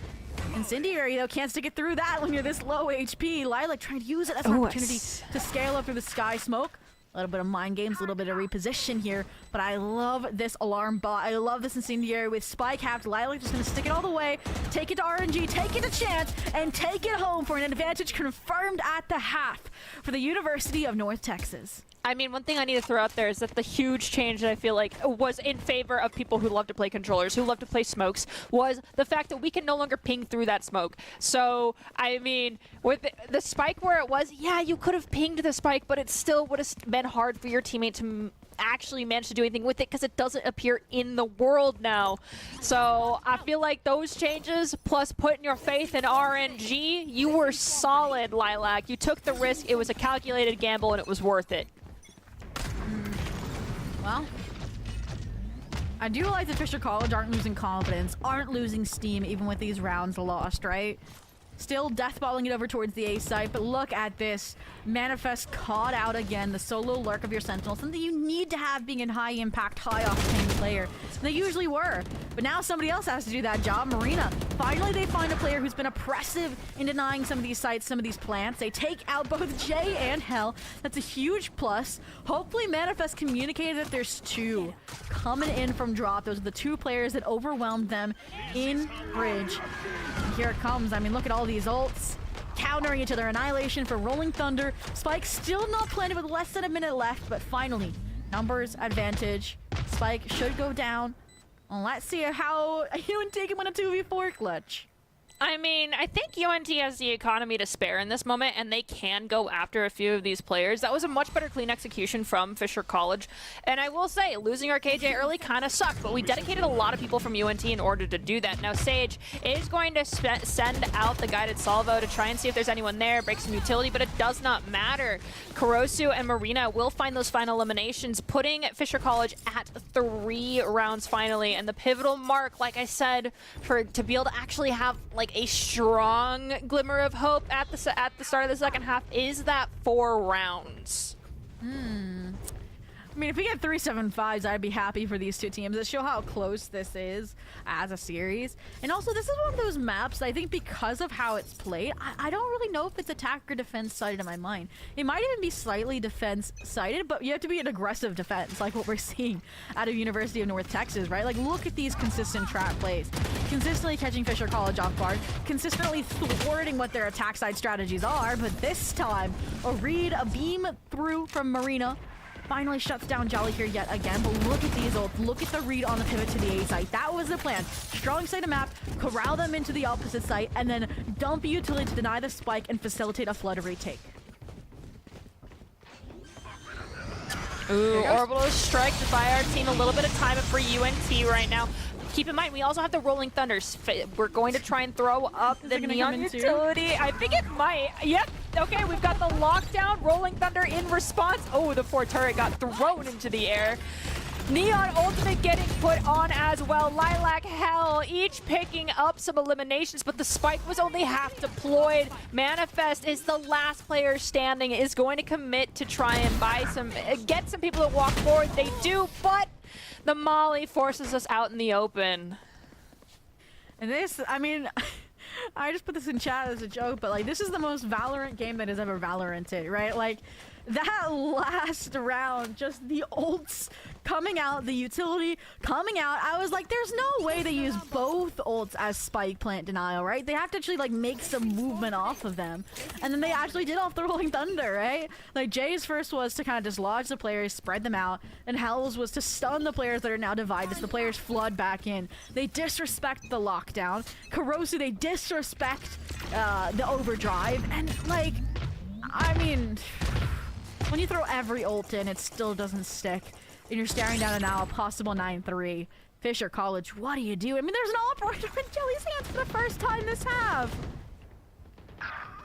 Incendiary, though, can't stick it through that when you're this low HP. Lilac trying to use it as an opportunity to scale up through the sky smoke. A little bit of mind games, a little bit of reposition here, but I love this alarm bot. I love this Incendiary with Spike Happed. Lilac just going to stick it all the way, take it to RNG, take it a chance, and take it home for an advantage confirmed at the half for the University of North Texas. I mean, one thing I need to throw out there is that the huge change that I feel like was in favor of people who love to play controllers, who love to play smokes, was the fact that we can no longer ping through that smoke. So, I mean, with the spike where it was, yeah, you could have pinged the spike, but it still would have been hard for your teammate to actually manage to do anything with it because it doesn't appear in the world now. So, I feel like those changes, plus putting your faith in RNG, you were solid, Lilac. You took the risk, it was a calculated gamble, and it was worth it. Well, I do like that Fisher College aren't losing confidence, aren't losing steam even with these rounds lost, right? Still deathballing it over towards the A site, but look at this. Manifest caught out again, the solo lurk of your Sentinel, something you need to have being a high impact, high octane player. They usually were, but now somebody else has to do that job. Marina, finally they find a player who's been oppressive in denying some of these sites, some of these plants. They take out both Jay and Hell. That's a huge plus. Hopefully Manifest communicated that there's 2 coming in from drop. Those are the 2 players that overwhelmed them in Bridge. And here it comes. I mean, look at all these ults. Countering each other. Annihilation for Rolling Thunder. Spike still not planted with less than a minute left, but finally, numbers advantage. Spike should go down. Well, let's see how UNT can win a 2v4 clutch. I mean, I think UNT has the economy to spare in this moment, and they can go after a few of these players. That was a much better clean execution from Fisher College. And I will say, losing our KJ early kind of sucked, but we dedicated a lot of people from UNT in order to do that. Now, Sage is going to send out the guided salvo to try and see if there's anyone there, break some utility, but it does not matter. Kurosu and Marina will find those final eliminations, putting Fisher College at 3 rounds finally. And the pivotal mark, like I said, to be able to actually have, like, a strong glimmer of hope at the start of the second half is that 4 rounds. I mean, if we get 3-7-5s, I'd be happy for these 2 teams. It shows how close this is as a series. And also, this is one of those maps, I think because of how it's played, I don't really know if it's attack or defense sided in my mind. It might even be slightly defense sided, but you have to be an aggressive defense, like what we're seeing out of University of North Texas, right? Like, look at these consistent trap plays. Consistently catching Fisher College off guard, consistently thwarting what their attack side strategies are, but this time, a read, a beam through from Marina, finally shuts down Jolly here yet again, but look at these ults. Look at the read on the pivot to the A site. That was the plan. Strong side of map, corral them into the opposite site, and then dump a utility to deny the spike and facilitate a flood of retake. Ooh, orbital strike to buy our team a little bit of time for UNT right now. Keep in mind, we also have the Rolling Thunders. We're going to try and throw up the Neon utility. I think it might. Yep. Okay, we've got the lockdown. Rolling Thunder in response. Oh, the 4 turret got thrown into the air. Neon ultimate getting put on as well. Lilac, Hell, each picking up some eliminations, but the spike was only half deployed. Manifest is the last player standing, is going to commit to try and buy some, get some people to walk forward. They do, but the Molly forces us out in the open. And this, I mean, I just put this in chat as a joke, but like this is the most Valorant game that has ever Valoranted, right? Like that last round, just the ults coming out, the utility coming out. I was like, there's no way they use both ults as spike plant denial, right? They have to actually like make some movement off of them. And then they actually did off the Rolling Thunder, right? Like Jay's first was to kind of dislodge the players, spread them out, and Hell's was to stun the players that are now divided so the players flood back in. They disrespect the lockdown. Kurosu, they disrespect the overdrive. And like, I mean, when you throw every ult in, it still doesn't stick. And you're staring down at now a possible 9-3. Fisher College, what do you do? I mean, there's an operator in Jelly's hands for the first time this half.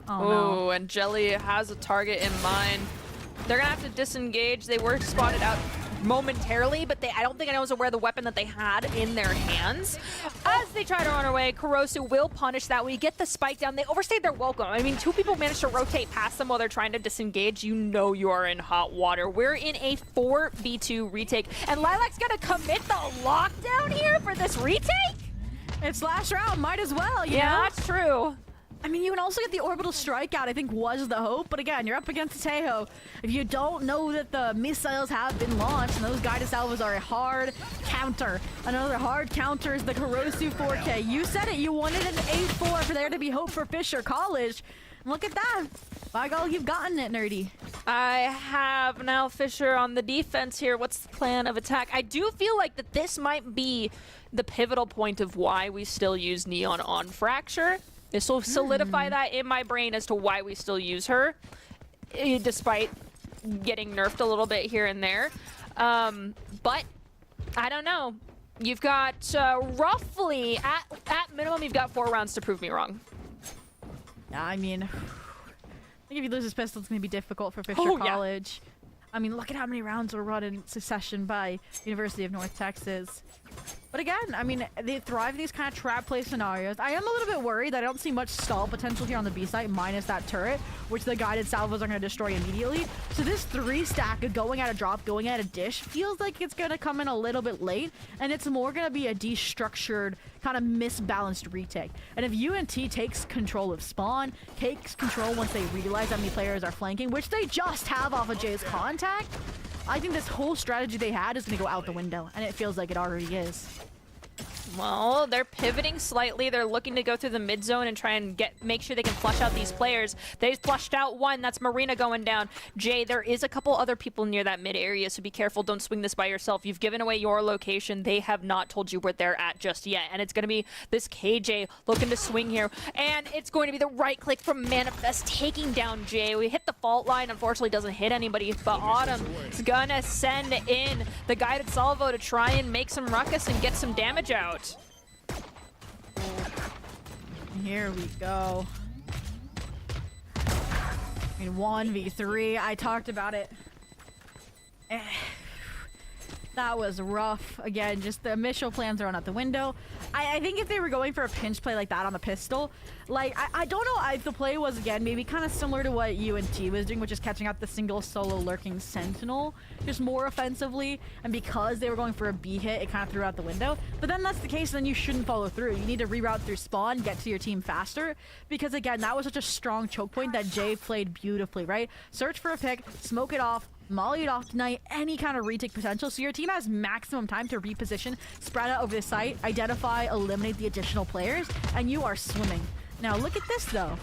Oh, no. And Jelly has a target in mind. They're gonna have to disengage. They were spotted out momentarily, but I don't think anyone was aware of the weapon that they had in their hands. As they try to run away, Kurosu will punish that. We get the spike down. They overstayed their welcome. I mean, 2 people managed to rotate past them while they're trying to disengage. You know you are in hot water. We're in a 4v2 retake, and Lilac's gonna commit the lockdown here for this retake? It's last round, might as well, you know? That's true. I mean, you can also get the orbital strikeout, I think was the hope, but again, you're up against Tejo. If you don't know that the missiles have been launched, and those guided salvos are a hard counter. Another hard counter is the Kurosu 4K. You said it, you wanted an 8-4 for there to be hope for Fisher College. And look at that. By golly, you've gotten it, Nerdy. I have now Fisher on the defense here. What's the plan of attack? I do feel like that this might be the pivotal point of why we still use Neon on Fracture. This will solidify that in my brain as to why we still use her, despite getting nerfed a little bit here and there. But I don't know. You've got roughly, at minimum, you've got 4 rounds to prove me wrong. I mean, I think if you lose this pistol, it's going to be difficult for Fisher College. Yeah. I mean, look at how many rounds were run in succession by University of North Texas. But again, I mean, they thrive in these kind of trap play scenarios. I am a little bit worried that I don't see much stall potential here on the B site, minus that turret, which the guided salvos are going to destroy immediately. So this 3-stack of going at a drop, going at a dish, feels like it's going to come in a little bit late, and it's more going to be a destructured, kind of misbalanced retake. And if UNT takes control of spawn, takes control once they realize how many players are flanking, which they just have off of Jay's contact, I think this whole strategy they had is going to go out the window, and it feels like it already is. Well, they're pivoting slightly. They're looking to go through the mid zone and try and make sure they can flush out these players. They flushed out one. That's Marina going down. Jay, there is a couple other people near that mid area, so be careful. Don't swing this by yourself. You've given away your location. They have not told you where they're at just yet. And it's going to be this KJ looking to swing here. And it's going to be the right click from Manifest taking down Jay. We hit the fault line. Unfortunately, doesn't hit anybody. But Autumn is going to send in the guided salvo to try and make some ruckus and get some damage out. Here we go. I mean, 1v3. I talked about it. That was rough. Again, just the initial plans are on out the window. I think if they were going for a pinch play like that on the pistol, like, I don't know if the play was, again, maybe kind of similar to what UNT was doing, which is catching out the single solo lurking sentinel, just more offensively. And because they were going for a B hit, it kind of threw out the window. But then that's the case, then you shouldn't follow through. You need to reroute through spawn, get to your team faster. Because, again, that was such a strong choke point that Jay played beautifully, right? Search for a pick, smoke it off, molly it off tonight, any kind of retake potential, so your team has maximum time to reposition, spread out over the site, identify, eliminate the additional players, and you are swimming. Now look at this though.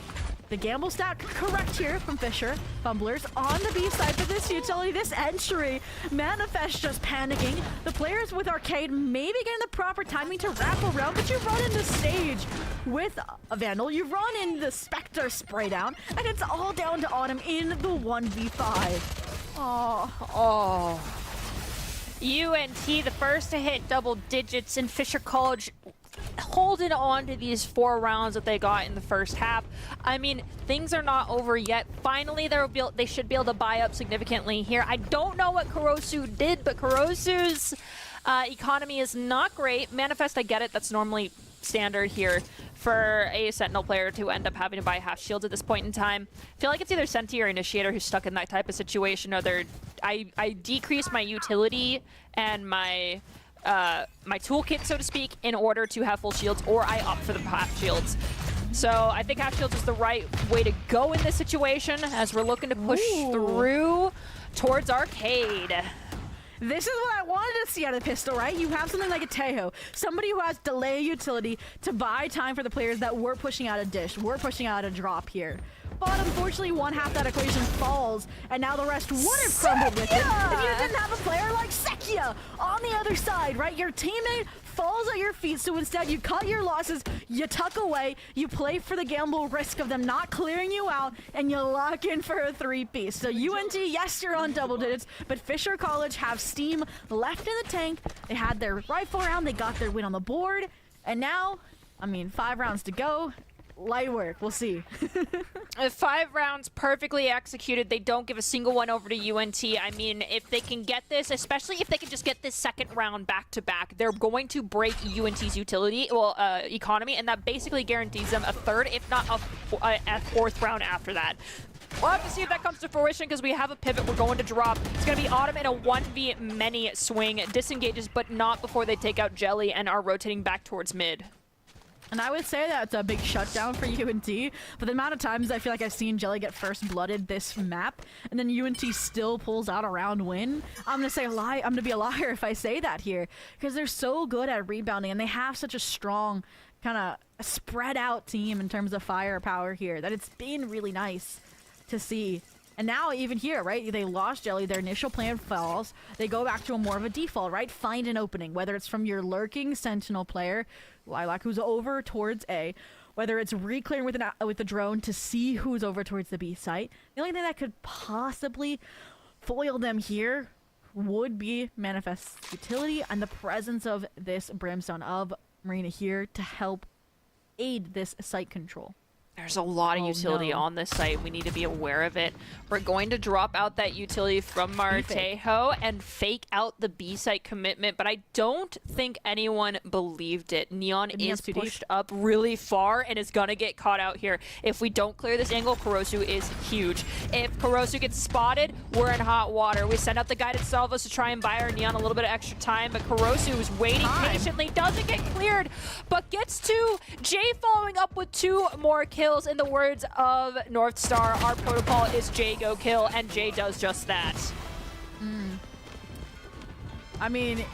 The gamble stack correct here from Fisher. Fumblers on the B side for this utility, this entry. Manifest just panicking. The players with Arcade maybe getting the proper timing to wrap around, but you run into stage with a Vandal. You run in the Spectre spray down, and it's all down to Autumn in the 1v5. Oh. UNT, the first to hit double digits, and Fisher College holding on to these 4 rounds that they got in the first half. I mean, things are not over yet. Finally, they should be able to buy up significantly here. I don't know what Kurosu did, but Kurosu's economy is not great. Manifest, I get it. That's normally standard here for a Sentinel player to end up having to buy half shields at this point in time. I feel like it's either Senti or Initiator who's stuck in that type of situation, or I decrease my utility and my my toolkit, so to speak, in order to have full shields, or I opt for the half shields. So I think half shields is the right way to go in this situation as we're looking to push through towards Arcade. This is what I wanted to see out of the pistol, right? You have something like a Tejo, somebody who has delay utility to buy time for the players that were pushing out a dish, were pushing out a drop here. But unfortunately, one half that equation falls, and now the rest would have crumbled with it if you didn't have a player like CECC on the other side, right? Your teammate falls at your feet, so instead you cut your losses, you tuck away, you play for the gamble risk of them not clearing you out, and you lock in for a 3-piece. So UNT, yes, you're on double digits, but Fisher College have steam left in the tank. They had their rifle round, they got their win on the board, and now, I mean, 5 rounds to go. Light work, we'll see. 5 rounds perfectly executed. They don't give a single one over to UNT. I mean, if they can get this, especially if they can just get this second round back to back, they're going to break UNT's utility, economy, and that basically guarantees them a third, if not a fourth round after that. We'll have to see if that comes to fruition because we have a pivot we're going to drop. It's going to be Autumn in a 1v many swing. Disengages, but not before they take out Jelly and are rotating back towards mid. And I would say that's a big shutdown for UNT, but the amount of times I feel like I've seen Jelly get first blooded this map, and then UNT still pulls out a round win, I'm gonna say a lie. I'm gonna be a liar if I say that here, because they're so good at rebounding, and they have such a strong kind of spread out team in terms of firepower here that it's been really nice to see. And now even here, right, they lost Jelly, their initial plan falls, they go back to a more of a default, right? Find an opening, whether it's from your lurking Sentinel player, Lilac, who's over towards A, whether it's re-clearing with the drone to see who's over towards the B site. The only thing that could possibly foil them here would be Manifest Utility and the presence of this Brimstone of Marina here to help aid this site control. There's a lot of utility on this site. We need to be aware of it. We're going to drop out that utility from Martejo and fake out the B site commitment, but I don't think anyone believed it. Neon is pushed up really far and is going to get caught out here. If we don't clear this angle, Kurosu is huge. If Kurosu gets spotted, we're in hot water. We send out the guided salvos to try and buy our Neon a little bit of extra time, but Kurosu is waiting patiently, doesn't get cleared, but gets to Jay following up with 2 more kills. In the words of North Star, our protocol is Jay go kill, and Jay does just that. I mean,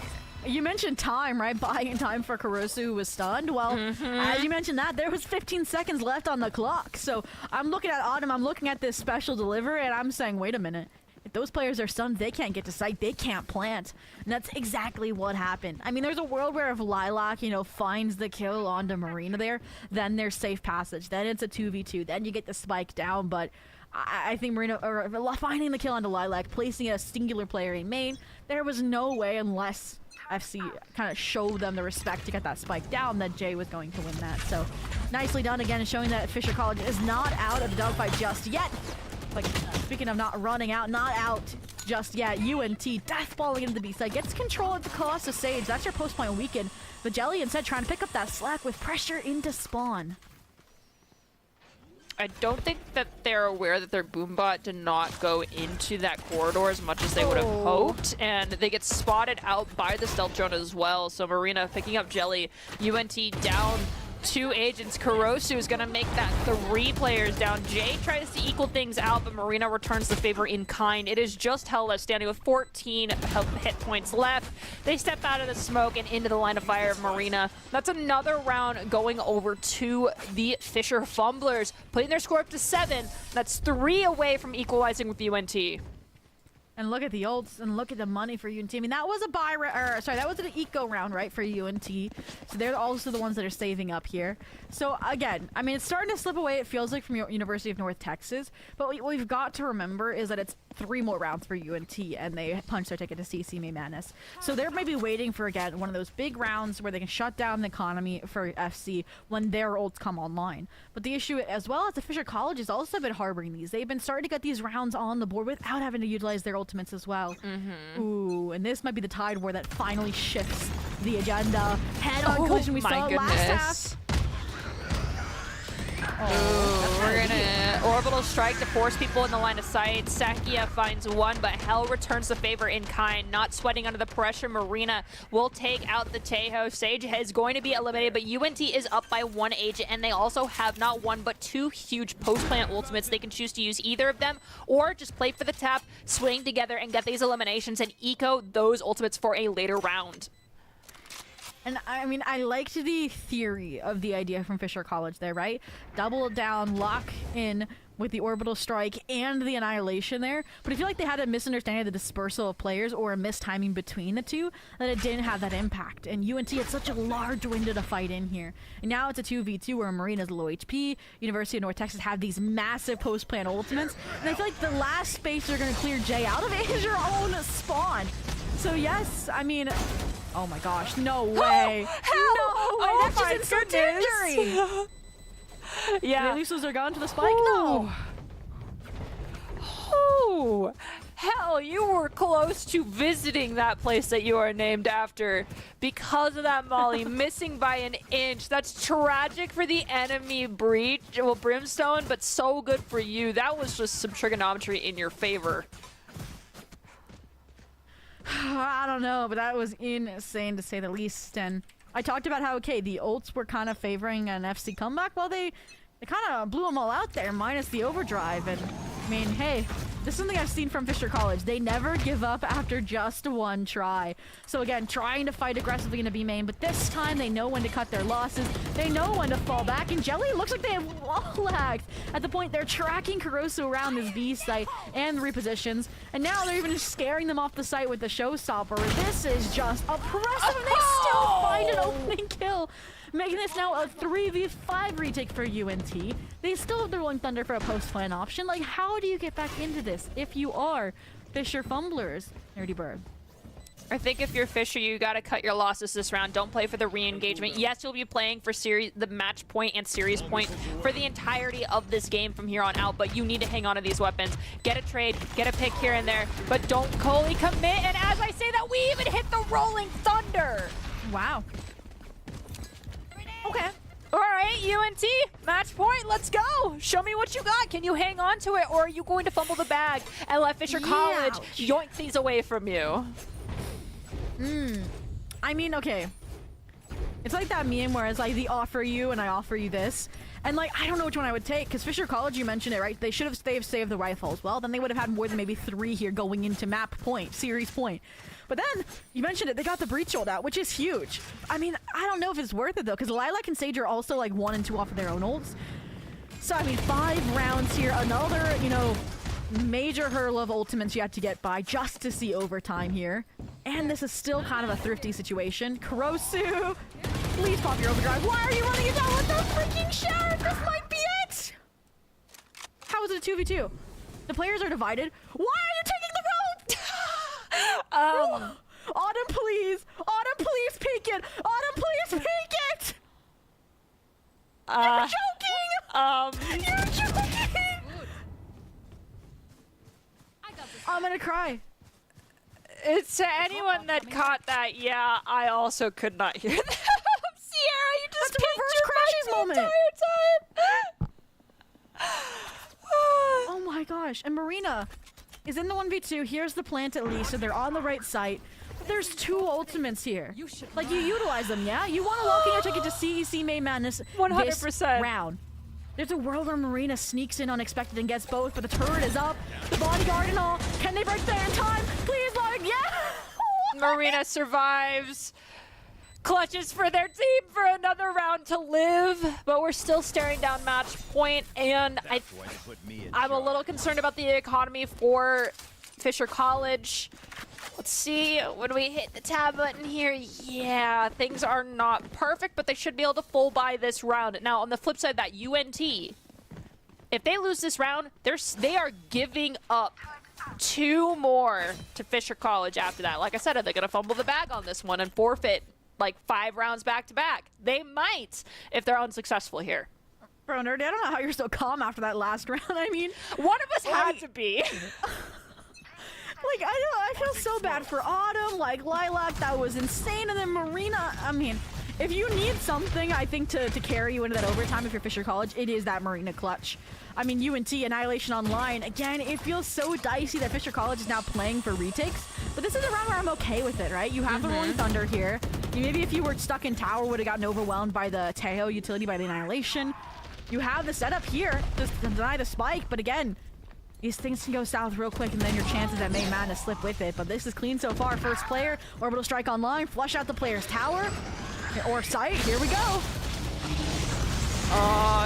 you mentioned time, right? Buying time for Kurosu, who was stunned. Well, as you mentioned that, there was 15 seconds left on the clock. So I'm looking at Autumn, I'm looking at this special delivery, and I'm saying, wait a minute. If those players are stunned, they can't get to site, they can't plant. And that's exactly what happened. I mean, there's a world where if Lilac, you know, finds the kill onto Marina there, then there's safe passage. Then it's a 2v2. Then you get the spike down. But I think Marina, or finding the kill onto Lilac, placing a singular player in main, there was no way unless FC kind of showed them the respect to get that spike down that Jay was going to win that. So nicely done again, showing that Fisher College is not out of the dogfight just yet. Like, speaking of not running out, not out just yet, UNT deathballing into the B side, gets control at the cost of Sage. That's your post-point weaken. But Jelly instead trying to pick up that slack with pressure into spawn. I don't think that they're aware that their boombot did not go into that corridor as much as they would have hoped, and they get spotted out by the stealth drone as well. So Marina picking up Jelly, UNT down 2 agents. Kurosu is going to make that 3 players down. Jay tries to equal things out, but Marina returns the favor in kind. It is just Hella standing with 14 hit points left. They step out of the smoke and into the line of fire of Marina. That's another round going over to the Fisher Fumblers, putting their score up to 7. That's 3 away from equalizing with UNT. And look at the ults, and look at the money for UNT. I mean, that was a that was an eco round, right, for UNT. So they're also the ones that are saving up here. So again, I mean, it's starting to slip away, it feels like, from University of North Texas. But what we've got to remember is that it's 3 more rounds for UNT, and they punch their ticket to CECC May Madness. So they're maybe waiting for, again, one of those big rounds where they can shut down the economy for FC when their ults come online. But the issue, as well as the Fisher College, is also been harboring these. They've been starting to get these rounds on the board without having to utilize their ultimates as well. Ooh, and this might be the tide war that finally shifts the agenda. Head-on collision we saw last half. We're gonna orbital strike to force people in the line of sight. Sakia finds one, but Hell returns the favor in kind. Not sweating under the pressure, Marina will take out the Tejo. Sage is going to be eliminated, but UNT is up by 1 agent, and they also have not one, but 2 huge post-plant ultimates. They can choose to use either of them, or just play for the tap, swing together, and get these eliminations, and eco those ultimates for a later round. And I mean, I liked the theory of the idea from Fisher College there, right? Double down, lock in with the orbital strike and the annihilation there. But I feel like they had a misunderstanding of the dispersal of players or a mistiming between the two, that it didn't have that impact. And UNT had such a large window to fight in here. And now it's a 2v2 where Marina's low HP, University of North Texas have these massive post-plant ultimates. And I feel like the last space they're going to clear Jay out of is your own spawn. So yes, I mean, oh my gosh, no way. Hell! No way, that's just instant goodness. injury. Yeah. Did they lose their gun to the spike? No. Oh, Hell, you were close to visiting that place that you are named after because of that molly, missing by an inch. That's tragic for the enemy breach, well, Brimstone, but so good for you. That was just some trigonometry in your favor. I don't know, but that was insane to say the least. And I talked about how, okay, the ults were kind of favoring an FC comeback. Well, they kind of blew them all out there, minus the overdrive. And I mean, hey, this is something I've seen from Fisher College. They never give up after just one try. So again, trying to fight aggressively in a B main, but this time they know when to cut their losses. They know when to fall back. And Jelly looks like they have wall lagged at the point they're tracking Caruso around this B site and repositions. And now they're even just scaring them off the site with the showstopper. This is just oppressive. And they still find an opening kill, making this now a 3v5 retake for UNT. They still have the Rolling Thunder for a post-plan option. Like, how do you get back into this if you are Fisher Fumblers, Nerdy Bird? I think if you're Fisher, you got to cut your losses this round. Don't play for the re-engagement. Yes, you'll be playing for the match point and series point for the entirety of this game from here on out, but you need to hang on to these weapons. Get a trade, get a pick here and there, but don't fully commit. And as I say that, we even hit the Rolling Thunder. Wow. Okay. All right, UNT, match point, let's go. Show me what you got. Can you hang on to it, or are you going to fumble the bag and let Fisher College yoink these away from you? I mean, okay. It's like that meme where it's like the offer you and I offer you this. And like, I don't know which one I would take, because Fisher College, you mentioned it, right? They should have saved the rifles. Well, then they would have had more than maybe 3 here going into map point, series point. But then, you mentioned it, they got the breach sold out, which is huge. I mean, I don't know if it's worth it though, because Lilac and Sage are also like 1 and 2 off of their own ults. So I mean, 5 rounds here, another, you know, major hurdle of ultimates you have to get by just to see overtime here. And this is still kind of a thrifty situation. Kurosu, please pop your overdrive. Why are you running it down with the freaking shard? This might be it! How is it a 2v2? The players are divided. Why are you taking the road? Autumn, please! Autumn, please peek it! Autumn, please peek it! You're joking! You're joking! I'm gonna cry. It's to anyone that caught that, yeah, I also could not hear that. Sierra, you just That's a reverse crashes moment. The entire time. Oh my gosh, and Marina is in the 1v2. Here's the plant at least, so they're on the right site. But there's 2 ultimates here. Like, you utilize them, yeah? You want to lock in your ticket to CECC May Madness 100%. this round. There's a world where Marina sneaks in unexpected and gets both, but the turret is up, the bodyguard and all. Can they break there in time? Please, Lord, yeah! Marina survives. Clutches for their team for another round to live, but we're still staring down match point, and I'm a little concerned about the economy for Fisher College. Let's see, when we hit the tab button here, yeah, things are not perfect, but they should be able to full buy this round. Now, on the flip side, that UNT, if they lose this round, they are giving up 2 more to Fisher College after that. Like I said, are they going to fumble the bag on this one and forfeit like 5 rounds back to back? They might if they're unsuccessful here. Bro, Nerdy, I don't know how you're so calm after that last round. I mean, one of us had to be. Like, I feel so bad for Autumn, like Lilac, that was insane, and then Marina, I mean, if you need something, I think, to carry you into that overtime if you're Fisher College, it is that Marina clutch. I mean, UNT, Annihilation Online, again, it feels so dicey that Fisher College is now playing for retakes, but this is a round where I'm okay with it, right? You have the Rolling Thunder here. Maybe if you were stuck in tower, would have gotten overwhelmed by the Tejo utility, by the Annihilation. You have the setup here to deny the spike, but again, these things can go south real quick, and then your chances at main mana slip with it. But this is clean so far. First player, Orbital Strike online, flush out the player's tower or site. Here we go.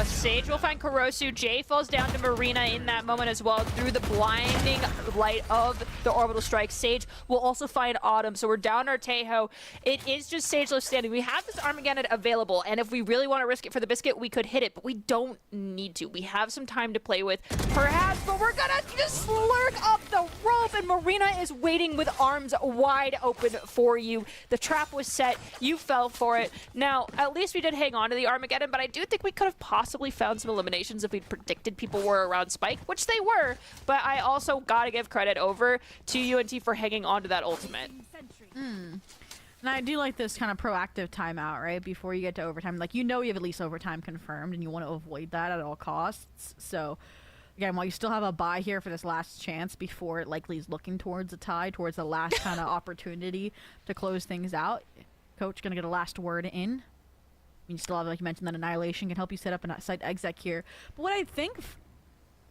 Sage will find Kurosu. Jay falls down to Marina in that moment as well through the blinding light of the Orbital Strike. Sage will also find Autumn, so we're down our Tejo. It is just Sage left standing. We have this Armageddon available, and if we really want to risk it for the biscuit, we could hit it, but we don't need to. We have some time to play with, perhaps, but we're gonna just slurk up the rope, and Marina is waiting with arms wide open for you. The trap was set. You fell for it. Now, at least we did hang on to the Armageddon, but I do think we could have possibly found some eliminations if we'd predicted people were around Spike, which they were, but I also gotta give credit over to UNT for hanging on to that ultimate. And I do like this kind of proactive timeout, right? Before you get to overtime. Like, you know you have at least overtime confirmed, and you want to avoid that at all costs. So, again, while you still have a bye here for this last chance before it likely is looking towards a tie, towards the last kind of opportunity to close things out, Coach gonna get a last word in. You still have, like you mentioned, that Annihilation can help you set up a site exec here. But what I think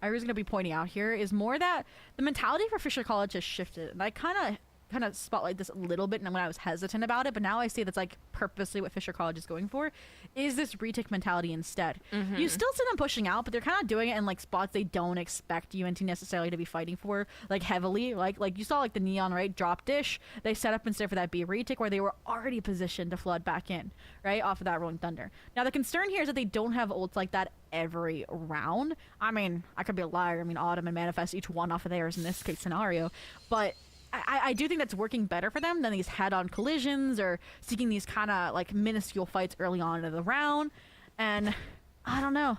Ira's going to be pointing out here is more that the mentality for Fisher College has shifted. And I kind of spotlight this a little bit when I was hesitant about it, but now I see that's like purposely what Fisher College is going for, is this retake mentality instead. You still see them pushing out, but they're kind of doing it in like spots they don't expect UNT necessarily to be fighting for, like heavily. Like you saw like the Neon, right? Drop dish. They set up instead for that B retake where they were already positioned to flood back in, right? Off of that Rolling Thunder. Now the concern here is that they don't have ults like that every round. I mean, I could be a liar. I mean, Autumn and Manifest, each one off of theirs in this case scenario, but I do think that's working better for them than these head-on collisions or seeking these kind of like minuscule fights early on in the round. And I don't know.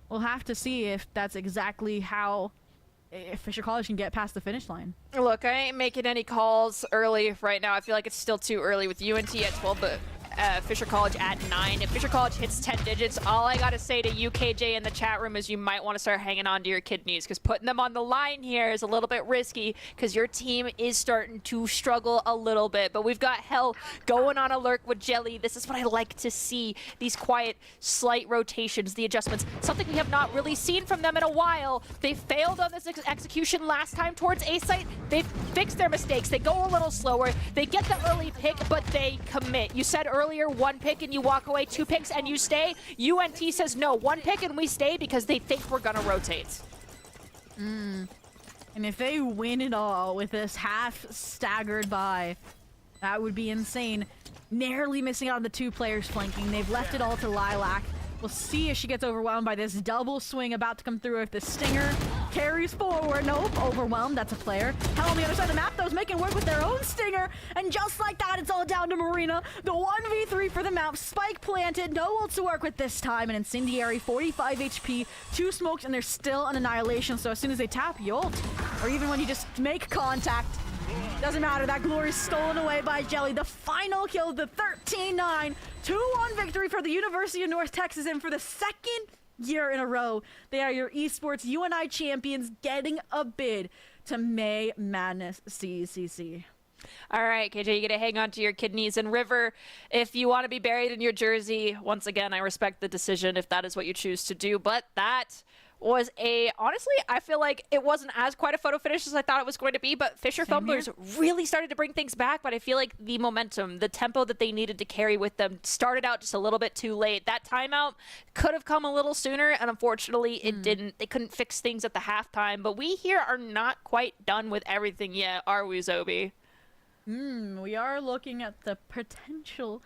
We'll have to see if that's exactly how Fisher College can get past the finish line. Look, I ain't making any calls early right now. I feel like it's still too early with UNT at 12, but Fisher College at 9. If Fisher College hits 10 digits, all I gotta say to UKJ in the chat room is you might want to start hanging on to your kidneys, because putting them on the line here is a little bit risky, because your team is starting to struggle a little bit. But we've got Hell going on a lurk with Jelly. This is what I like to see, these quiet, slight rotations, the adjustments, something we have not really seen from them in a while. They failed on this execution last time towards A site. They've fixed their mistakes. They go a little slower. They get the early pick, but they commit. You said earlier, one pick and you walk away, 2 picks and you stay. UNT says no, 1 pick and we stay because they think we're gonna rotate. And if they win it all with this half staggered by, that would be insane. Narrowly missing out on the 2 players flanking. They've left it all to Lilac. We'll see if she gets overwhelmed by this double swing about to come through. If the Stinger carries forward. Nope, overwhelmed. That's a player. Hell, on the other side of the map, though, is making work with their own Stinger. And just like that, it's all down to Marina. The 1v3 for the map. Spike planted. No ult to work with this time. An Incendiary, 45 HP, 2 smokes, and there's still an Annihilation. So as soon as they tap, you ult. Or even when you just make contact, doesn't matter. That glory is stolen away by Jelly. The final kill, the 13-9, 2-1 victory for the University of North Texas. And for the second year in a row, they are your esports UNI champions, getting a bid to May Madness CECC. All right, KJ, you got to hang on to your kidneys. And River, if you want to be buried in your jersey, once again, I respect the decision if that is what you choose to do. But that was honestly, I feel like it wasn't as quite a photo finish as I thought it was going to be, but Fisher Fumblers really started to bring things back. But I feel like the momentum, the tempo that they needed to carry with them started out just a little bit too late. That timeout could have come a little sooner, and unfortunately it didn't. They couldn't fix things at the halftime, but we here are not quite done with everything yet, are we, Zobi? We are looking at the potential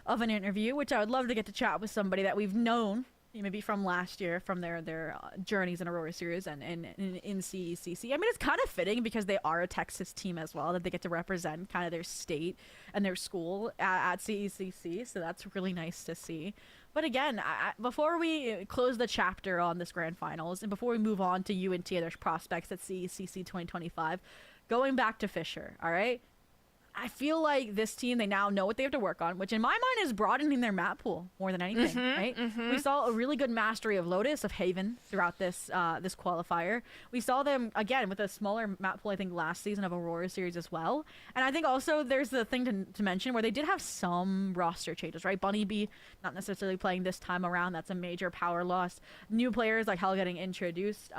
of an interview, which I would love to get to chat with somebody that we've known maybe from last year, from their journeys in Aurora Series and in CECC. I mean, it's kind of fitting because they are a Texas team as well, that they get to represent kind of their state and their school at CECC, so that's really nice to see. But again, before we close the chapter on this grand finals, and before we move on to UNT and their prospects at CECC 2025, going back to Fisher, all right? I feel like this team, they now know what they have to work on, which in my mind is broadening their map pool more than anything, right? We saw a really good mastery of Lotus, of Haven throughout this this qualifier. We saw them, again, with a smaller map pool, I think, last season of Aurora Series as well. And I think also there's the thing to mention where they did have some roster changes, right? Bunny Bee not necessarily playing this time around. That's a major power loss. New players like Hell getting introduced,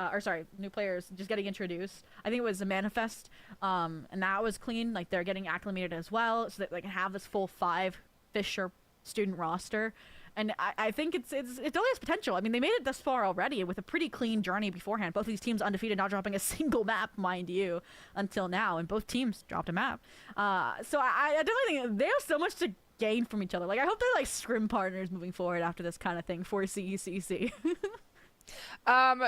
new players just getting introduced. I think it was a Manifest, and that was clean. Like, they're getting acclimated as well, so that they can have this full 5 Fisher student roster. And I think it only has potential. I mean, they made it this far already with a pretty clean journey beforehand. Both these teams undefeated, not dropping a single map, mind you, until now. And both teams dropped a map. So I definitely think they have so much to gain from each other. Like, I hope they're like scrim partners moving forward after this kind of thing for CECC.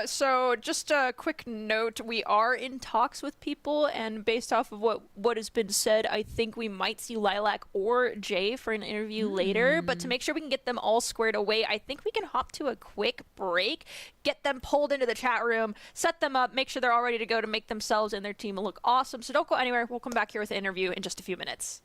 So just a quick note, we are in talks with people, and based off of what has been said, I think we might see Lilac or Jay for an interview later. But to make sure we can get them all squared away, I think we can hop to a quick break, get them pulled into the chat room, set them up, make sure they're all ready to go to make themselves and their team look awesome. So don't go anywhere. We'll come back here with the interview in just a few minutes.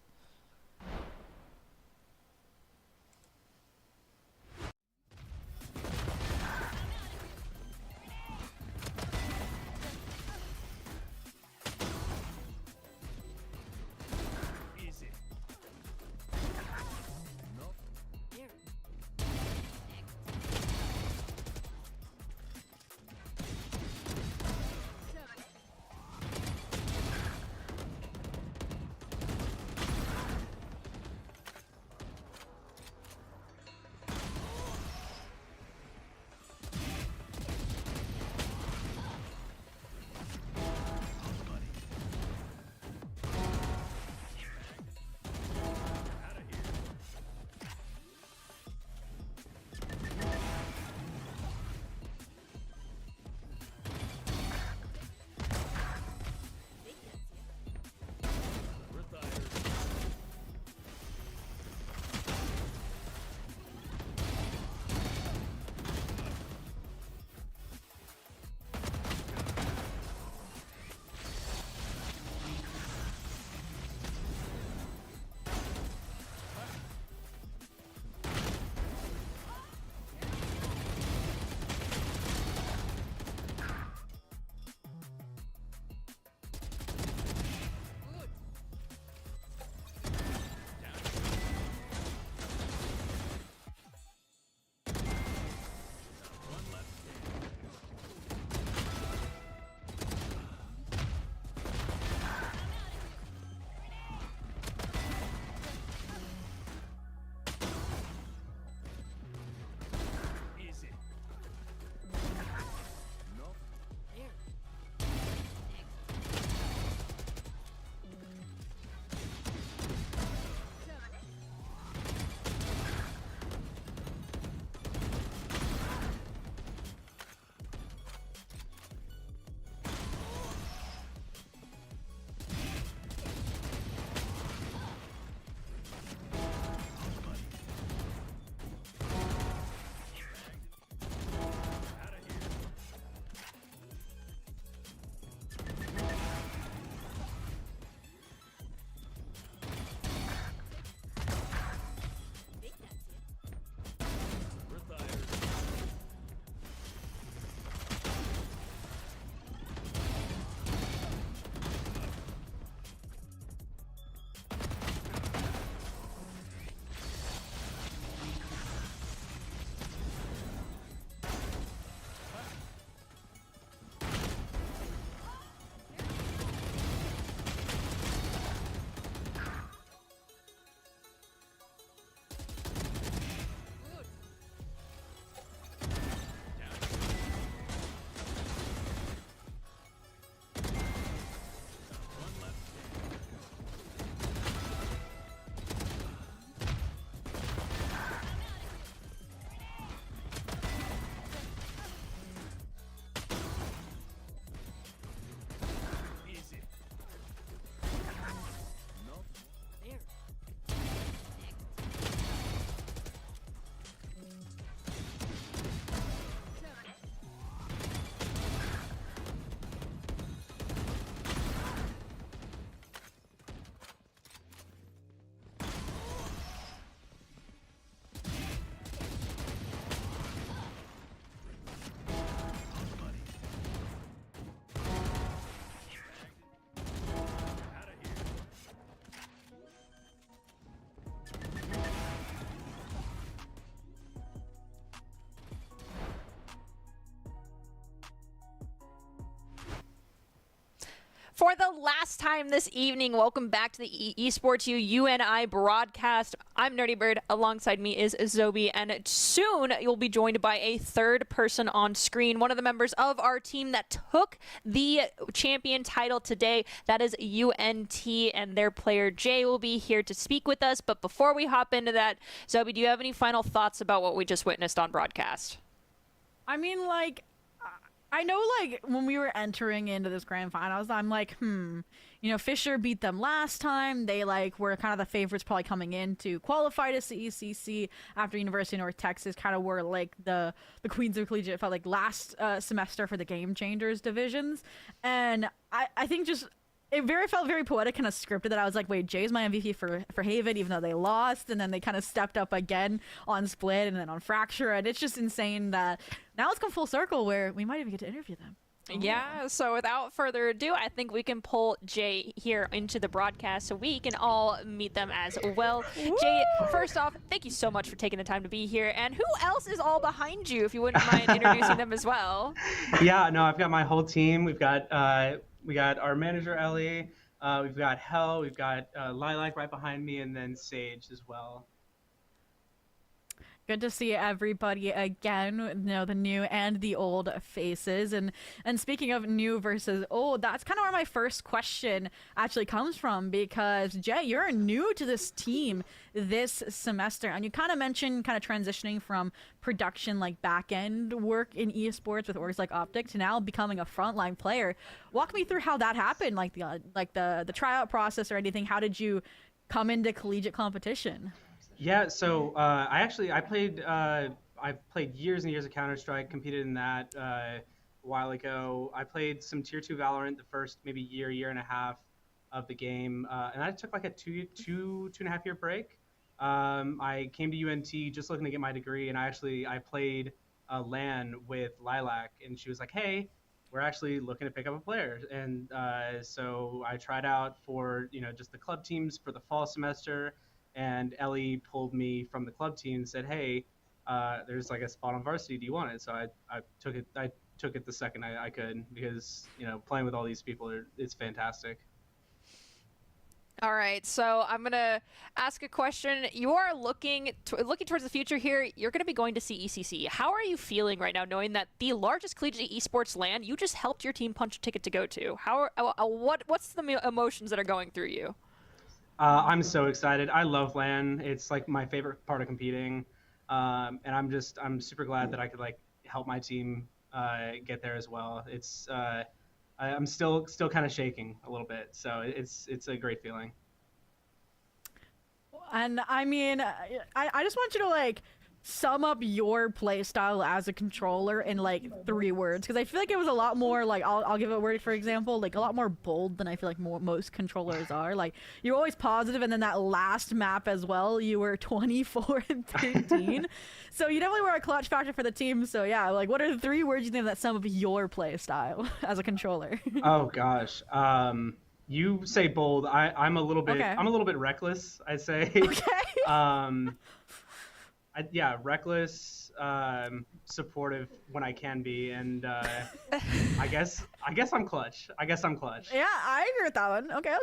For the last time this evening, welcome back to the EsportsUn'I broadcast. I'm Nerdy Bird. Alongside me is Zobi, and soon you'll be joined by a third person on screen, one of the members of our team that took the champion title today. That is UNT, and their player Jay will be here to speak with us. But before we hop into that, Zobi, do you have any final thoughts about what we just witnessed on broadcast? I mean, like, I know, like, when we were entering into this grand finals, I'm like, Fisher beat them last time. They, like, were kind of the favorites probably coming in to qualify to CECC after University of North Texas kind of were, like, the Queens of Collegiate, it felt like last semester for the Game Changers divisions. And I think just... it felt very poetic, kind of scripted, that I was like, wait, Jay's my MVP for Haven, even though they lost, and then they kind of stepped up again on Split and then on Fracture, and it's just insane that now it's come full circle where we might even get to interview them. Yeah, so without further ado, I think we can pull Jay here into the broadcast so we can all meet them as well. Woo! Jay, first off, thank you so much for taking the time to be here. And who else is all behind you, if you wouldn't mind introducing them as well? Yeah, no, I've got my whole team. We got our manager, Ellie. We've got Hell. We've got Lilac right behind me, and then Sage as well. Good to see everybody again, the new and the old faces. And speaking of new versus old, that's kind of where my first question actually comes from, because Jay, you're new to this team this semester, and you kind of mentioned kind of transitioning from production, like back-end work in esports with orgs like Optic to now becoming a frontline player. Walk me through how that happened, like the tryout process or anything. How did you come into collegiate competition? Yeah, so I played years and years of Counter-Strike, competed in that a while ago. I played some Tier 2 Valorant the first maybe year and a half of the game, and I took like a two and a half year break. I came to UNT just looking to get my degree, and I played LAN with Lilac, and she was like, hey, we're actually looking to pick up a player. And so I tried out for just the club teams for the fall semester. And Ellie pulled me from the club team and said, hey, there's like a spot on varsity. Do you want it? So I took it. I took it the second I could, because, playing with all these people, it's fantastic. All right, so I'm going to ask a question. You are looking towards the future here. You're going to be going to CECC. How are you feeling right now, knowing that the largest collegiate esports LAN, you just helped your team punch a ticket to go to? What's the emotions that are going through you? I'm so excited. I love LAN. It's like my favorite part of competing, and I'm super glad that I could like help my team get there as well. It's I'm still kind of shaking a little bit, so it's a great feeling. And I mean, I just want you to like sum up your play style as a controller in like 3 words, because I feel like it was a lot more like, I'll give a word for example, like a lot more bold than I feel like most controllers are. Like, you're always positive, and then that last map as well, you were 24 and 13. So you definitely were a clutch factor for the team. So yeah, like, what are the 3 words you think that sum up your play style as a controller? Oh gosh. You say bold. I'm a little bit Okay. I'm a little bit reckless, I'd say. Okay. Reckless, supportive when I can be, and I guess I'm clutch. Yeah, I agree with that one. Okay.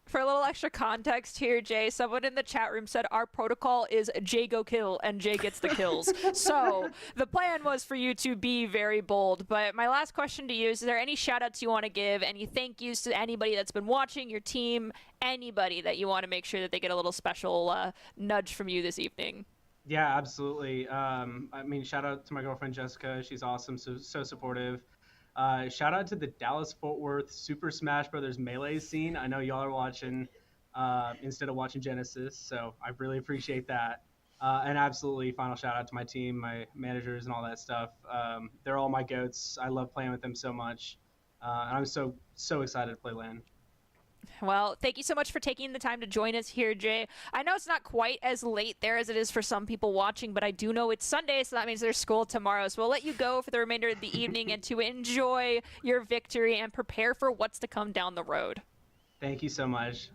For a little extra context here, Jay, someone in the chat room said our protocol is Jay go kill and Jay gets the kills. So the plan was for you to be very bold. But my last question to you is there any shout outs you want to give, any thank yous to anybody that's been watching your team, anybody that you want to make sure that they get a little special nudge from you this evening? Yeah, absolutely. I mean, shout out to my girlfriend Jessica. She's awesome, so supportive. Shout out to the Dallas-Fort Worth Super Smash Brothers Melee scene. I know y'all are watching instead of watching Genesis, so I really appreciate that. And absolutely, final shout out to my team, my managers, and all that stuff. They're all my goats. I love playing with them so much, and I'm so excited to play LAN. Well, thank you so much for taking the time to join us here, Jay. I know it's not quite as late there as it is for some people watching, but I do know it's Sunday, so that means there's school tomorrow. So we'll let you go for the remainder of the evening and to enjoy your victory and prepare for what's to come down the road. Thank you so much.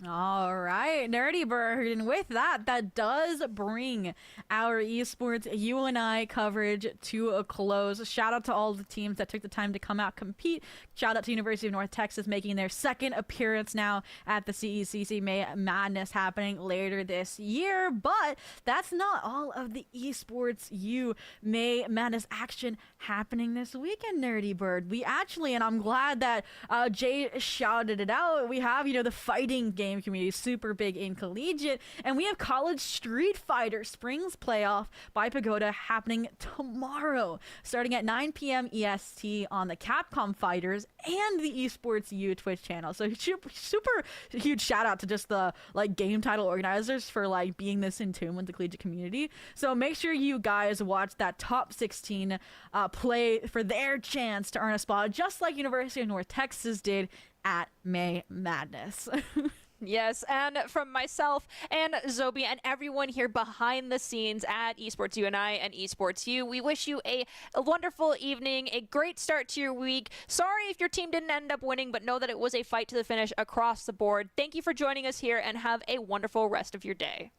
All right, Nerdy Bird. And with that, that does bring our esports you and I coverage to a close. Shout out to all the teams that took the time to come out compete. Shout out to University of North Texas making their second appearance now at the CECC May Madness happening later this year. But that's not all of the esports you May Madness action happening this weekend, Nerdy Bird. We actually, and I'm glad that Jay shouted it out, we have, the fighting game community super big in collegiate, and we have College Street Fighter Springs Playoff by Pagoda happening tomorrow starting at 9 p.m. EST on the Capcom Fighters and the Esports U Twitch channel. So super huge shout out to just the game title organizers for being this in tune with the collegiate community. So make sure you guys watch that top 16 play for their chance to earn a spot, just like University of North Texas did at May Madness. Yes, and from myself and Zobi and everyone here behind the scenes at EsportsUn'I and EsportsU, we wish you a wonderful evening, a great start to your week. Sorry if your team didn't end up winning, but know that it was a fight to the finish across the board. Thank you for joining us here, and have a wonderful rest of your day.